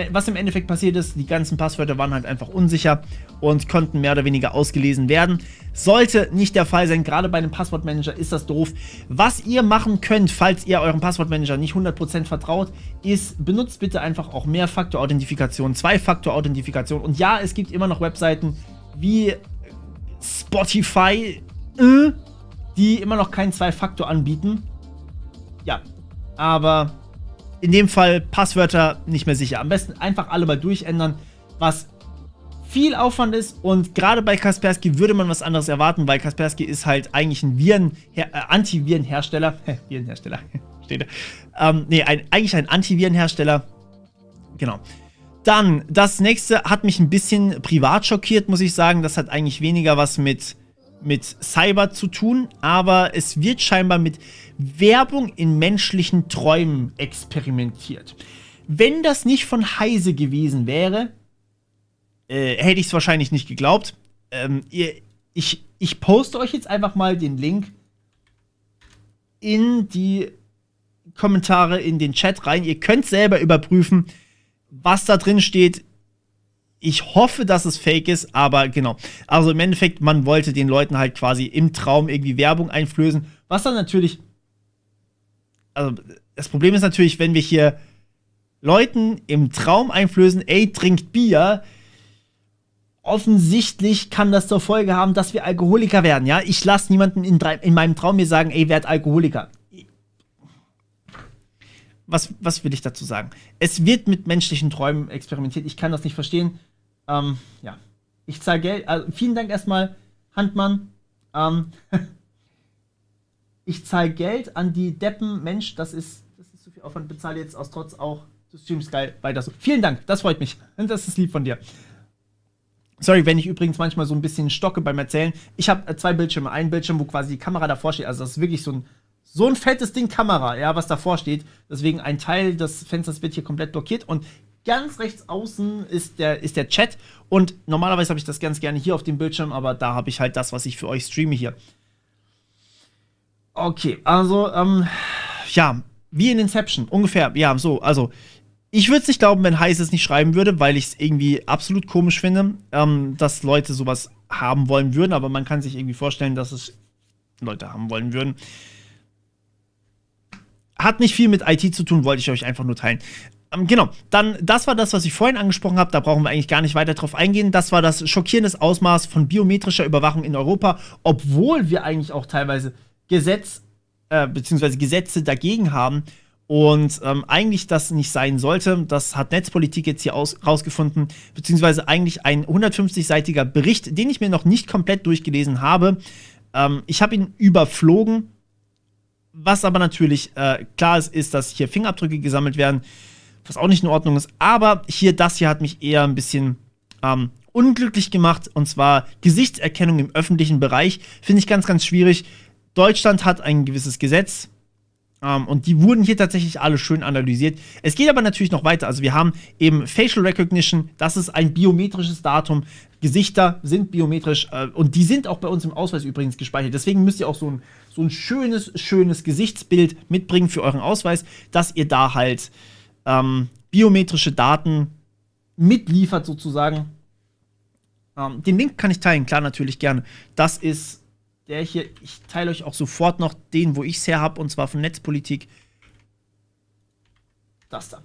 Was im Endeffekt passiert ist, die ganzen Passwörter waren halt einfach unsicher und konnten mehr oder weniger ausgelesen werden. Sollte nicht der Fall sein, gerade bei einem Passwortmanager ist das doof. Was ihr machen könnt, falls ihr eurem Passwortmanager nicht 100% vertraut, ist, benutzt bitte einfach auch Mehrfaktor-Authentifikation, Zwei-Faktor-Authentifikation. Und ja, es gibt immer noch Webseiten wie Spotify, die immer noch keinen Zwei-Faktor anbieten. Ja, aber... in dem Fall Passwörter nicht mehr sicher. Am besten einfach alle mal durchändern, was viel Aufwand ist. Und gerade bei Kaspersky würde man was anderes erwarten, weil Kaspersky ist halt eigentlich ein Antivirenhersteller. Virenhersteller, steht da. Eigentlich ein Antivirenhersteller. Genau. Dann, das nächste hat mich ein bisschen privat schockiert, muss ich sagen. Das hat eigentlich weniger was mit Cyber zu tun, aber es wird scheinbar mit Werbung in menschlichen Träumen experimentiert. Wenn das nicht von Heise gewesen wäre, hätte ich es wahrscheinlich nicht geglaubt. Ich poste euch jetzt einfach mal den Link in die Kommentare, in den Chat rein. Ihr könnt selber überprüfen, was da drin steht. Ich hoffe, dass es fake ist, aber genau. Also im Endeffekt, man wollte den Leuten halt quasi im Traum irgendwie Werbung einflößen, was dann natürlich... Also das Problem ist natürlich, wenn wir hier Leuten im Traum einflößen, ey, trinkt Bier, offensichtlich kann das zur Folge haben, dass wir Alkoholiker werden, ja? Ich lasse niemanden in meinem Traum mir sagen, ey, werd Alkoholiker. Was will ich dazu sagen? Es wird mit menschlichen Träumen experimentiert, ich kann das nicht verstehen. Ja. Ich zahle Geld, also vielen Dank erstmal, Handmann. Ich zahle Geld an die Deppen, Mensch, das ist zu viel Aufwand, bezahle jetzt aus Trotz auch, du streamst geil, weiter so. Vielen Dank, das freut mich. Das ist lieb von dir. Sorry, wenn ich übrigens manchmal so ein bisschen stocke beim Erzählen. Ich habe 2 Bildschirme. Ein Bildschirm, wo quasi die Kamera davor steht. Also das ist wirklich so ein fettes Ding Kamera, ja, was davor steht. Deswegen ein Teil des Fensters wird hier komplett blockiert. Und ganz rechts außen ist der Chat. Und normalerweise habe ich das ganz gerne hier auf dem Bildschirm, aber da habe ich halt das, was ich für euch streame hier. Okay, also, ja, wie in Inception, ungefähr, ja, so, also, ich würde es nicht glauben, wenn Heise es nicht schreiben würde, weil ich es irgendwie absolut komisch finde, dass Leute sowas haben wollen würden, aber man kann sich irgendwie vorstellen, dass es Leute haben wollen würden. Hat nicht viel mit IT zu tun, wollte ich euch einfach nur teilen. Genau, dann, das war das, was ich vorhin angesprochen habe, da brauchen wir eigentlich gar nicht weiter drauf eingehen. Das war das schockierende Ausmaß von biometrischer Überwachung in Europa, obwohl wir eigentlich auch teilweise beziehungsweise Gesetze dagegen haben und eigentlich das nicht sein sollte. Das hat Netzpolitik jetzt hier rausgefunden, beziehungsweise eigentlich ein 150-seitiger Bericht, den ich mir noch nicht komplett durchgelesen habe. Ich habe ihn überflogen, was aber natürlich klar ist, dass hier Fingerabdrücke gesammelt werden, was auch nicht in Ordnung ist. Aber das hier hat mich eher ein bisschen unglücklich gemacht, und zwar Gesichtserkennung im öffentlichen Bereich. Finde ich ganz, ganz schwierig. Deutschland hat ein gewisses Gesetz, und die wurden hier tatsächlich alle schön analysiert. Es geht aber natürlich noch weiter. Also wir haben eben Facial Recognition, das ist ein biometrisches Datum. Gesichter sind biometrisch und die sind auch bei uns im Ausweis übrigens gespeichert. Deswegen müsst ihr auch so ein schönes Gesichtsbild mitbringen für euren Ausweis, dass ihr da halt biometrische Daten mitliefert sozusagen. Den Link kann ich teilen, klar, natürlich gerne. Das ist der hier. Ich teile euch auch sofort noch den, wo ich es her habe, und zwar von Netzpolitik. Das da.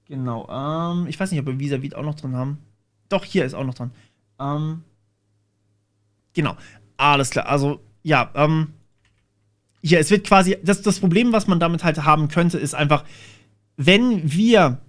Genau. Ich weiß nicht, ob wir Visavit auch noch drin haben. Doch, hier ist auch noch dran. Genau. Alles klar. Also, ja, hier, es wird quasi, das Problem, was man damit halt haben könnte, ist einfach, wenn wir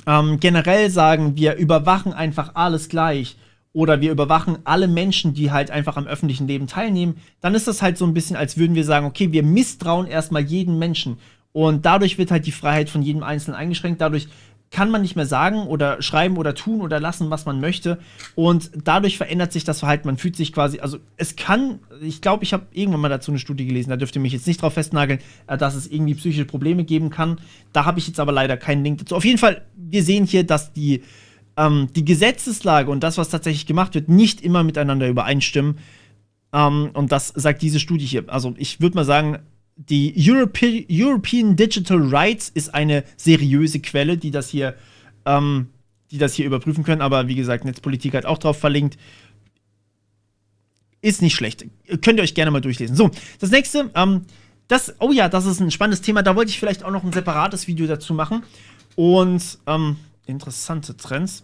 generell sagen, wir überwachen einfach alles gleich oder wir überwachen alle Menschen, die halt einfach am öffentlichen Leben teilnehmen, dann ist das halt so ein bisschen, als würden wir sagen, okay, wir misstrauen erstmal jeden Menschen und dadurch wird halt die Freiheit von jedem Einzelnen eingeschränkt, dadurch kann man nicht mehr sagen oder schreiben oder tun oder lassen, was man möchte, und dadurch verändert sich das Verhalten. Man fühlt sich quasi, also es kann, ich glaube, ich habe irgendwann mal dazu eine Studie gelesen, da dürft ihr mich jetzt nicht drauf festnageln, dass es irgendwie psychische Probleme geben kann. Da habe ich jetzt aber leider keinen Link dazu. Auf jeden Fall, wir sehen hier, dass die Gesetzeslage und das, was tatsächlich gemacht wird, nicht immer miteinander übereinstimmen. Und das sagt diese Studie hier. Also ich würde mal sagen, die European Digital Rights ist eine seriöse Quelle, die das hier überprüfen können. Aber wie gesagt, Netzpolitik hat auch drauf verlinkt. Ist nicht schlecht. Könnt ihr euch gerne mal durchlesen. So, das nächste, oh ja, das ist ein spannendes Thema. Da wollte ich vielleicht auch noch ein separates Video dazu machen. Und, interessante Trends.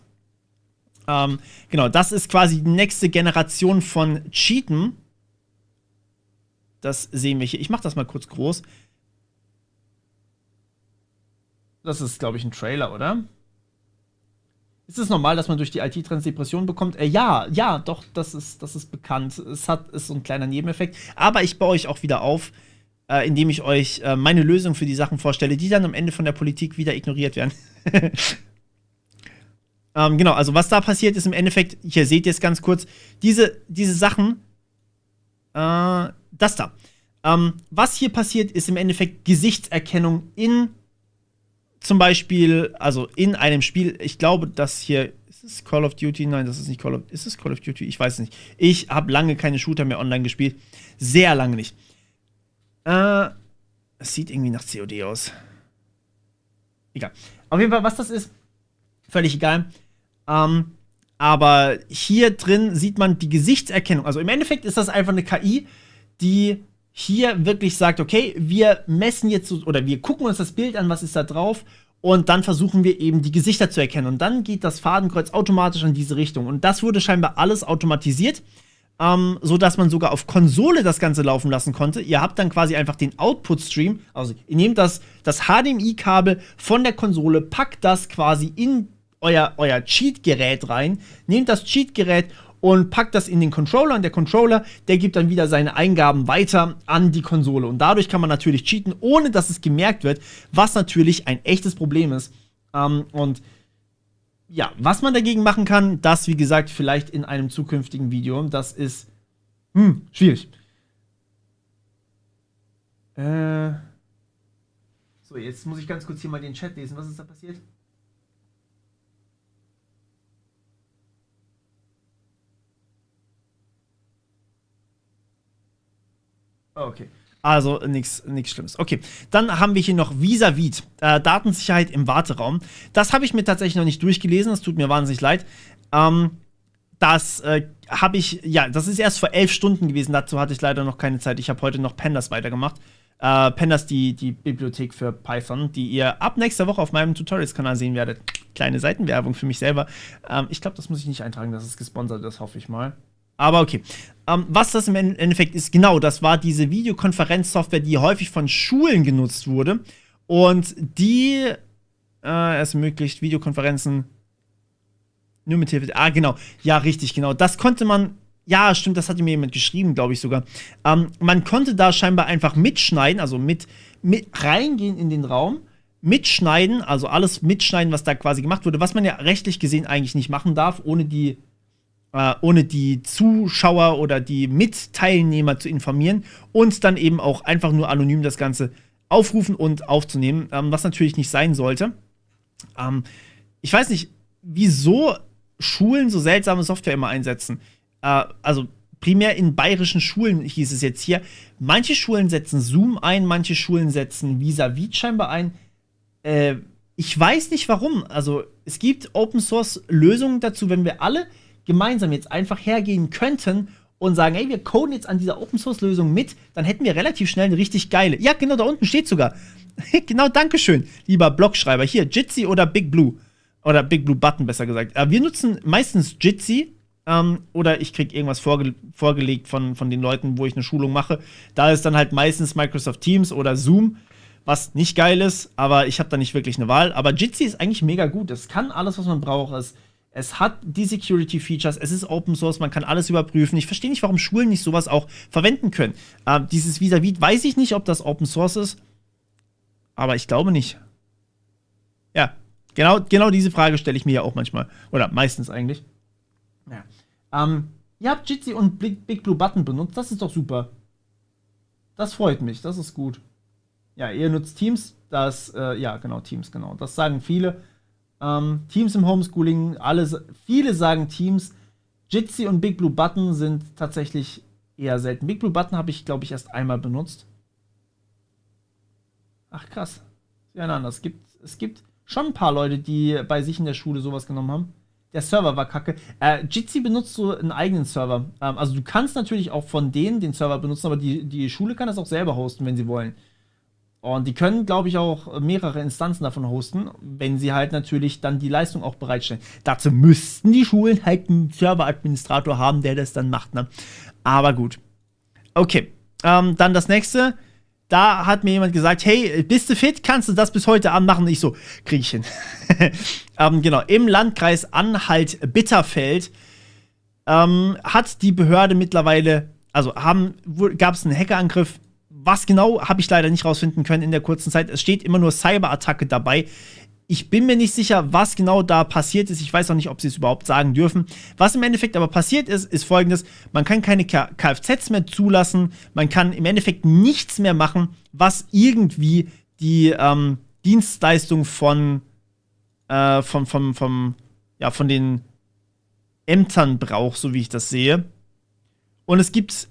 Genau, das ist quasi die nächste Generation von Cheaten. Das sehen wir hier. Ich mache das mal kurz groß. Das ist, glaube ich, ein Trailer, oder? Ist es normal, dass man durch die IT-Trends Depressionen bekommt? Ja, doch, das ist bekannt. Ist so ein kleiner Nebeneffekt. Aber ich baue euch auch wieder auf, indem ich euch meine Lösung für die Sachen vorstelle, die dann am Ende von der Politik wieder ignoriert werden. Genau, also was da passiert ist im Endeffekt, hier seht ihr es ganz kurz, diese Sachen, das da. Was hier passiert, ist im Endeffekt Gesichtserkennung in zum Beispiel, also in einem Spiel. Ich glaube, das hier, ist es Call of Duty? Nein, das ist nicht Call of Duty. Ist es Call of Duty? Ich weiß es nicht. Ich habe lange keine Shooter mehr online gespielt. Sehr lange nicht. Es sieht irgendwie nach COD aus. Egal. Auf jeden Fall, was das ist, völlig egal. Aber hier drin sieht man die Gesichtserkennung. Also im Endeffekt ist das einfach eine KI, die hier wirklich sagt, okay, wir messen jetzt oder wir gucken uns das Bild an, was ist da drauf, und dann versuchen wir eben die Gesichter zu erkennen. Und dann geht das Fadenkreuz automatisch in diese Richtung. Und das wurde scheinbar alles automatisiert, sodass man sogar auf Konsole das Ganze laufen lassen konnte. Ihr habt dann quasi einfach den Output-Stream, also ihr nehmt das HDMI-Kabel von der Konsole, packt das quasi in euer Cheat-Gerät rein, nehmt das Cheat-Gerät und packt das in den Controller, und der Controller, der gibt dann wieder seine Eingaben weiter an die Konsole. Und dadurch kann man natürlich cheaten, ohne dass es gemerkt wird, was natürlich ein echtes Problem ist. Und ja, was man dagegen machen kann, das, wie gesagt, vielleicht in einem zukünftigen Video. Das ist schwierig. So, jetzt muss ich ganz kurz hier mal den Chat lesen. Was ist da passiert? Okay. Also nichts Schlimmes. Okay, dann haben wir hier noch Visavit, Datensicherheit im Warteraum. Das habe ich mir tatsächlich noch nicht durchgelesen, das tut mir wahnsinnig leid. Das habe ich, ja, das ist erst vor 11 Stunden gewesen, dazu hatte ich leider noch keine Zeit. Ich habe heute noch Pandas weitergemacht. Pandas, die Bibliothek für Python, die ihr ab nächster Woche auf meinem Tutorials-Kanal sehen werdet. Kleine Seitenwerbung für mich selber. Ich glaube, das muss ich nicht eintragen, dass es gesponsert ist, hoffe ich mal. Aber okay. Was das im Endeffekt ist, genau, das war diese Videokonferenzsoftware, die häufig von Schulen genutzt wurde. Und die es ermöglicht Videokonferenzen nur mit Hilfe. Ah, genau. Ja, richtig, genau. Das konnte man. Ja, stimmt, das hatte mir jemand geschrieben, glaube ich sogar. Man konnte da scheinbar einfach mitschneiden, also mit reingehen in den Raum, mitschneiden, also alles mitschneiden, was da quasi gemacht wurde, was man ja rechtlich gesehen eigentlich nicht machen darf, ohne die Zuschauer oder die Mitteilnehmer zu informieren und dann eben auch einfach nur anonym das Ganze aufrufen und aufzunehmen, was natürlich nicht sein sollte. Ich weiß nicht, wieso Schulen so seltsame Software immer einsetzen. Also primär in bayerischen Schulen hieß es jetzt hier. Manche Schulen setzen Zoom ein, manche Schulen setzen Vis-a-vis scheinbar ein. Ich weiß nicht warum. Also es gibt Open-Source-Lösungen dazu, wenn wir alle gemeinsam jetzt einfach hergehen könnten und sagen, ey, wir coden jetzt an dieser Open-Source-Lösung mit, dann hätten wir relativ schnell eine richtig geile. Ja, genau, da unten steht sogar. Genau, dankeschön, lieber Blogschreiber. Hier, Jitsi oder Big Blue. Oder Big Blue Button, besser gesagt. Wir nutzen meistens Jitsi. Oder ich kriege irgendwas vorgelegt von den Leuten, wo ich eine Schulung mache. Da ist dann halt meistens Microsoft Teams oder Zoom, was nicht geil ist, aber ich habe da nicht wirklich eine Wahl. Aber Jitsi ist eigentlich mega gut. Es kann alles, was man braucht. Es hat die Security-Features, es ist Open Source, man kann alles überprüfen. Ich verstehe nicht, warum Schulen nicht sowas auch verwenden können. Dieses Vis-a-vis, weiß ich nicht, ob das Open Source ist, aber ich glaube nicht. Ja, genau diese Frage stelle ich mir ja auch manchmal. Oder meistens eigentlich. Ja. Ihr habt Jitsi und Big Blue Button benutzt, das ist doch super. Das freut mich, das ist gut. Ja, ihr nutzt Teams, ja, genau, Teams, genau. Das sagen viele. Teams im Homeschooling, viele sagen Teams. Jitsi und Big Blue Button sind tatsächlich eher selten. Big Blue Button habe ich, glaube ich, erst einmal benutzt. Ach, krass. Ja, nein, es gibt schon ein paar Leute, die bei sich in der Schule sowas genommen haben. Der Server war kacke. Jitsi benutzt so einen eigenen Server. Also du kannst natürlich auch von denen den Server benutzen, aber die Schule kann das auch selber hosten, wenn sie wollen. Und die können, glaube ich, auch mehrere Instanzen davon hosten, wenn sie halt natürlich dann die Leistung auch bereitstellen. Dazu müssten die Schulen halt einen Serveradministrator haben, der das dann macht, ne? Aber gut. Okay, dann das nächste. Da hat mir jemand gesagt, hey, bist du fit? Kannst du das bis heute Abend machen? Und ich so, krieg ich hin. Genau, im Landkreis Anhalt-Bitterfeld hat die Behörde mittlerweile, also gab es einen Hackerangriff. Was genau, habe ich leider nicht rausfinden können in der kurzen Zeit. Es steht immer nur Cyberattacke dabei. Ich bin mir nicht sicher, was genau da passiert ist. Ich weiß auch nicht, ob sie es überhaupt sagen dürfen. Was im Endeffekt aber passiert ist Folgendes. Man kann keine Kfz mehr zulassen. Man kann im Endeffekt nichts mehr machen, was irgendwie die Dienstleistung von den Ämtern braucht, so wie ich das sehe. Und es gibt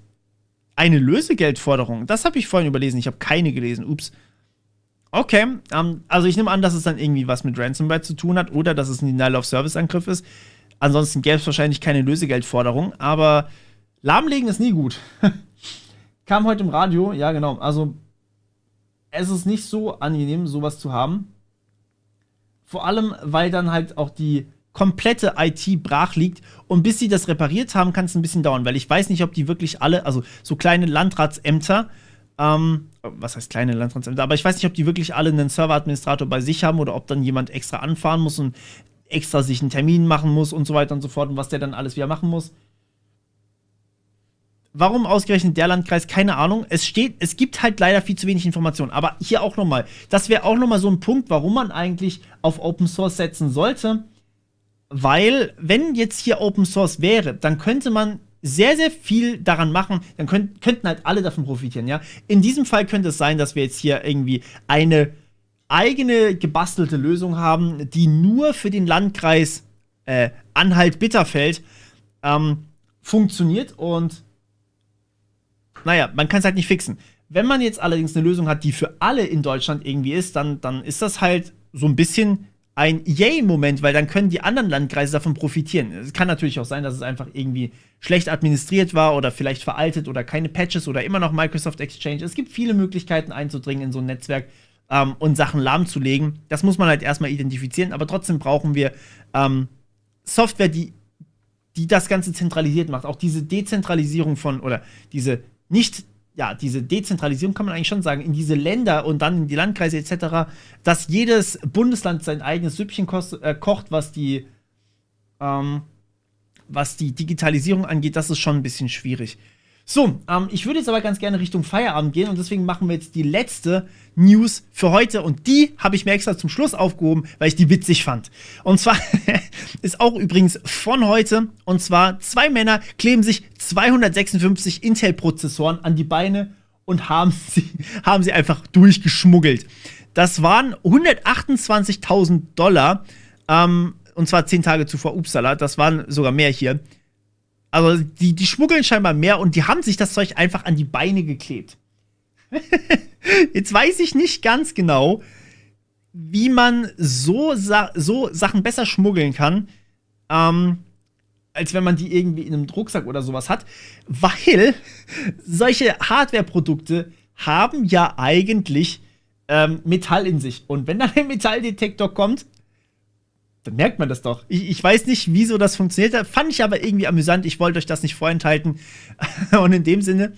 eine Lösegeldforderung. Das habe ich vorhin überlesen. Ich habe keine gelesen. Ups. Okay. Also ich nehme an, dass es dann irgendwie was mit Ransomware zu tun hat oder dass es ein Denial-of-Service-Angriff ist. Ansonsten gäbe es wahrscheinlich keine Lösegeldforderung. Aber lahmlegen ist nie gut. Kam heute im Radio. Ja, genau. Also es ist nicht so angenehm, sowas zu haben. Vor allem, weil dann halt auch die komplette IT brach liegt und bis sie das repariert haben, kann es ein bisschen dauern, weil ich weiß nicht, ob die wirklich alle, also so kleine Landratsämter, was heißt kleine Landratsämter, aber ich weiß nicht, ob die wirklich alle einen Serveradministrator bei sich haben oder ob dann jemand extra anfahren muss und extra sich einen Termin machen muss und so weiter und so fort und was der dann alles wieder machen muss. Warum ausgerechnet der Landkreis? Keine Ahnung. Es gibt halt leider viel zu wenig Informationen. Aber hier auch nochmal, das wäre auch nochmal so ein Punkt, warum man eigentlich auf Open Source setzen sollte. Weil, wenn jetzt hier Open Source wäre, dann könnte man sehr, sehr viel daran machen. Dann könnten halt alle davon profitieren, ja. In diesem Fall könnte es sein, dass wir jetzt hier irgendwie eine eigene gebastelte Lösung haben, die nur für den Landkreis Anhalt-Bitterfeld funktioniert und naja, man kann es halt nicht fixen. Wenn man jetzt allerdings eine Lösung hat, die für alle in Deutschland irgendwie ist, dann ist das halt so ein bisschen ein Yay-Moment, weil dann können die anderen Landkreise davon profitieren. Es kann natürlich auch sein, dass es einfach irgendwie schlecht administriert war oder vielleicht veraltet oder keine Patches oder immer noch Microsoft Exchange. Es gibt viele Möglichkeiten einzudringen in so ein Netzwerk und Sachen lahmzulegen. Das muss man halt erstmal identifizieren, aber trotzdem brauchen wir Software, die die das Ganze zentralisiert macht. Auch diese Dezentralisierung oder diese Dezentralisierung kann man eigentlich schon sagen, in diese Länder und dann in die Landkreise etc., dass jedes Bundesland sein eigenes Süppchen kocht, was die Digitalisierung angeht, das ist schon ein bisschen schwierig. So, ich würde jetzt aber ganz gerne Richtung Feierabend gehen und deswegen machen wir jetzt die letzte News für heute und die habe ich mir extra zum Schluss aufgehoben, weil ich die witzig fand. Und zwar ist auch übrigens von heute, und zwar 2 Männer kleben sich 256 Intel-Prozessoren an die Beine und haben sie einfach durchgeschmuggelt. Das waren $128.000, und zwar 10 Tage zuvor, upsala, das waren sogar mehr hier. Also die schmuggeln scheinbar mehr und die haben sich das Zeug einfach an die Beine geklebt. Jetzt weiß ich nicht ganz genau, wie man so Sachen besser schmuggeln kann, als wenn man die irgendwie in einem Rucksack oder sowas hat, weil solche Hardware-Produkte haben ja eigentlich Metall in sich. Und wenn dann ein Metalldetektor kommt, dann merkt man das doch. Ich weiß nicht, wieso das funktioniert hat. Fand ich aber irgendwie amüsant. Ich wollte euch das nicht vorenthalten. Und in dem Sinne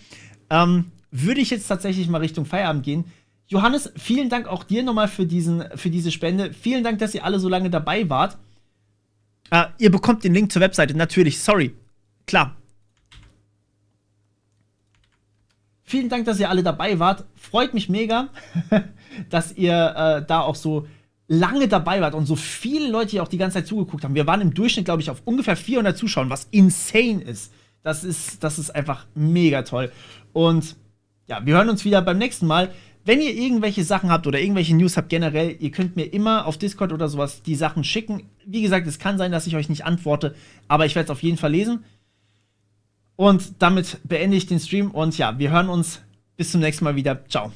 würde ich jetzt tatsächlich mal Richtung Feierabend gehen. Johannes, vielen Dank auch dir nochmal für diese Spende. Vielen Dank, dass ihr alle so lange dabei wart. Ihr bekommt den Link zur Webseite, natürlich. Sorry. Klar. Vielen Dank, dass ihr alle dabei wart. Freut mich mega, dass ihr da auch so lange dabei wart und so viele Leute hier auch die ganze Zeit zugeguckt haben. Wir waren im Durchschnitt, glaube ich, auf ungefähr 400 Zuschauern, was insane ist. Das ist einfach mega toll. Und ja, wir hören uns wieder beim nächsten Mal. Wenn ihr irgendwelche Sachen habt oder irgendwelche News habt generell, ihr könnt mir immer auf Discord oder sowas die Sachen schicken. Wie gesagt, es kann sein, dass ich euch nicht antworte, aber ich werde es auf jeden Fall lesen. Und damit beende ich den Stream und ja, wir hören uns bis zum nächsten Mal wieder. Ciao.